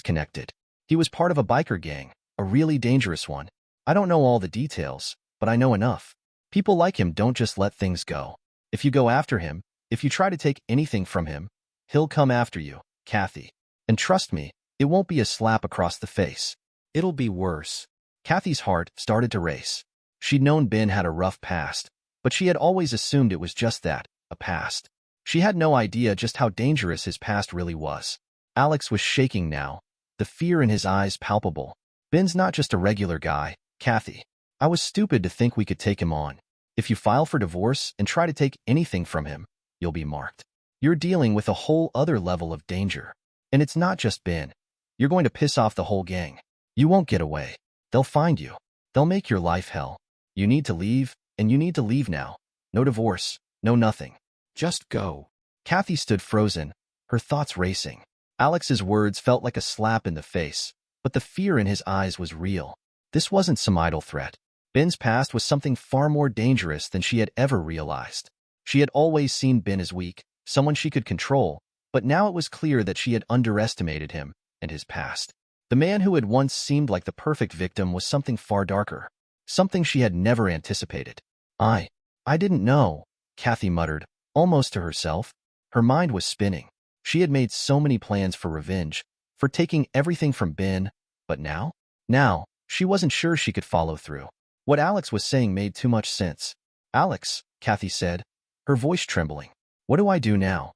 connected. He was part of a biker gang, a really dangerous one. I don't know all the details, but I know enough. People like him don't just let things go. If you go after him, if you try to take anything from him, he'll come after you, Kathy. And trust me, it won't be a slap across the face. It'll be worse." Kathy's heart started to race. She'd known Ben had a rough past, but she had always assumed it was just that, a past. She had no idea just how dangerous his past really was. Alex was shaking now, the fear in his eyes palpable. Ben's not just a regular guy, Kathy. I was stupid to think we could take him on. If you file for divorce and try to take anything from him, you'll be marked. You're dealing with a whole other level of danger. And it's not just Ben. You're going to piss off the whole gang. You won't get away. They'll find you. They'll make your life hell. You need to leave, and you need to leave now. No divorce, no nothing. Just go. Kathy stood frozen, her thoughts racing. Alex's words felt like a slap in the face, but the fear in his eyes was real. This wasn't some idle threat. Ben's past was something far more dangerous than she had ever realized. She had always seen Ben as weak, someone she could control, but now it was clear that she had underestimated him and his past. The man who had once seemed like the perfect victim was something far darker, something she had never anticipated. I didn't know, Kathy muttered, almost to herself. Her mind was spinning. She had made so many plans for revenge, for taking everything from Ben, but now, she wasn't sure she could follow through. What Alex was saying made too much sense. Alex, Kathy said, her voice trembling. What do I do now?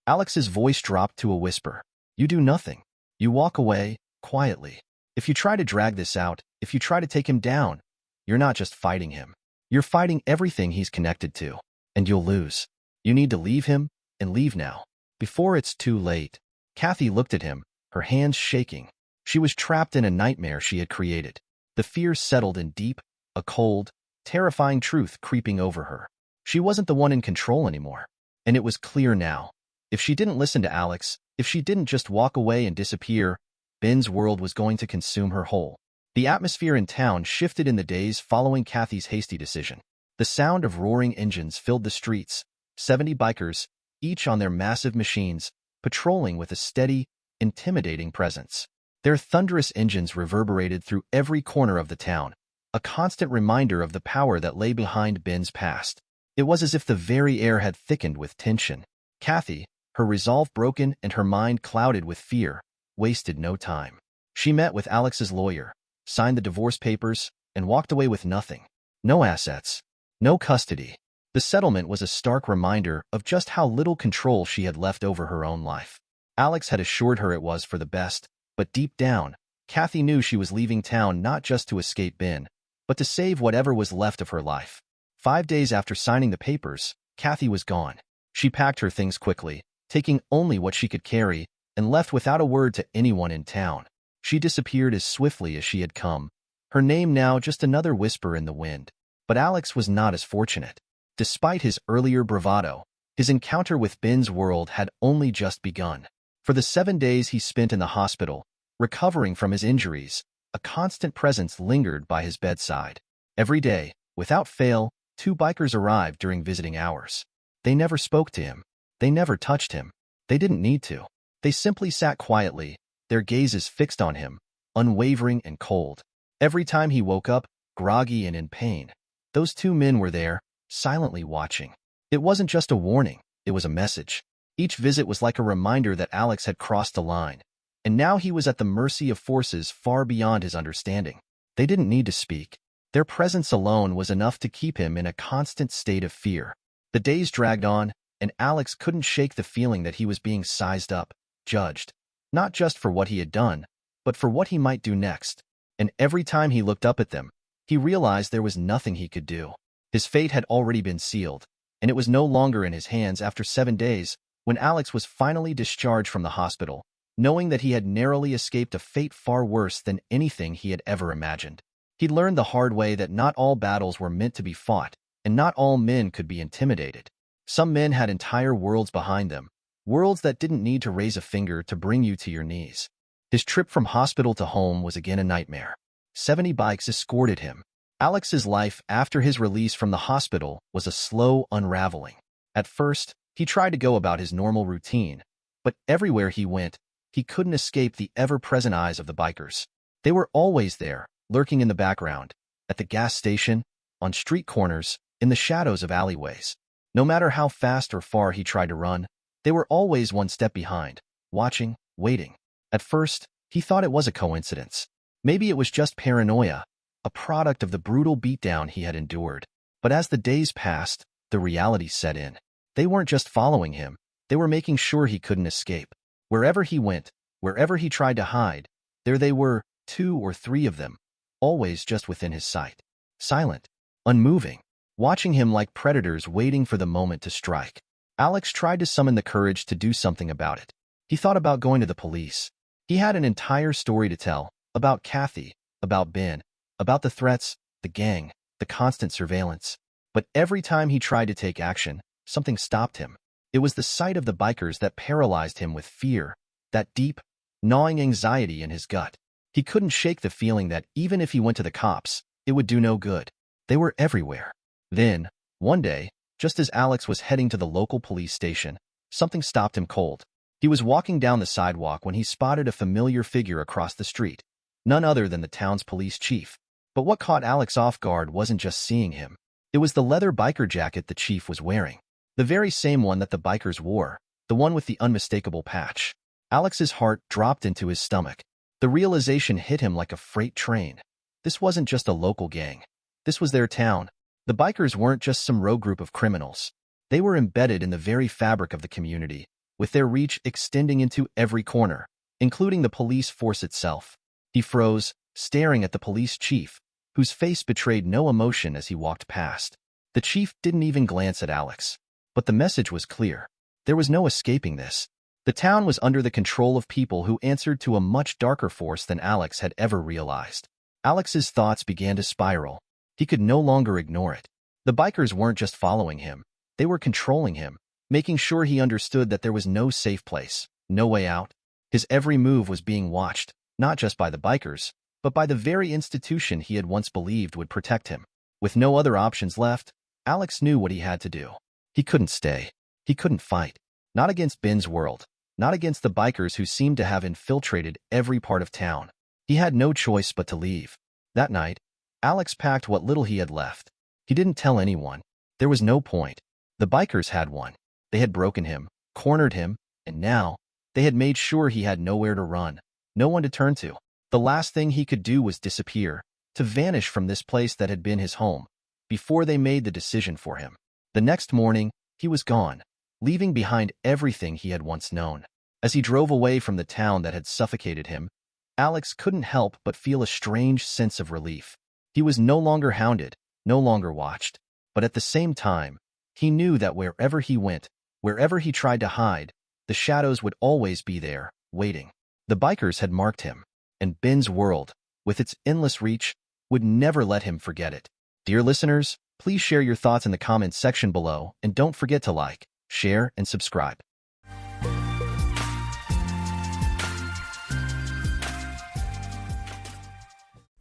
Alex's voice dropped to a whisper. You do nothing. You walk away, quietly. If you try to drag this out, if you try to take him down, you're not just fighting him. You're fighting everything he's connected to, and you'll lose. You need to leave him, and leave now, before it's too late. Kathy looked at him, her hands shaking. She was trapped in a nightmare she had created. The fear settled in deep, a cold, terrifying truth creeping over her. She wasn't the one in control anymore. And it was clear now. If she didn't listen to Alex, if she didn't just walk away and disappear, Ben's world was going to consume her whole. The atmosphere in town shifted in the days following Kathy's hasty decision. The sound of roaring engines filled the streets, 70 bikers, each on their massive machines, patrolling with a steady, intimidating presence. Their thunderous engines reverberated through every corner of the town, a constant reminder of the power that lay behind Ben's past. It was as if the very air had thickened with tension. Kathy, her resolve broken and her mind clouded with fear, wasted no time. She met with Alex's lawyer, signed the divorce papers, and walked away with nothing. No assets, no custody. The settlement was a stark reminder of just how little control she had left over her own life. Alex had assured her it was for the best, but deep down, Kathy knew she was leaving town not just to escape Ben, but to save whatever was left of her life. 5 days after signing the papers, Kathy was gone. She packed her things quickly, taking only what she could carry, and left without a word to anyone in town. She disappeared as swiftly as she had come, her name now just another whisper in the wind. But Alex was not as fortunate. Despite his earlier bravado, his encounter with Ben's world had only just begun. For the 7 days he spent in the hospital, recovering from his injuries, a constant presence lingered by his bedside. Every day, without fail, 2 bikers arrived during visiting hours. They never spoke to him. They never touched him. They didn't need to. They simply sat quietly, their gazes fixed on him, unwavering and cold. Every time he woke up, groggy and in pain, those 2 men were there, silently watching. It wasn't just a warning, it was a message. Each visit was like a reminder that Alex had crossed a line, and now he was at the mercy of forces far beyond his understanding. They didn't need to speak. Their presence alone was enough to keep him in a constant state of fear. The days dragged on, and Alex couldn't shake the feeling that he was being sized up, judged, not just for what he had done, but for what he might do next. And every time he looked up at them, he realized there was nothing he could do. His fate had already been sealed, and it was no longer in his hands after 7 days, when Alex was finally discharged from the hospital, knowing that he had narrowly escaped a fate far worse than anything he had ever imagined. He learned the hard way that not all battles were meant to be fought, and not all men could be intimidated. Some men had entire worlds behind them, worlds that didn't need to raise a finger to bring you to your knees. His trip from hospital to home was again a nightmare. 70 bikes escorted him. Alex's life after his release from the hospital was a slow unraveling. At first, he tried to go about his normal routine, but everywhere he went, he couldn't escape the ever-present eyes of the bikers. They were always there, lurking in the background, at the gas station, on street corners, in the shadows of alleyways. No matter how fast or far he tried to run, they were always one step behind, watching, waiting. At first, he thought it was a coincidence. Maybe it was just paranoia. a product of the brutal beatdown he had endured. But as the days passed, the reality set in. They weren't just following him, they were making sure he couldn't escape. Wherever he went, wherever he tried to hide, there they were, 2 or 3 of them, always just within his sight. Silent, unmoving, watching him like predators waiting for the moment to strike. Alex tried to summon the courage to do something about it. He thought about going to the police. He had an entire story to tell, about Kathy, about Ben, about the threats, the gang, the constant surveillance. But every time he tried to take action, something stopped him. It was the sight of the bikers that paralyzed him with fear, that deep, gnawing anxiety in his gut. He couldn't shake the feeling that even if he went to the cops, it would do no good. They were everywhere. Then, one day, just as Alex was heading to the local police station, something stopped him cold. He was walking down the sidewalk when he spotted a familiar figure across the street, none other than the town's police chief. But what caught Alex off guard wasn't just seeing him. It was the leather biker jacket the chief was wearing. The very same one that the bikers wore, the one with the unmistakable patch. Alex's heart dropped into his stomach. The realization hit him like a freight train. This wasn't just a local gang. This was their town. The bikers weren't just some rogue group of criminals. They were embedded in the very fabric of the community, with their reach extending into every corner, including the police force itself. He froze, staring at the police chief, whose face betrayed no emotion as he walked past. The chief didn't even glance at Alex. But the message was clear. There was no escaping this. The town was under the control of people who answered to a much darker force than Alex had ever realized. Alex's thoughts began to spiral. He could no longer ignore it. The bikers weren't just following him. They were controlling him, making sure he understood that there was no safe place, no way out. His every move was being watched, not just by the bikers, but by the very institution he had once believed would protect him. With no other options left, Alex knew what he had to do. He couldn't stay. He couldn't fight. Not against Ben's world. Not against the bikers who seemed to have infiltrated every part of town. He had no choice but to leave. That night, Alex packed what little he had left. He didn't tell anyone. There was no point. The bikers had won. They had broken him, cornered him, and now, they had made sure he had nowhere to run, no one to turn to. The last thing he could do was disappear, to vanish from this place that had been his home, before they made the decision for him. The next morning, he was gone, leaving behind everything he had once known. As he drove away from the town that had suffocated him, Alex couldn't help but feel a strange sense of relief. He was no longer hounded, no longer watched, but at the same time, he knew that wherever he went, wherever he tried to hide, the shadows would always be there, waiting. The bikers had marked him, and Ben's world, with its endless reach, would never let him forget it. Dear listeners, please share your thoughts in the comments section below, and don't forget to like, share, and subscribe.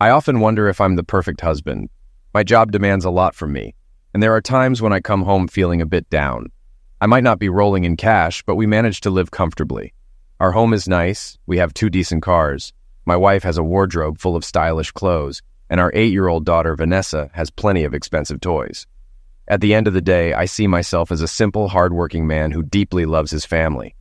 I often wonder if I'm the perfect husband. My job demands a lot from me, and there are times when I come home feeling a bit down. I might not be rolling in cash, but we manage to live comfortably. Our home is nice, we have 2 decent cars, my wife has a wardrobe full of stylish clothes, and our 8-year-old daughter Vanessa has plenty of expensive toys. At the end of the day, I see myself as a simple, hardworking man who deeply loves his family.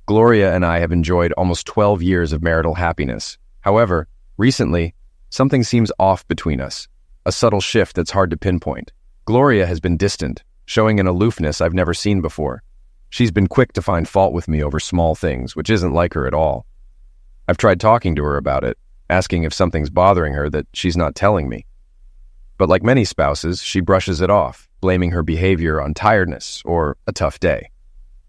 Gloria and I have enjoyed almost 12 years of marital happiness. However, recently, something seems off between us, a subtle shift that's hard to pinpoint. Gloria has been distant, showing an aloofness I've never seen before. She's been quick to find fault with me over small things, which isn't like her at all. I've tried talking to her about it, asking if something's bothering her that she's not telling me. But like many spouses, she brushes it off, blaming her behavior on tiredness or a tough day.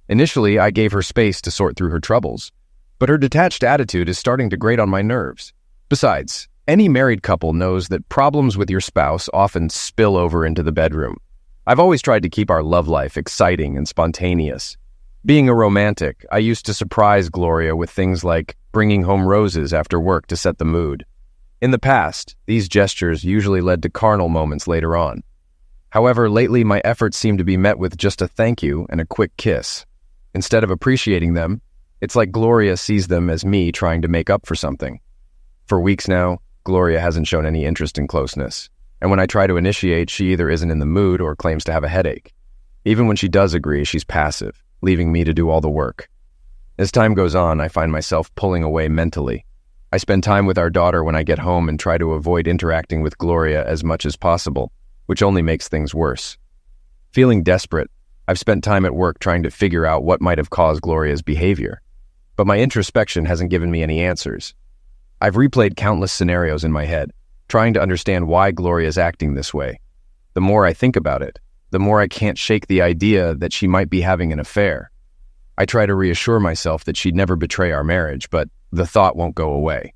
Initially, I gave her space to sort through her troubles, but her detached attitude is starting to grate on my nerves. Besides, any married couple knows that problems with your spouse often spill over into the bedroom. I've always tried to keep our love life exciting and spontaneous. Being a romantic, I used to surprise Gloria with things like bringing home roses after work to set the mood. In the past, these gestures usually led to carnal moments later on. However, lately my efforts seem to be met with just a thank you and a quick kiss. Instead of appreciating them, it's like Gloria sees them as me trying to make up for something. For weeks now, Gloria hasn't shown any interest in closeness, and when I try to initiate, she either isn't in the mood or claims to have a headache. Even when she does agree, she's passive, leaving me to do all the work. As time goes on, I find myself pulling away mentally. I spend time with our daughter when I get home and try to avoid interacting with Gloria as much as possible, which only makes things worse. Feeling desperate, I've spent time at work trying to figure out what might have caused Gloria's behavior. But my introspection hasn't given me any answers. I've replayed countless scenarios in my head, trying to understand why Gloria is acting this way. The more I think about it, the more I can't shake the idea that she might be having an affair. I try to reassure myself that she'd never betray our marriage, but the thought won't go away.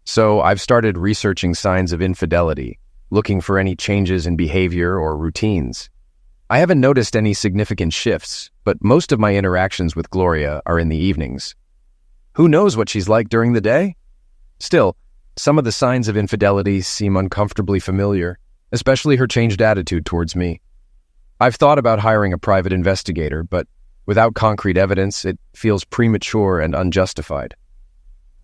So I've started researching signs of infidelity, looking for any changes in behavior or routines. I haven't noticed any significant shifts, but most of my interactions with Gloria are in the evenings. Who knows what she's like during the day? Still, some of the signs of infidelity seem uncomfortably familiar, especially her changed attitude towards me. I've thought about hiring a private investigator, but without concrete evidence, it feels premature and unjustified.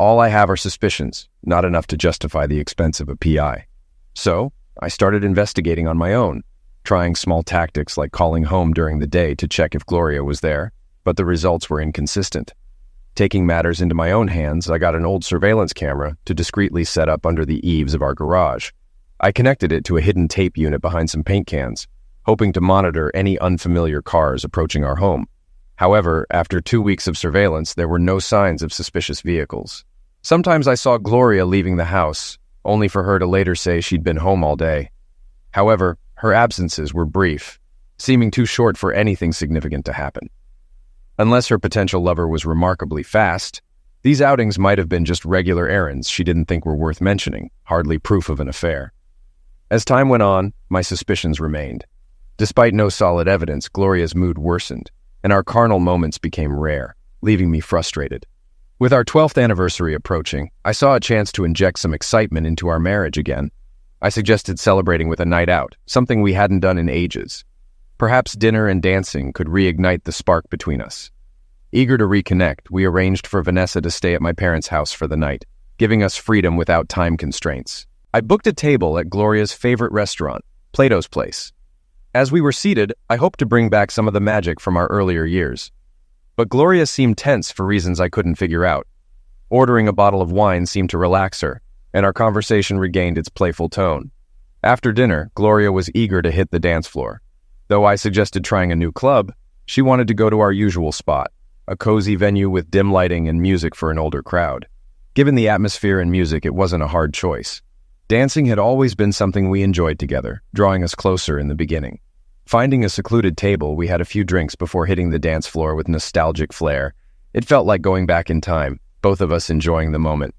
All I have are suspicions, not enough to justify the expense of a PI. So, I started investigating on my own, trying small tactics like calling home during the day to check if Gloria was there, but the results were inconsistent. Taking matters into my own hands, I got an old surveillance camera to discreetly set up under the eaves of our garage. I connected it to a hidden tape unit behind some paint cans, hoping to monitor any unfamiliar cars approaching our home. However, after 2 weeks of surveillance, there were no signs of suspicious vehicles. Sometimes I saw Gloria leaving the house, only for her to later say she'd been home all day. However, her absences were brief, seeming too short for anything significant to happen. Unless her potential lover was remarkably fast, these outings might have been just regular errands she didn't think were worth mentioning, hardly proof of an affair. As time went on, my suspicions remained. Despite no solid evidence, Gloria's mood worsened, and our carnal moments became rare, leaving me frustrated. With our 12th anniversary approaching, I saw a chance to inject some excitement into our marriage again. I suggested celebrating with a night out, something we hadn't done in ages. Perhaps dinner and dancing could reignite the spark between us. Eager to reconnect, we arranged for Vanessa to stay at my parents' house for the night, giving us freedom without time constraints. I booked a table at Gloria's favorite restaurant, Plato's Place. As we were seated, I hoped to bring back some of the magic from our earlier years. But Gloria seemed tense for reasons I couldn't figure out. Ordering a bottle of wine seemed to relax her, and our conversation regained its playful tone. After dinner, Gloria was eager to hit the dance floor. Though I suggested trying a new club, she wanted to go to our usual spot, a cozy venue with dim lighting and music for an older crowd. Given the atmosphere and music, it wasn't a hard choice. Dancing had always been something we enjoyed together, drawing us closer in the beginning. Finding a secluded table, we had a few drinks before hitting the dance floor with nostalgic flair. It felt like going back in time, both of us enjoying the moment.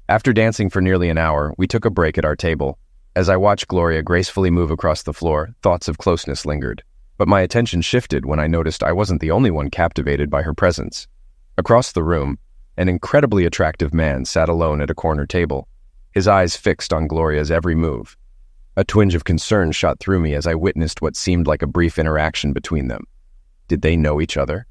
After dancing for nearly an hour, we took a break at our table. As I watched Gloria gracefully move across the floor, thoughts of closeness lingered. But my attention shifted when I noticed I wasn't the only one captivated by her presence. Across the room, an incredibly attractive man sat alone at a corner table, his eyes fixed on Gloria's every move. A twinge of concern shot through me as I witnessed what seemed like a brief interaction between them. Did they know each other?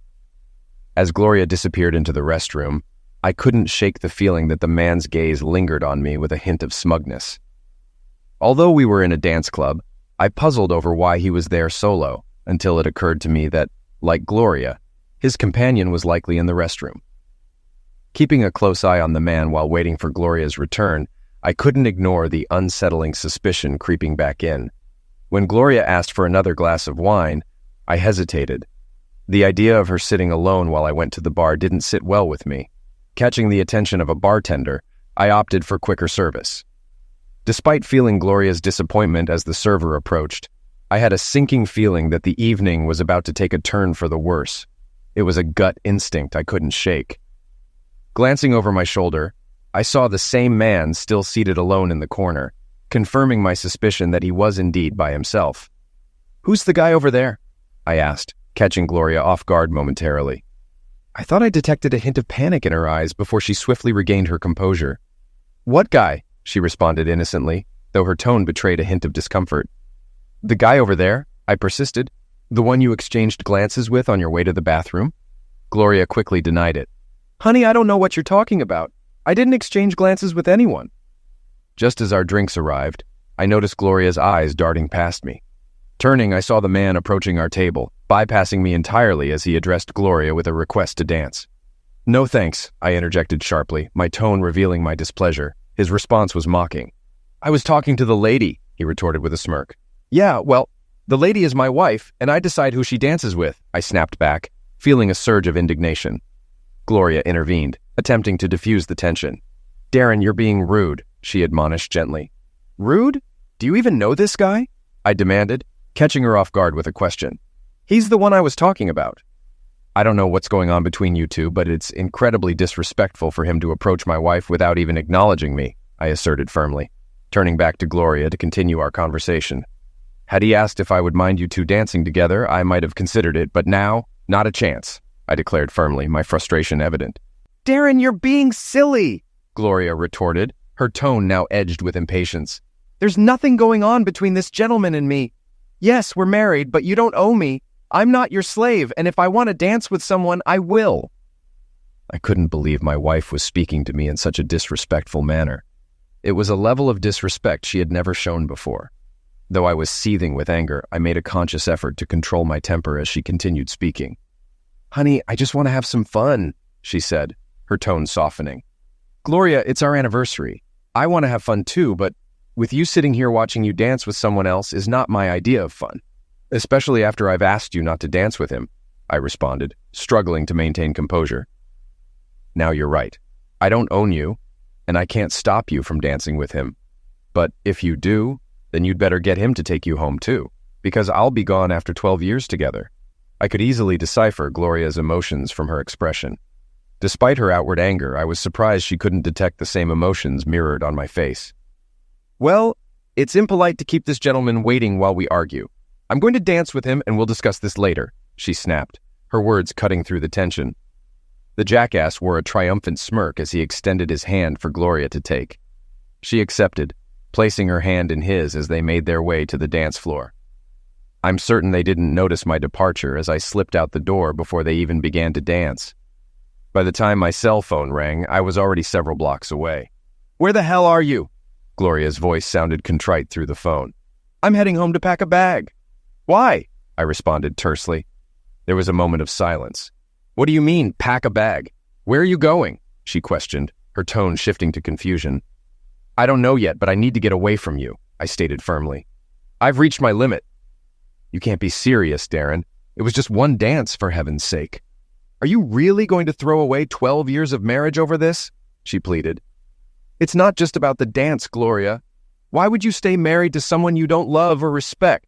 As Gloria disappeared into the restroom, I couldn't shake the feeling that the man's gaze lingered on me with a hint of smugness. Although we were in a dance club, I puzzled over why he was there solo, until it occurred to me that, like Gloria, his companion was likely in the restroom. Keeping a close eye on the man while waiting for Gloria's return, I couldn't ignore the unsettling suspicion creeping back in. When Gloria asked for another glass of wine, I hesitated. The idea of her sitting alone while I went to the bar didn't sit well with me. Catching the attention of a bartender, I opted for quicker service. Despite feeling Gloria's disappointment as the server approached, I had a sinking feeling that the evening was about to take a turn for the worse. It was a gut instinct I couldn't shake. Glancing over my shoulder, I saw the same man still seated alone in the corner, confirming my suspicion that he was indeed by himself. "Who's the guy over there?" I asked, catching Gloria off guard momentarily. I thought I detected a hint of panic in her eyes before she swiftly regained her composure. "What guy?" she responded innocently, though her tone betrayed a hint of discomfort. "The guy over there," I persisted. "The one you exchanged glances with on your way to the bathroom?" Gloria quickly denied it. "Honey, I don't know what you're talking about. I didn't exchange glances with anyone." Just as our drinks arrived, I noticed Gloria's eyes darting past me. Turning, I saw the man approaching our table, bypassing me entirely as he addressed Gloria with a request to dance. No thanks, I interjected sharply, my tone revealing my displeasure. His response was mocking. I was talking to the lady, he retorted with a smirk. Yeah, well, the lady is my wife, and I decide who she dances with, I snapped back, feeling a surge of indignation. Gloria intervened, attempting to diffuse the tension. Darren, you're being rude, she admonished gently. Rude? Do you even know this guy? I demanded, catching her off guard with a question. He's the one I was talking about. I don't know what's going on between you two, but it's incredibly disrespectful for him to approach my wife without even acknowledging me, I asserted firmly, turning back to Gloria to continue our conversation. Had he asked if I would mind you two dancing together, I might have considered it, but now, not a chance, I declared firmly, my frustration evident. Darren, you're being silly, Gloria retorted, her tone now edged with impatience. There's nothing going on between this gentleman and me. Yes, we're married, but you don't owe me. I'm not your slave, and if I want to dance with someone, I will. I couldn't believe my wife was speaking to me in such a disrespectful manner. It was a level of disrespect she had never shown before. Though I was seething with anger, I made a conscious effort to control my temper as she continued speaking. Honey, I just want to have some fun, she said, her tone softening. Gloria, it's our anniversary. I want to have fun too, but with you sitting here watching you dance with someone else is not my idea of fun. Especially after I've asked you not to dance with him, I responded, struggling to maintain composure. Now you're right. I don't own you, and I can't stop you from dancing with him. But if you do, then you'd better get him to take you home too, because I'll be gone after 12 years together. I could easily decipher Gloria's emotions from her expression. Despite her outward anger, I was surprised she couldn't detect the same emotions mirrored on my face. Well, it's impolite to keep this gentleman waiting while we argue. I'm going to dance with him and we'll discuss this later, she snapped, her words cutting through the tension. The jackass wore a triumphant smirk as he extended his hand for Gloria to take. She accepted, placing her hand in his as they made their way to the dance floor. I'm certain they didn't notice my departure as I slipped out the door before they even began to dance. By the time my cell phone rang, I was already several blocks away. Where the hell are you? Gloria's voice sounded contrite through the phone. I'm heading home to pack a bag. Why? I responded tersely. There was a moment of silence. What do you mean, pack a bag? Where are you going? She questioned, her tone shifting to confusion. I don't know yet, but I need to get away from you, I stated firmly. I've reached my limit. You can't be serious, Darren. It was just one dance, for heaven's sake. Are you really going to throw away 12 years of marriage over this? She pleaded. It's not just about the dance, Gloria. Why would you stay married to someone you don't love or respect?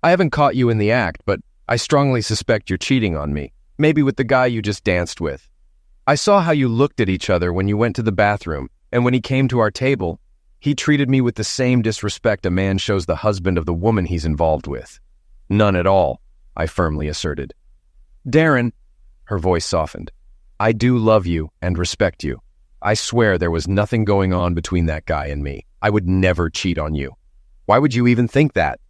I haven't caught you in the act, but I strongly suspect you're cheating on me, maybe with the guy you just danced with. I saw how you looked at each other when you went to the bathroom, and when he came to our table, he treated me with the same disrespect a man shows the husband of the woman he's involved with. None at all, I firmly asserted. Darren, her voice softened, I do love you and respect you. I swear there was nothing going on between that guy and me. I would never cheat on you. Why would you even think that?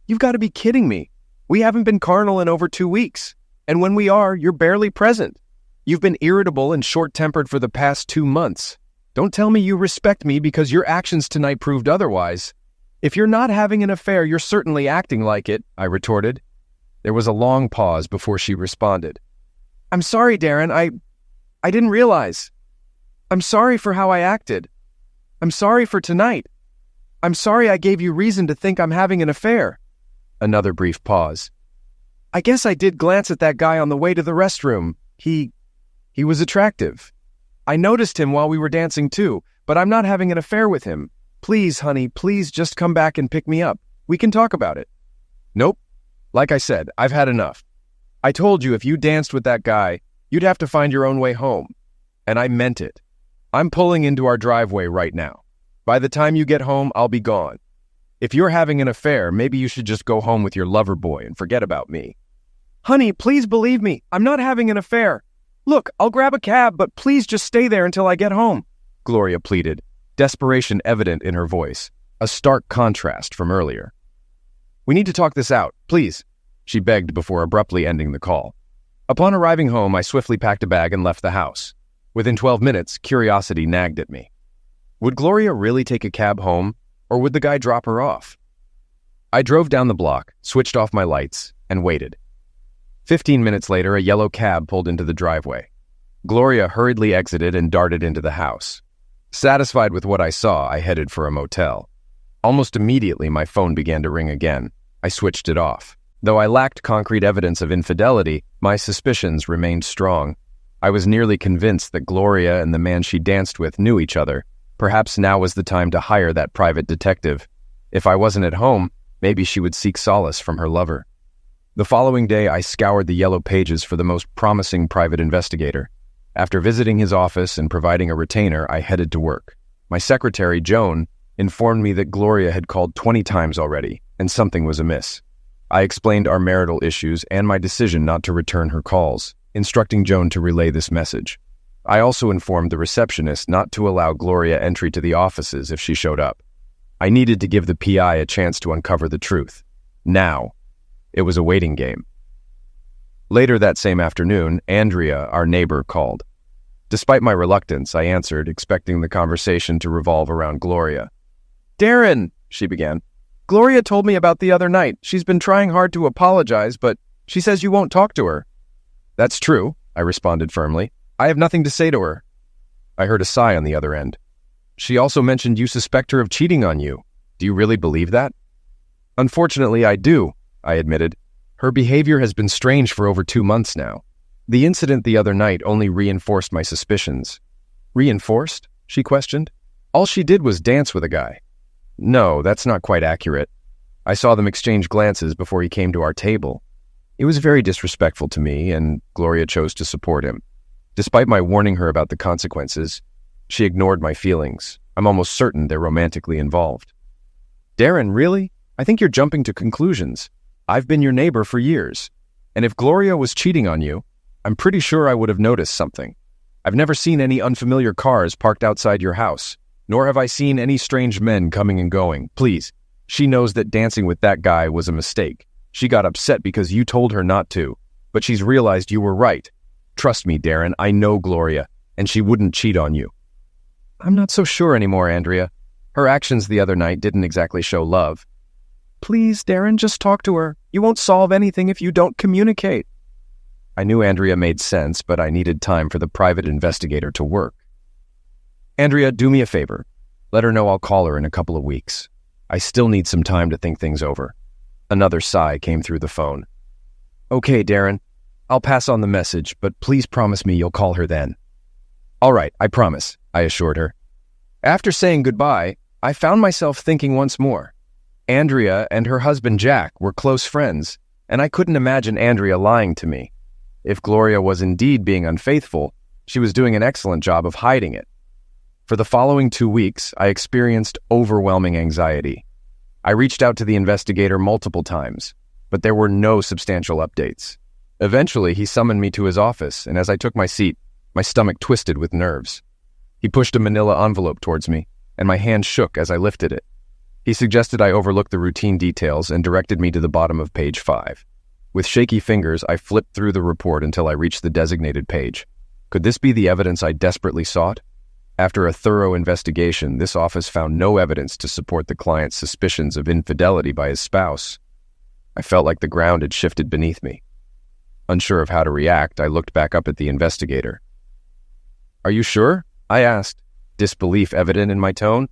You've got to be kidding me. We haven't been carnal in over 2 weeks. And when we are, you're barely present. You've been irritable and short-tempered for the past 2 months. Don't tell me you respect me because your actions tonight proved otherwise. If you're not having an affair, you're certainly acting like it, I retorted. There was a long pause before she responded. I'm sorry, Darren. I didn't realize. I'm sorry for how I acted. I'm sorry for tonight. I'm sorry I gave you reason to think I'm having an affair. Another brief pause. I guess I did glance at that guy on the way to the restroom. He was attractive. I noticed him while we were dancing too, but I'm not having an affair with him. Please, honey, please just come back and pick me up. We can talk about it. Nope. Like I said, I've had enough. I told you if you danced with that guy, you'd have to find your own way home. And I meant it. I'm pulling into our driveway right now. By the time you get home, I'll be gone. If you're having an affair, maybe you should just go home with your lover boy and forget about me. Honey, please believe me. I'm not having an affair. Look, I'll grab a cab, but please just stay there until I get home, Gloria pleaded, desperation evident in her voice, a stark contrast from earlier. We need to talk this out, please, she begged before abruptly ending the call. Upon arriving home, I swiftly packed a bag and left the house. Within 12 minutes, curiosity nagged at me. Would Gloria really take a cab home, or would the guy drop her off? I drove down the block, switched off my lights, and waited. 15 minutes later, a yellow cab pulled into the driveway. Gloria hurriedly exited and darted into the house. Satisfied with what I saw, I headed for a motel. Almost immediately, my phone began to ring again. I switched it off. Though I lacked concrete evidence of infidelity, my suspicions remained strong. I was nearly convinced that Gloria and the man she danced with knew each other. Perhaps now was the time to hire that private detective. If I wasn't at home, maybe she would seek solace from her lover. The following day, I scoured the yellow pages for the most promising private investigator. After visiting his office and providing a retainer, I headed to work. My secretary, Joan, informed me that Gloria had called 20 times already, and something was amiss. I explained our marital issues and my decision not to return her calls, instructing Joan to relay this message. I also informed the receptionist not to allow Gloria entry to the offices if she showed up. I needed to give the PI a chance to uncover the truth. Now. It was a waiting game. Later that same afternoon, Andrea, our neighbor, called. Despite my reluctance, I answered, expecting the conversation to revolve around Gloria. "Darren," she began, "Gloria told me about the other night. She's been trying hard to apologize, but she says you won't talk to her." "That's true," I responded firmly. "I have nothing to say to her." I heard a sigh on the other end. "She also mentioned you suspect her of cheating on you. Do you really believe that?" "Unfortunately, I do," I admitted. "Her behavior has been strange for over 2 months now. The incident the other night only reinforced my suspicions." "Reinforced?" she questioned. "All she did was dance with a guy." "No, that's not quite accurate. I saw them exchange glances before he came to our table. It was very disrespectful to me, and Gloria chose to support him. Despite my warning her about the consequences, she ignored my feelings. I'm almost certain they're romantically involved." "Darren, really? I think you're jumping to conclusions. I've been your neighbor for years, and if Gloria was cheating on you, I'm pretty sure I would have noticed something. I've never seen any unfamiliar cars parked outside your house, nor have I seen any strange men coming and going. Please, she knows that dancing with that guy was a mistake. She got upset because you told her not to, but she's realized you were right. Trust me, Darren, I know Gloria, and she wouldn't cheat on you." "I'm not so sure anymore, Andrea. Her actions the other night didn't exactly show love." "Please, Darren, just talk to her. You won't solve anything if you don't communicate." I knew Andrea made sense, but I needed time for the private investigator to work. "Andrea, do me a favor. Let her know I'll call her in a couple of weeks. I still need some time to think things over." Another sigh came through the phone. "Okay, Darren. I'll pass on the message, but please promise me you'll call her then." "All right, I promise," I assured her. After saying goodbye, I found myself thinking once more. Andrea and her husband Jack were close friends, and I couldn't imagine Andrea lying to me. If Gloria was indeed being unfaithful, she was doing an excellent job of hiding it. For the following 2 weeks, I experienced overwhelming anxiety. I reached out to the investigator multiple times, but there were no substantial updates. Eventually, he summoned me to his office, and as I took my seat, my stomach twisted with nerves. He pushed a manila envelope towards me, and my hand shook as I lifted it. He suggested I overlook the routine details and directed me to the bottom of page 5. With shaky fingers, I flipped through the report until I reached the designated page. Could this be the evidence I desperately sought? After a thorough investigation, this office found no evidence to support the client's suspicions of infidelity by his spouse. I felt like the ground had shifted beneath me. Unsure of how to react, I looked back up at the investigator. "Are you sure?" I asked, disbelief evident in my tone.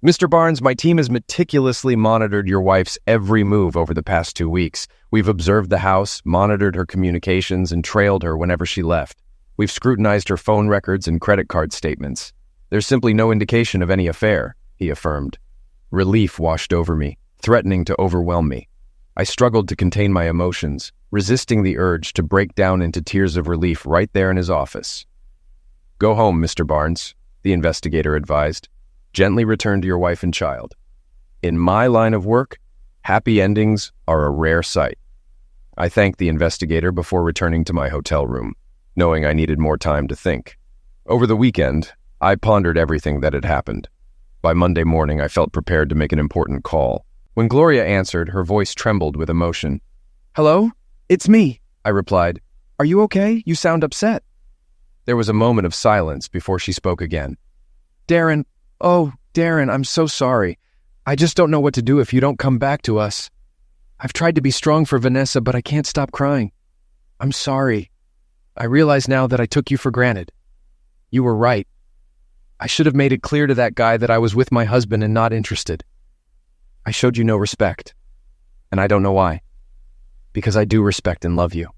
"Mr. Barnes, my team has meticulously monitored your wife's every move over the past 2 weeks. We've observed the house, monitored her communications, and trailed her whenever she left. We've scrutinized her phone records and credit card statements. There's simply no indication of any affair," he affirmed. Relief washed over me, threatening to overwhelm me. I struggled to contain my emotions, resisting the urge to break down into tears of relief right there in his office. "Go home, Mr. Barnes," the investigator advised. "Gently return to your wife and child. In my line of work, happy endings are a rare sight." I thanked the investigator before returning to my hotel room, knowing I needed more time to think. Over the weekend, I pondered everything that had happened. By Monday morning, I felt prepared to make an important call. When Gloria answered, her voice trembled with emotion. "Hello? It's me," I replied. "Are you okay? You sound upset." There was a moment of silence before she spoke again. "Darren, Darren, I'm so sorry. I just don't know what to do if you don't come back to us. I've tried to be strong for Vanessa, but I can't stop crying. I'm sorry." I realize now that I took you for granted. You were right. I should have made it clear to that guy that I was with my husband and not interested. I showed you no respect, and I don't know why. Because I do respect and love you.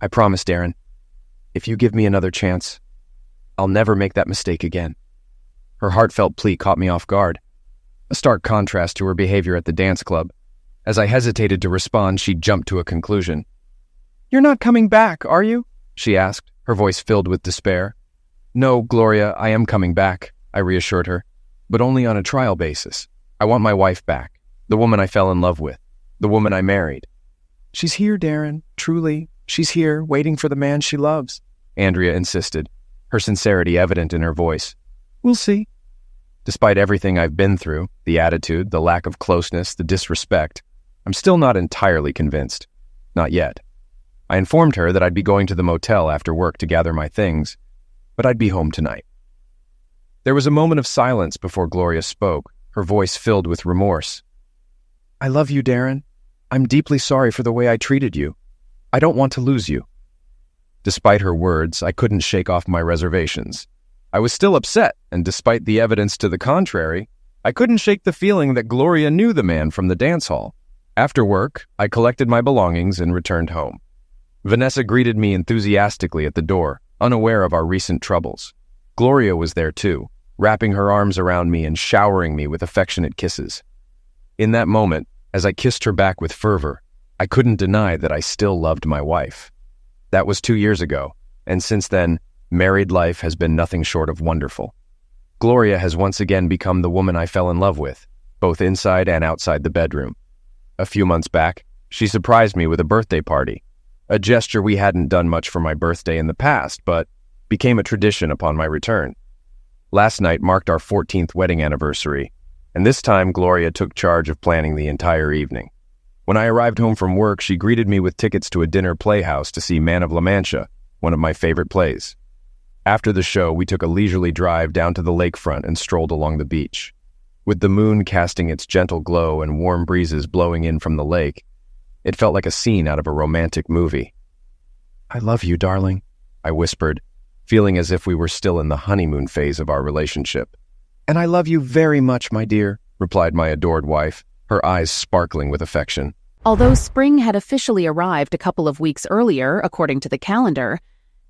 I promise, Darren, if you give me another chance, I'll never make that mistake again. Her heartfelt plea caught me off guard, a stark contrast to her behavior at the dance club. As I hesitated to respond, she jumped to a conclusion. "You're not coming back, are you?" she asked, her voice filled with despair. "No, Gloria, I am coming back," I reassured her, "but only on a trial basis. I want my wife back, the woman I fell in love with, the woman I married." "She's here, Darren, truly. She's here, waiting for the man she loves," Andrea insisted, her sincerity evident in her voice. "We'll see." Despite everything I've been through, the attitude, the lack of closeness, the disrespect, I'm still not entirely convinced. Not yet. I informed her that I'd be going to the motel after work to gather my things, but I'd be home tonight. There was a moment of silence before Gloria spoke, her voice filled with remorse. "I love you, Darren. I'm deeply sorry for the way I treated you. I don't want to lose you." Despite her words, I couldn't shake off my reservations. I was still upset, and despite the evidence to the contrary, I couldn't shake the feeling that Gloria knew the man from the dance hall. After work, I collected my belongings and returned home. Vanessa greeted me enthusiastically at the door, unaware of our recent troubles. Gloria was there too, wrapping her arms around me and showering me with affectionate kisses. In that moment, as I kissed her back with fervor, I couldn't deny that I still loved my wife. That was 2 years ago, and since then, married life has been nothing short of wonderful. Gloria has once again become the woman I fell in love with, both inside and outside the bedroom. A few months back, she surprised me with a birthday party, a gesture we hadn't done much for my birthday in the past, but became a tradition upon my return. Last night marked our 14th wedding anniversary, and this time Gloria took charge of planning the entire evening. When I arrived home from work, she greeted me with tickets to a dinner playhouse to see Man of La Mancha, one of my favorite plays. After the show, we took a leisurely drive down to the lakefront and strolled along the beach. With the moon casting its gentle glow and warm breezes blowing in from the lake, it felt like a scene out of a romantic movie. "I love you, darling," I whispered, feeling as if we were still in the honeymoon phase of our relationship. "And I love you very much, my dear," replied my adored wife, her eyes sparkling with affection. Although spring had officially arrived a couple of weeks earlier, according to the calendar,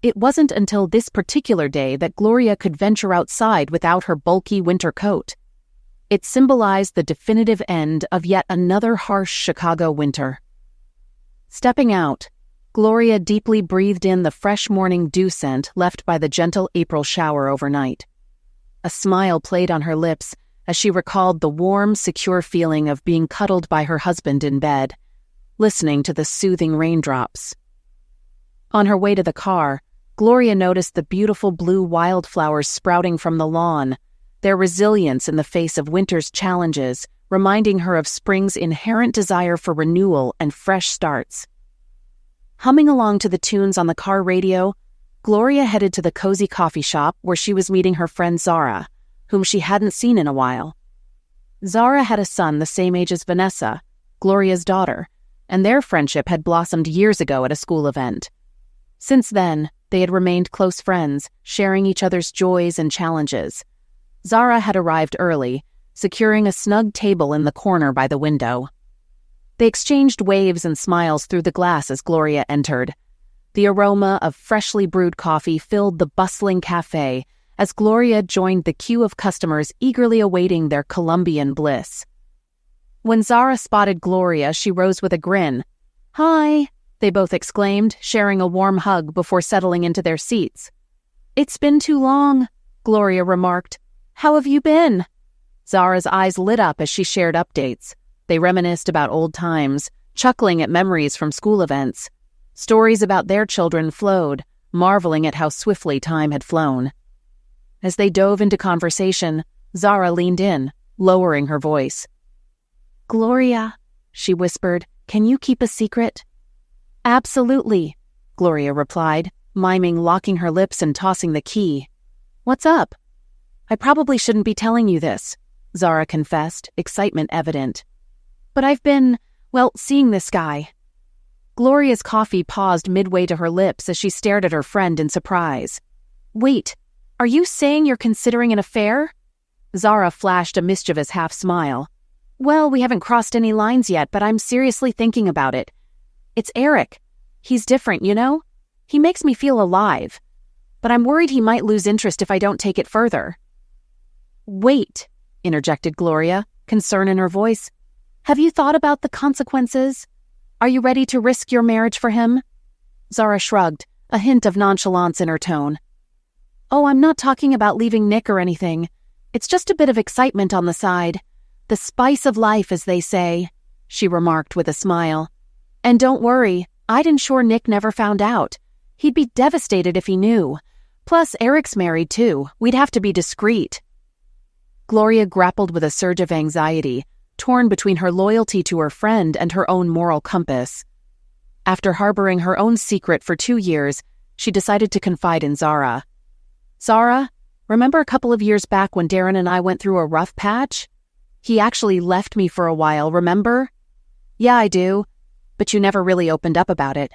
it wasn't until this particular day that Gloria could venture outside without her bulky winter coat. It symbolized the definitive end of yet another harsh Chicago winter. Stepping out, Gloria deeply breathed in the fresh morning dew scent left by the gentle April shower overnight. A smile played on her lips as she recalled the warm, secure feeling of being cuddled by her husband in bed, listening to the soothing raindrops. On her way to the car, Gloria noticed the beautiful blue wildflowers sprouting from the lawn, their resilience in the face of winter's challenges, reminding her of spring's inherent desire for renewal and fresh starts. Humming along to the tunes on the car radio, Gloria headed to the cozy coffee shop where she was meeting her friend Zara, whom she hadn't seen in a while. Zara had a son the same age as Vanessa, Gloria's daughter, and their friendship had blossomed years ago at a school event. Since then, they had remained close friends, sharing each other's joys and challenges. Zara had arrived early, securing a snug table in the corner by the window. They exchanged waves and smiles through the glass as Gloria entered. The aroma of freshly brewed coffee filled the bustling cafe as Gloria joined the queue of customers eagerly awaiting their Colombian bliss. When Zara spotted Gloria, she rose with a grin. "Hi," they both exclaimed, sharing a warm hug before settling into their seats. "It's been too long," Gloria remarked. "How have you been?" Zara's eyes lit up as she shared updates. They reminisced about old times, chuckling at memories from school events. Stories about their children flowed, marveling at how swiftly time had flown. As they dove into conversation, Zara leaned in, lowering her voice. "Gloria," she whispered, "can you keep a secret?" "Absolutely," Gloria replied, miming locking her lips and tossing the key. "What's up?" "I probably shouldn't be telling you this," Zara confessed, excitement evident. "But I've been, seeing this guy." Gloria's coffee paused midway to her lips as she stared at her friend in surprise. "Wait, are you saying you're considering an affair?" Zara flashed a mischievous half-smile. "Well, we haven't crossed any lines yet, but I'm seriously thinking about it. It's Eric. He's different, you know? He makes me feel alive. But I'm worried he might lose interest if I don't take it further." "Wait," interjected Gloria, concern in her voice. "Have you thought about the consequences? Are you ready to risk your marriage for him?" Zara shrugged, a hint of nonchalance in her tone. "Oh, I'm not talking about leaving Nick or anything. It's just a bit of excitement on the side. The spice of life, as they say," she remarked with a smile. "And don't worry, I'd ensure Nick never found out. He'd be devastated if he knew. Plus, Eric's married too. We'd have to be discreet." Gloria grappled with a surge of anxiety, torn between her loyalty to her friend and her own moral compass. After harboring her own secret for 2 years, she decided to confide in Zara. "Zara, remember a couple of years back when Darren and I went through a rough patch? He actually left me for a while, remember?" "Yeah, I do. But you never really opened up about it."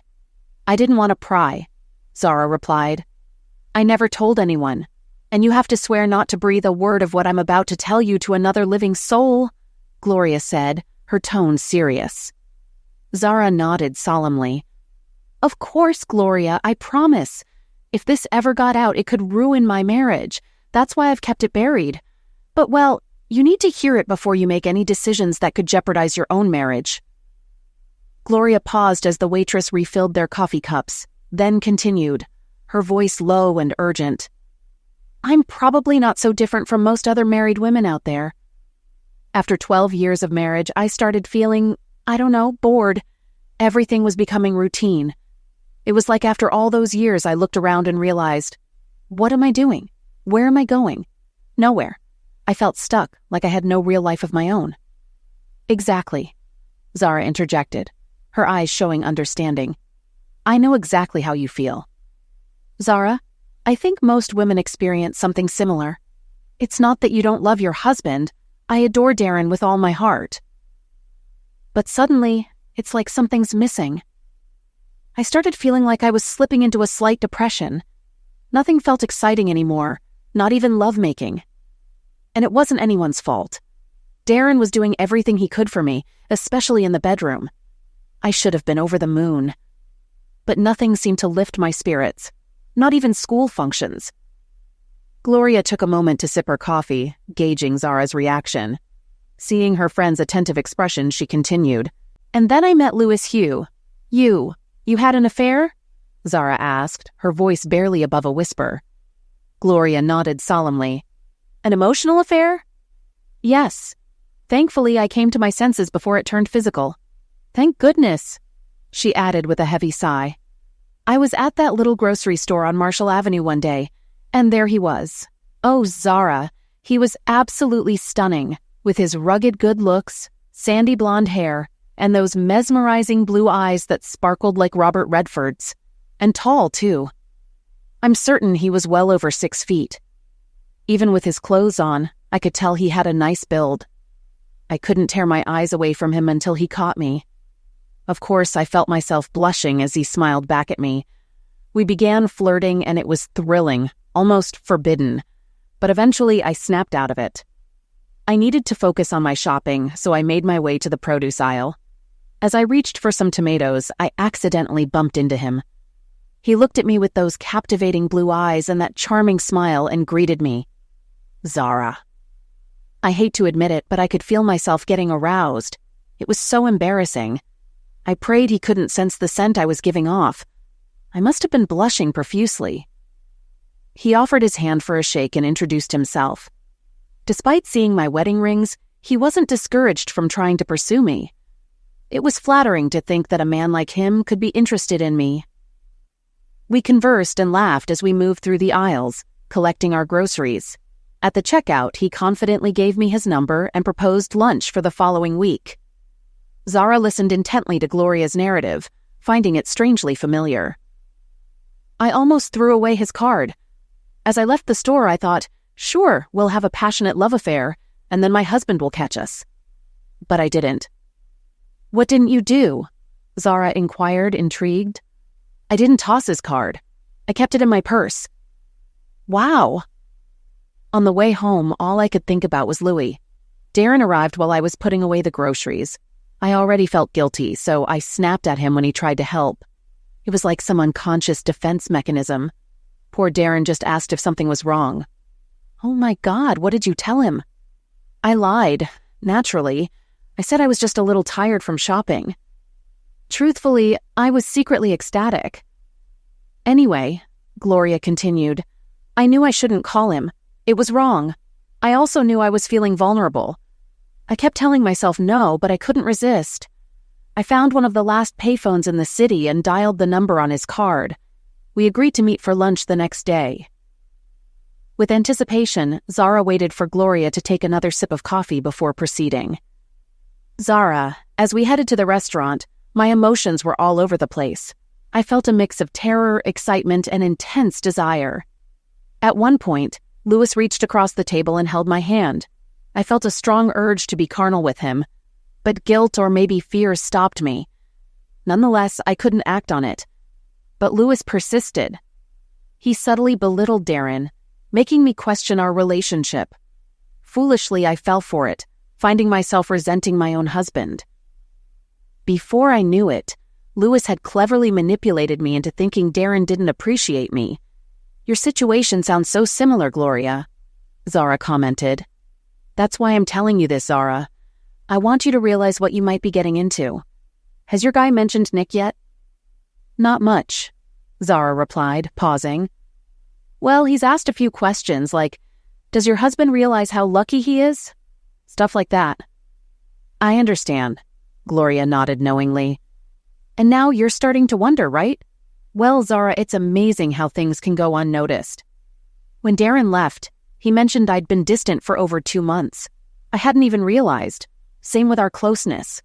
"I didn't want to pry," Zara replied. "I never told anyone. And you have to swear not to breathe a word of what I'm about to tell you to another living soul," Gloria said, her tone serious. Zara nodded solemnly. "Of course, Gloria, I promise. If this ever got out, it could ruin my marriage. That's why I've kept it buried. But, well, you need to hear it before you make any decisions that could jeopardize your own marriage." Gloria paused as the waitress refilled their coffee cups, then continued, her voice low and urgent. "I'm probably not so different from most other married women out there. After 12 years of marriage, I started feeling, I don't know, bored. Everything was becoming routine. It was like after all those years I looked around and realized, what am I doing? Where am I going? Nowhere. I felt stuck, like I had no real life of my own." "Exactly," Zara interjected, her eyes showing understanding. "I know exactly how you feel." "Zara, I think most women experience something similar. It's not that you don't love your husband. I adore Darren with all my heart. But suddenly, it's like something's missing. I started feeling like I was slipping into a slight depression. Nothing felt exciting anymore, not even lovemaking. And it wasn't anyone's fault. Darren was doing everything he could for me, especially in the bedroom. I should have been over the moon. But nothing seemed to lift my spirits, not even school functions." Gloria took a moment to sip her coffee, gauging Zara's reaction. Seeing her friend's attentive expression, she continued, "And then I met Louis Hugh. You had an affair?" Zara asked, her voice barely above a whisper. Gloria nodded solemnly. "An emotional affair?" "Yes. Thankfully, I came to my senses before it turned physical. Thank goodness," she added with a heavy sigh. "I was at that little grocery store on Marshall Avenue one day, and there he was. Oh, Zara, he was absolutely stunning, with his rugged good looks, sandy blonde hair, and those mesmerizing blue eyes that sparkled like Robert Redford's. And tall, too. I'm certain he was well over 6 feet. Even with his clothes on, I could tell he had a nice build. I couldn't tear my eyes away from him until he caught me. Of course, I felt myself blushing as he smiled back at me. We began flirting, and it was thrilling, almost forbidden. But eventually, I snapped out of it. I needed to focus on my shopping, so I made my way to the produce aisle. As I reached for some tomatoes, I accidentally bumped into him. He looked at me with those captivating blue eyes and that charming smile and greeted me. "Zara." I hate to admit it, but I could feel myself getting aroused. It was so embarrassing. I prayed he couldn't sense the scent I was giving off. I must have been blushing profusely. He offered his hand for a shake and introduced himself. Despite seeing my wedding rings, he wasn't discouraged from trying to pursue me. It was flattering to think that a man like him could be interested in me. We conversed and laughed as we moved through the aisles, collecting our groceries. At the checkout, he confidently gave me his number and proposed lunch for the following week. Zara listened intently to Gloria's narrative, finding it strangely familiar. I almost threw away his card. As I left the store, I thought, sure, we'll have a passionate love affair, and then my husband will catch us. But I didn't. "What didn't you do?" Zara inquired, intrigued. I didn't toss his card. I kept it in my purse. Wow. On the way home, all I could think about was Louis. Darren arrived while I was putting away the groceries. I already felt guilty, so I snapped at him when he tried to help. It was like some unconscious defense mechanism. Poor Darren just asked if something was wrong. Oh my God, what did you tell him? I lied, naturally. I said I was just a little tired from shopping. Truthfully, I was secretly ecstatic. Anyway, Gloria continued, I knew I shouldn't call him. It was wrong. I also knew I was feeling vulnerable. I kept telling myself no, but I couldn't resist. I found one of the last payphones in the city and dialed the number on his card. We agreed to meet for lunch the next day. With anticipation, Zara waited for Gloria to take another sip of coffee before proceeding. Zara, as we headed to the restaurant, my emotions were all over the place. I felt a mix of terror, excitement, and intense desire. At one point, Louis reached across the table and held my hand. I felt a strong urge to be carnal with him, but guilt or maybe fear stopped me. Nonetheless, I couldn't act on it. But Louis persisted. He subtly belittled Darren, making me question our relationship. Foolishly, I fell for it, finding myself resenting my own husband. Before I knew it, Louis had cleverly manipulated me into thinking Darren didn't appreciate me. Your situation sounds so similar, Gloria, Zara commented. That's why I'm telling you this, Zara. I want you to realize what you might be getting into. Has your guy mentioned Nick yet? Not much, Zara replied, pausing. Well, he's asked a few questions like, does your husband realize how lucky he is? Stuff like that. I understand, Gloria nodded knowingly. And now you're starting to wonder, right? Well, Zara, it's amazing how things can go unnoticed. When Darren left, he mentioned I'd been distant for over 2 months. I hadn't even realized. Same with our closeness.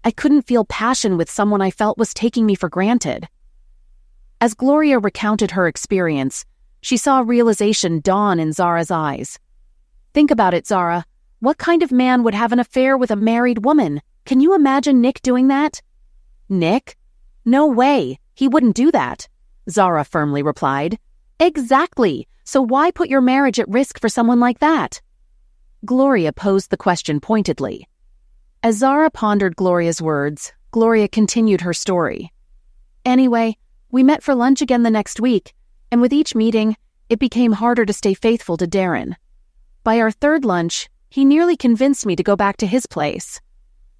I couldn't feel passion with someone I felt was taking me for granted. As Gloria recounted her experience, she saw realization dawn in Zara's eyes. Think about it, Zara. What kind of man would have an affair with a married woman? Can you imagine Nick doing that? Nick? No way. He wouldn't do that, Zara firmly replied. Exactly. So why put your marriage at risk for someone like that? Gloria posed the question pointedly. As Zara pondered Gloria's words, Gloria continued her story. Anyway, we met for lunch again the next week, and with each meeting, it became harder to stay faithful to Darren. By our third lunch, he nearly convinced me to go back to his place.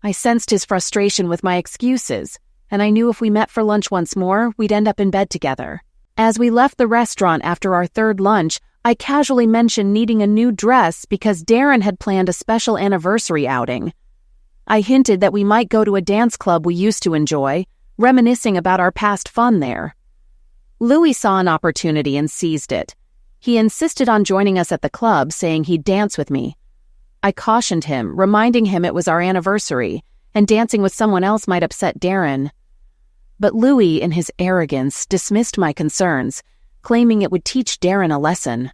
I sensed his frustration with my excuses, and I knew if we met for lunch once more, we'd end up in bed together. As we left the restaurant after our third lunch, I casually mentioned needing a new dress because Darren had planned a special anniversary outing. I hinted that we might go to a dance club we used to enjoy, reminiscing about our past fun there. Louis saw an opportunity and seized it. He insisted on joining us at the club, saying he'd dance with me. I cautioned him, reminding him it was our anniversary, and dancing with someone else might upset Darren. But Louis, in his arrogance, dismissed my concerns, claiming it would teach Darren a lesson.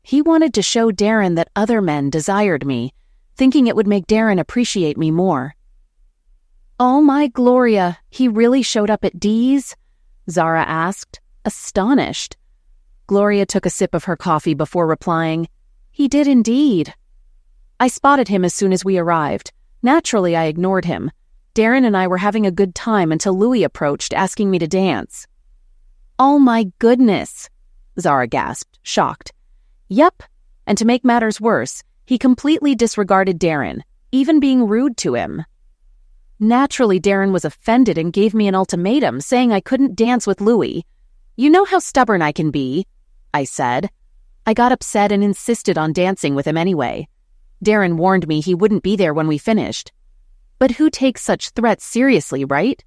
He wanted to show Darren that other men desired me, thinking it would make Darren appreciate me more. Oh my Gloria, he really showed up at Dee's? Zara asked, astonished. Gloria took a sip of her coffee before replying, He did indeed. I spotted him as soon as we arrived. Naturally, I ignored him. Darren and I were having a good time until Louis approached, asking me to dance. Oh my goodness, Zara gasped, shocked. Yup, and to make matters worse, he completely disregarded Darren, even being rude to him. Naturally, Darren was offended and gave me an ultimatum, saying I couldn't dance with Louis. You know how stubborn I can be, I said. I got upset and insisted on dancing with him anyway. Darren warned me he wouldn't be there when we finished. But who takes such threats seriously, right?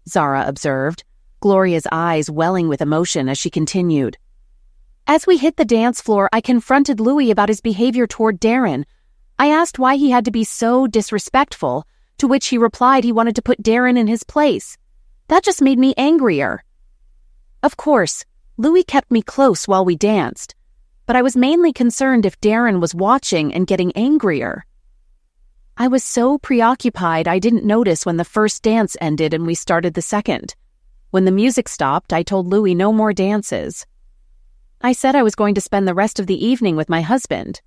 Zara observed, Gloria's eyes welling with emotion as she continued. As we hit the dance floor, I confronted Louis about his behavior toward Darren. I asked why he had to be so disrespectful, to which he replied he wanted to put Darren in his place. That just made me angrier. Of course, Louis kept me close while we danced, but I was mainly concerned if Darren was watching and getting angrier. I was so preoccupied I didn't notice when the first dance ended and we started the second. When the music stopped, I told Louis no more dances. I said I was going to spend the rest of the evening with my husband.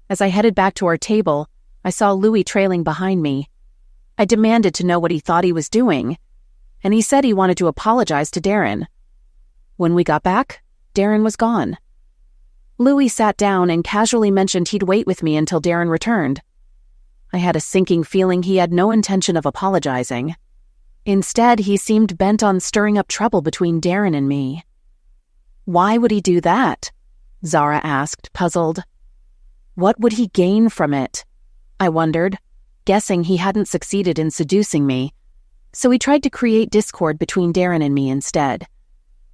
As I headed back to our table, I saw Louis trailing behind me. I demanded to know what he thought he was doing, and he said he wanted to apologize to Darren. When we got back, Darren was gone. Louis sat down and casually mentioned he'd wait with me until Darren returned. I had a sinking feeling he had no intention of apologizing. Instead, he seemed bent on stirring up trouble between Darren and me. Why would he do that? Zara asked, puzzled. What would he gain from it? I wondered, guessing he hadn't succeeded in seducing me, so he tried to create discord between Darren and me instead.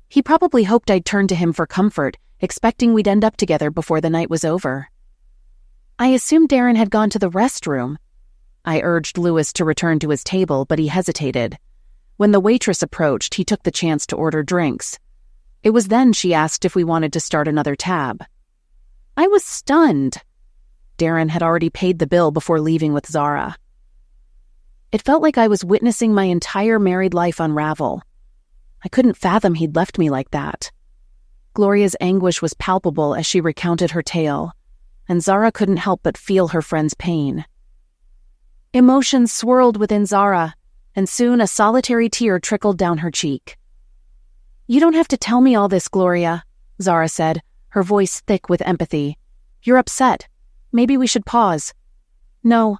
He probably hoped I'd turn to him for comfort, expecting we'd end up together before the night was over. I assumed Darren had gone to the restroom. I urged Louis to return to his table, but he hesitated. When the waitress approached, he took the chance to order drinks. It was then she asked if we wanted to start another tab. I was stunned. Darren had already paid the bill before leaving with Zara. It felt like I was witnessing my entire married life unravel. I couldn't fathom he'd left me like that. Gloria's anguish was palpable as she recounted her tale, and Zara couldn't help but feel her friend's pain. Emotions swirled within Zara, and soon a solitary tear trickled down her cheek. "You don't have to tell me all this, Gloria," Zara said, her voice thick with empathy. "You're upset. Maybe we should pause." "No,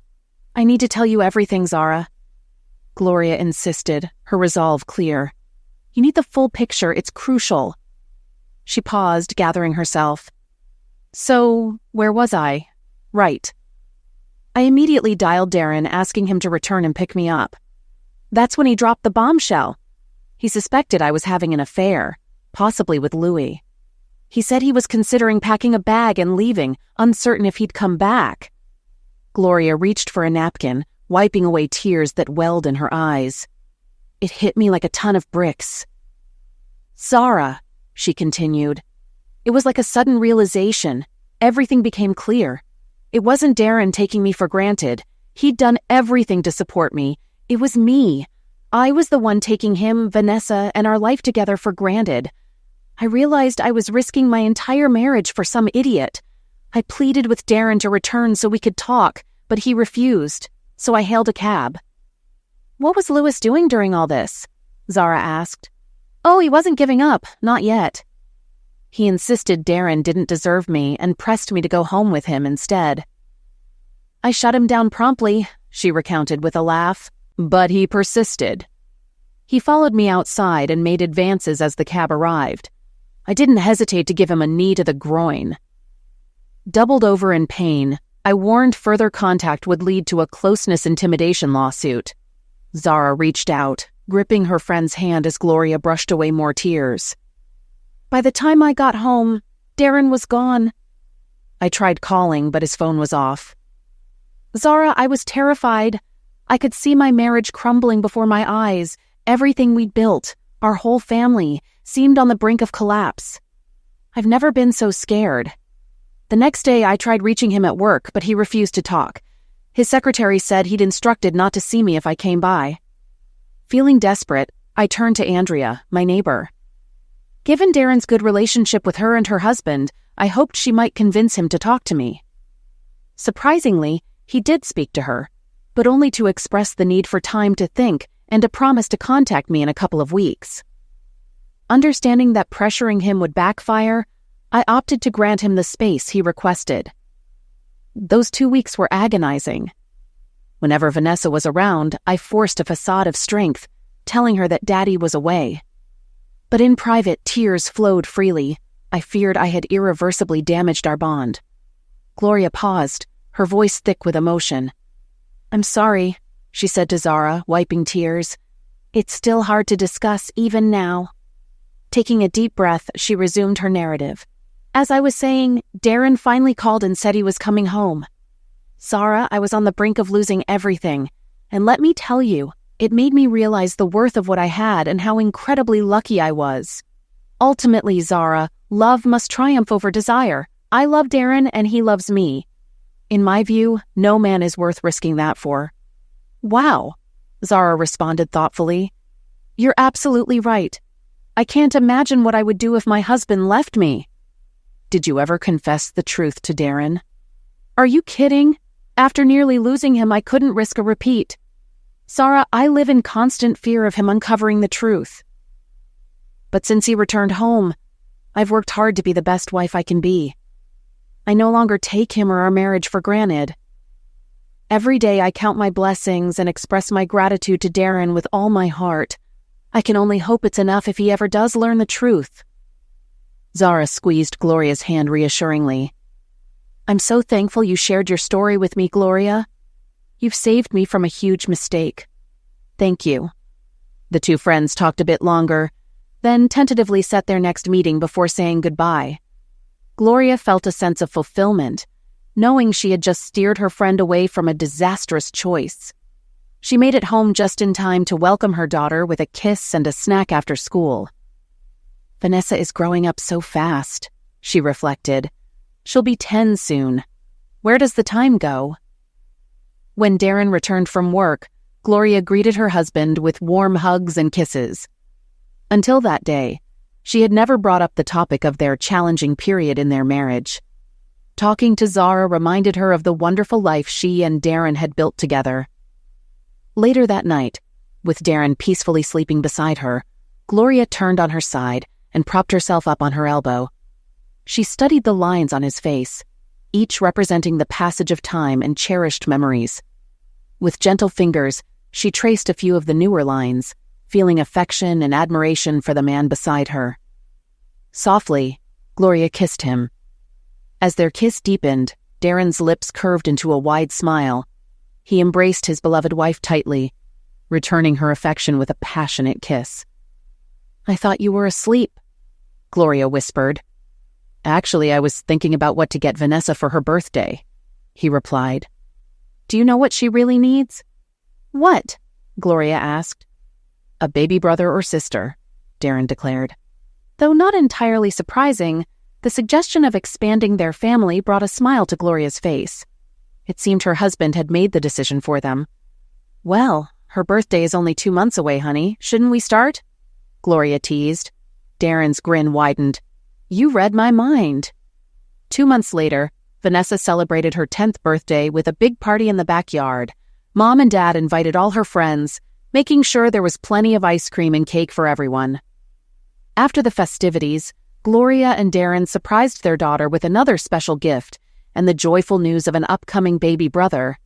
I need to tell you everything, Zara." Gloria insisted, her resolve clear. "You need the full picture, it's crucial." She paused, gathering herself. "So, where was I?" "Right." I immediately dialed Darren, asking him to return and pick me up. That's when he dropped the bombshell. He suspected I was having an affair, possibly with Louis. He said he was considering packing a bag and leaving, uncertain if he'd come back. Gloria reached for a napkin, wiping away tears that welled in her eyes. It hit me like a ton of bricks. "Zara," she continued. It was like a sudden realization. Everything became clear. It wasn't Darren taking me for granted. He'd done everything to support me. It was me. I was the one taking him, Vanessa, and our life together for granted. I realized I was risking my entire marriage for some idiot. I pleaded with Darren to return so we could talk, but he refused, so I hailed a cab. "What was Louis doing during all this?" Zara asked. "Oh, he wasn't giving up, not yet." He insisted Darren didn't deserve me and pressed me to go home with him instead. "I shut him down promptly," she recounted with a laugh, "but he persisted." He followed me outside and made advances as the cab arrived. I didn't hesitate to give him a knee to the groin. Doubled over in pain, I warned further contact would lead to a closeness intimidation lawsuit. Zara reached out, gripping her friend's hand as Gloria brushed away more tears. By the time I got home, Darren was gone. I tried calling, but his phone was off. Zara, I was terrified. I could see my marriage crumbling before my eyes. Everything we'd built, our whole family, seemed on the brink of collapse. I've never been so scared. The next day, I tried reaching him at work, but he refused to talk. His secretary said he'd instructed not to see me if I came by. Feeling desperate, I turned to Andrea, my neighbor. Given Darren's good relationship with her and her husband, I hoped she might convince him to talk to me. Surprisingly, he did speak to her, but only to express the need for time to think and to promise to contact me in a couple of weeks. Understanding that pressuring him would backfire, I opted to grant him the space he requested. Those 2 weeks were agonizing. Whenever Vanessa was around, I forced a facade of strength, telling her that Daddy was away. But in private, tears flowed freely. I feared I had irreversibly damaged our bond. Gloria paused, her voice thick with emotion. "I'm sorry," she said to Zara, wiping tears. "It's still hard to discuss even now." Taking a deep breath, she resumed her narrative. "As I was saying, Darren finally called and said he was coming home. Zara, I was on the brink of losing everything, and let me tell you, it made me realize the worth of what I had and how incredibly lucky I was. Ultimately, Zara, love must triumph over desire. I love Darren and he loves me. In my view, no man is worth risking that for. Wow, Zara responded thoughtfully. You're absolutely right. I can't imagine what I would do if my husband left me. Did you ever confess the truth to Darren? Are you kidding? After nearly losing him, I couldn't risk a repeat. Zara, I live in constant fear of him uncovering the truth. But since he returned home, I've worked hard to be the best wife I can be. I no longer take him or our marriage for granted. Every day I count my blessings and express my gratitude to Darren with all my heart. I can only hope it's enough if he ever does learn the truth. Zara squeezed Gloria's hand reassuringly. I'm so thankful you shared your story with me, Gloria. You've saved me from a huge mistake. Thank you. The two friends talked a bit longer, then tentatively set their next meeting before saying goodbye. Gloria felt a sense of fulfillment, knowing she had just steered her friend away from a disastrous choice. She made it home just in time to welcome her daughter with a kiss and a snack after school. Vanessa is growing up so fast, she reflected. She'll be 10 soon. Where does the time go? When Darren returned from work, Gloria greeted her husband with warm hugs and kisses. Until that day, she had never brought up the topic of their challenging period in their marriage. Talking to Zara reminded her of the wonderful life she and Darren had built together. Later that night, with Darren peacefully sleeping beside her, Gloria turned on her side and propped herself up on her elbow. She studied the lines on his face, each representing the passage of time and cherished memories. With gentle fingers, she traced a few of the newer lines, feeling affection and admiration for the man beside her. Softly, Gloria kissed him. As their kiss deepened, Darren's lips curved into a wide smile. He embraced his beloved wife tightly, returning her affection with a passionate kiss. I thought you were asleep, Gloria whispered. Actually, I was thinking about what to get Vanessa for her birthday, he replied. Do you know what she really needs? What? Gloria asked. A baby brother or sister, Darren declared. Though not entirely surprising, the suggestion of expanding their family brought a smile to Gloria's face. It seemed her husband had made the decision for them. Well, her birthday is only 2 months away, honey. Shouldn't we start? Gloria teased. Darren's grin widened. You read my mind. 2 months later, Vanessa celebrated her 10th birthday with a big party in the backyard. Mom and Dad invited all her friends, making sure there was plenty of ice cream and cake for everyone. After the festivities, Gloria and Darren surprised their daughter with another special gift and the joyful news of an upcoming baby brother.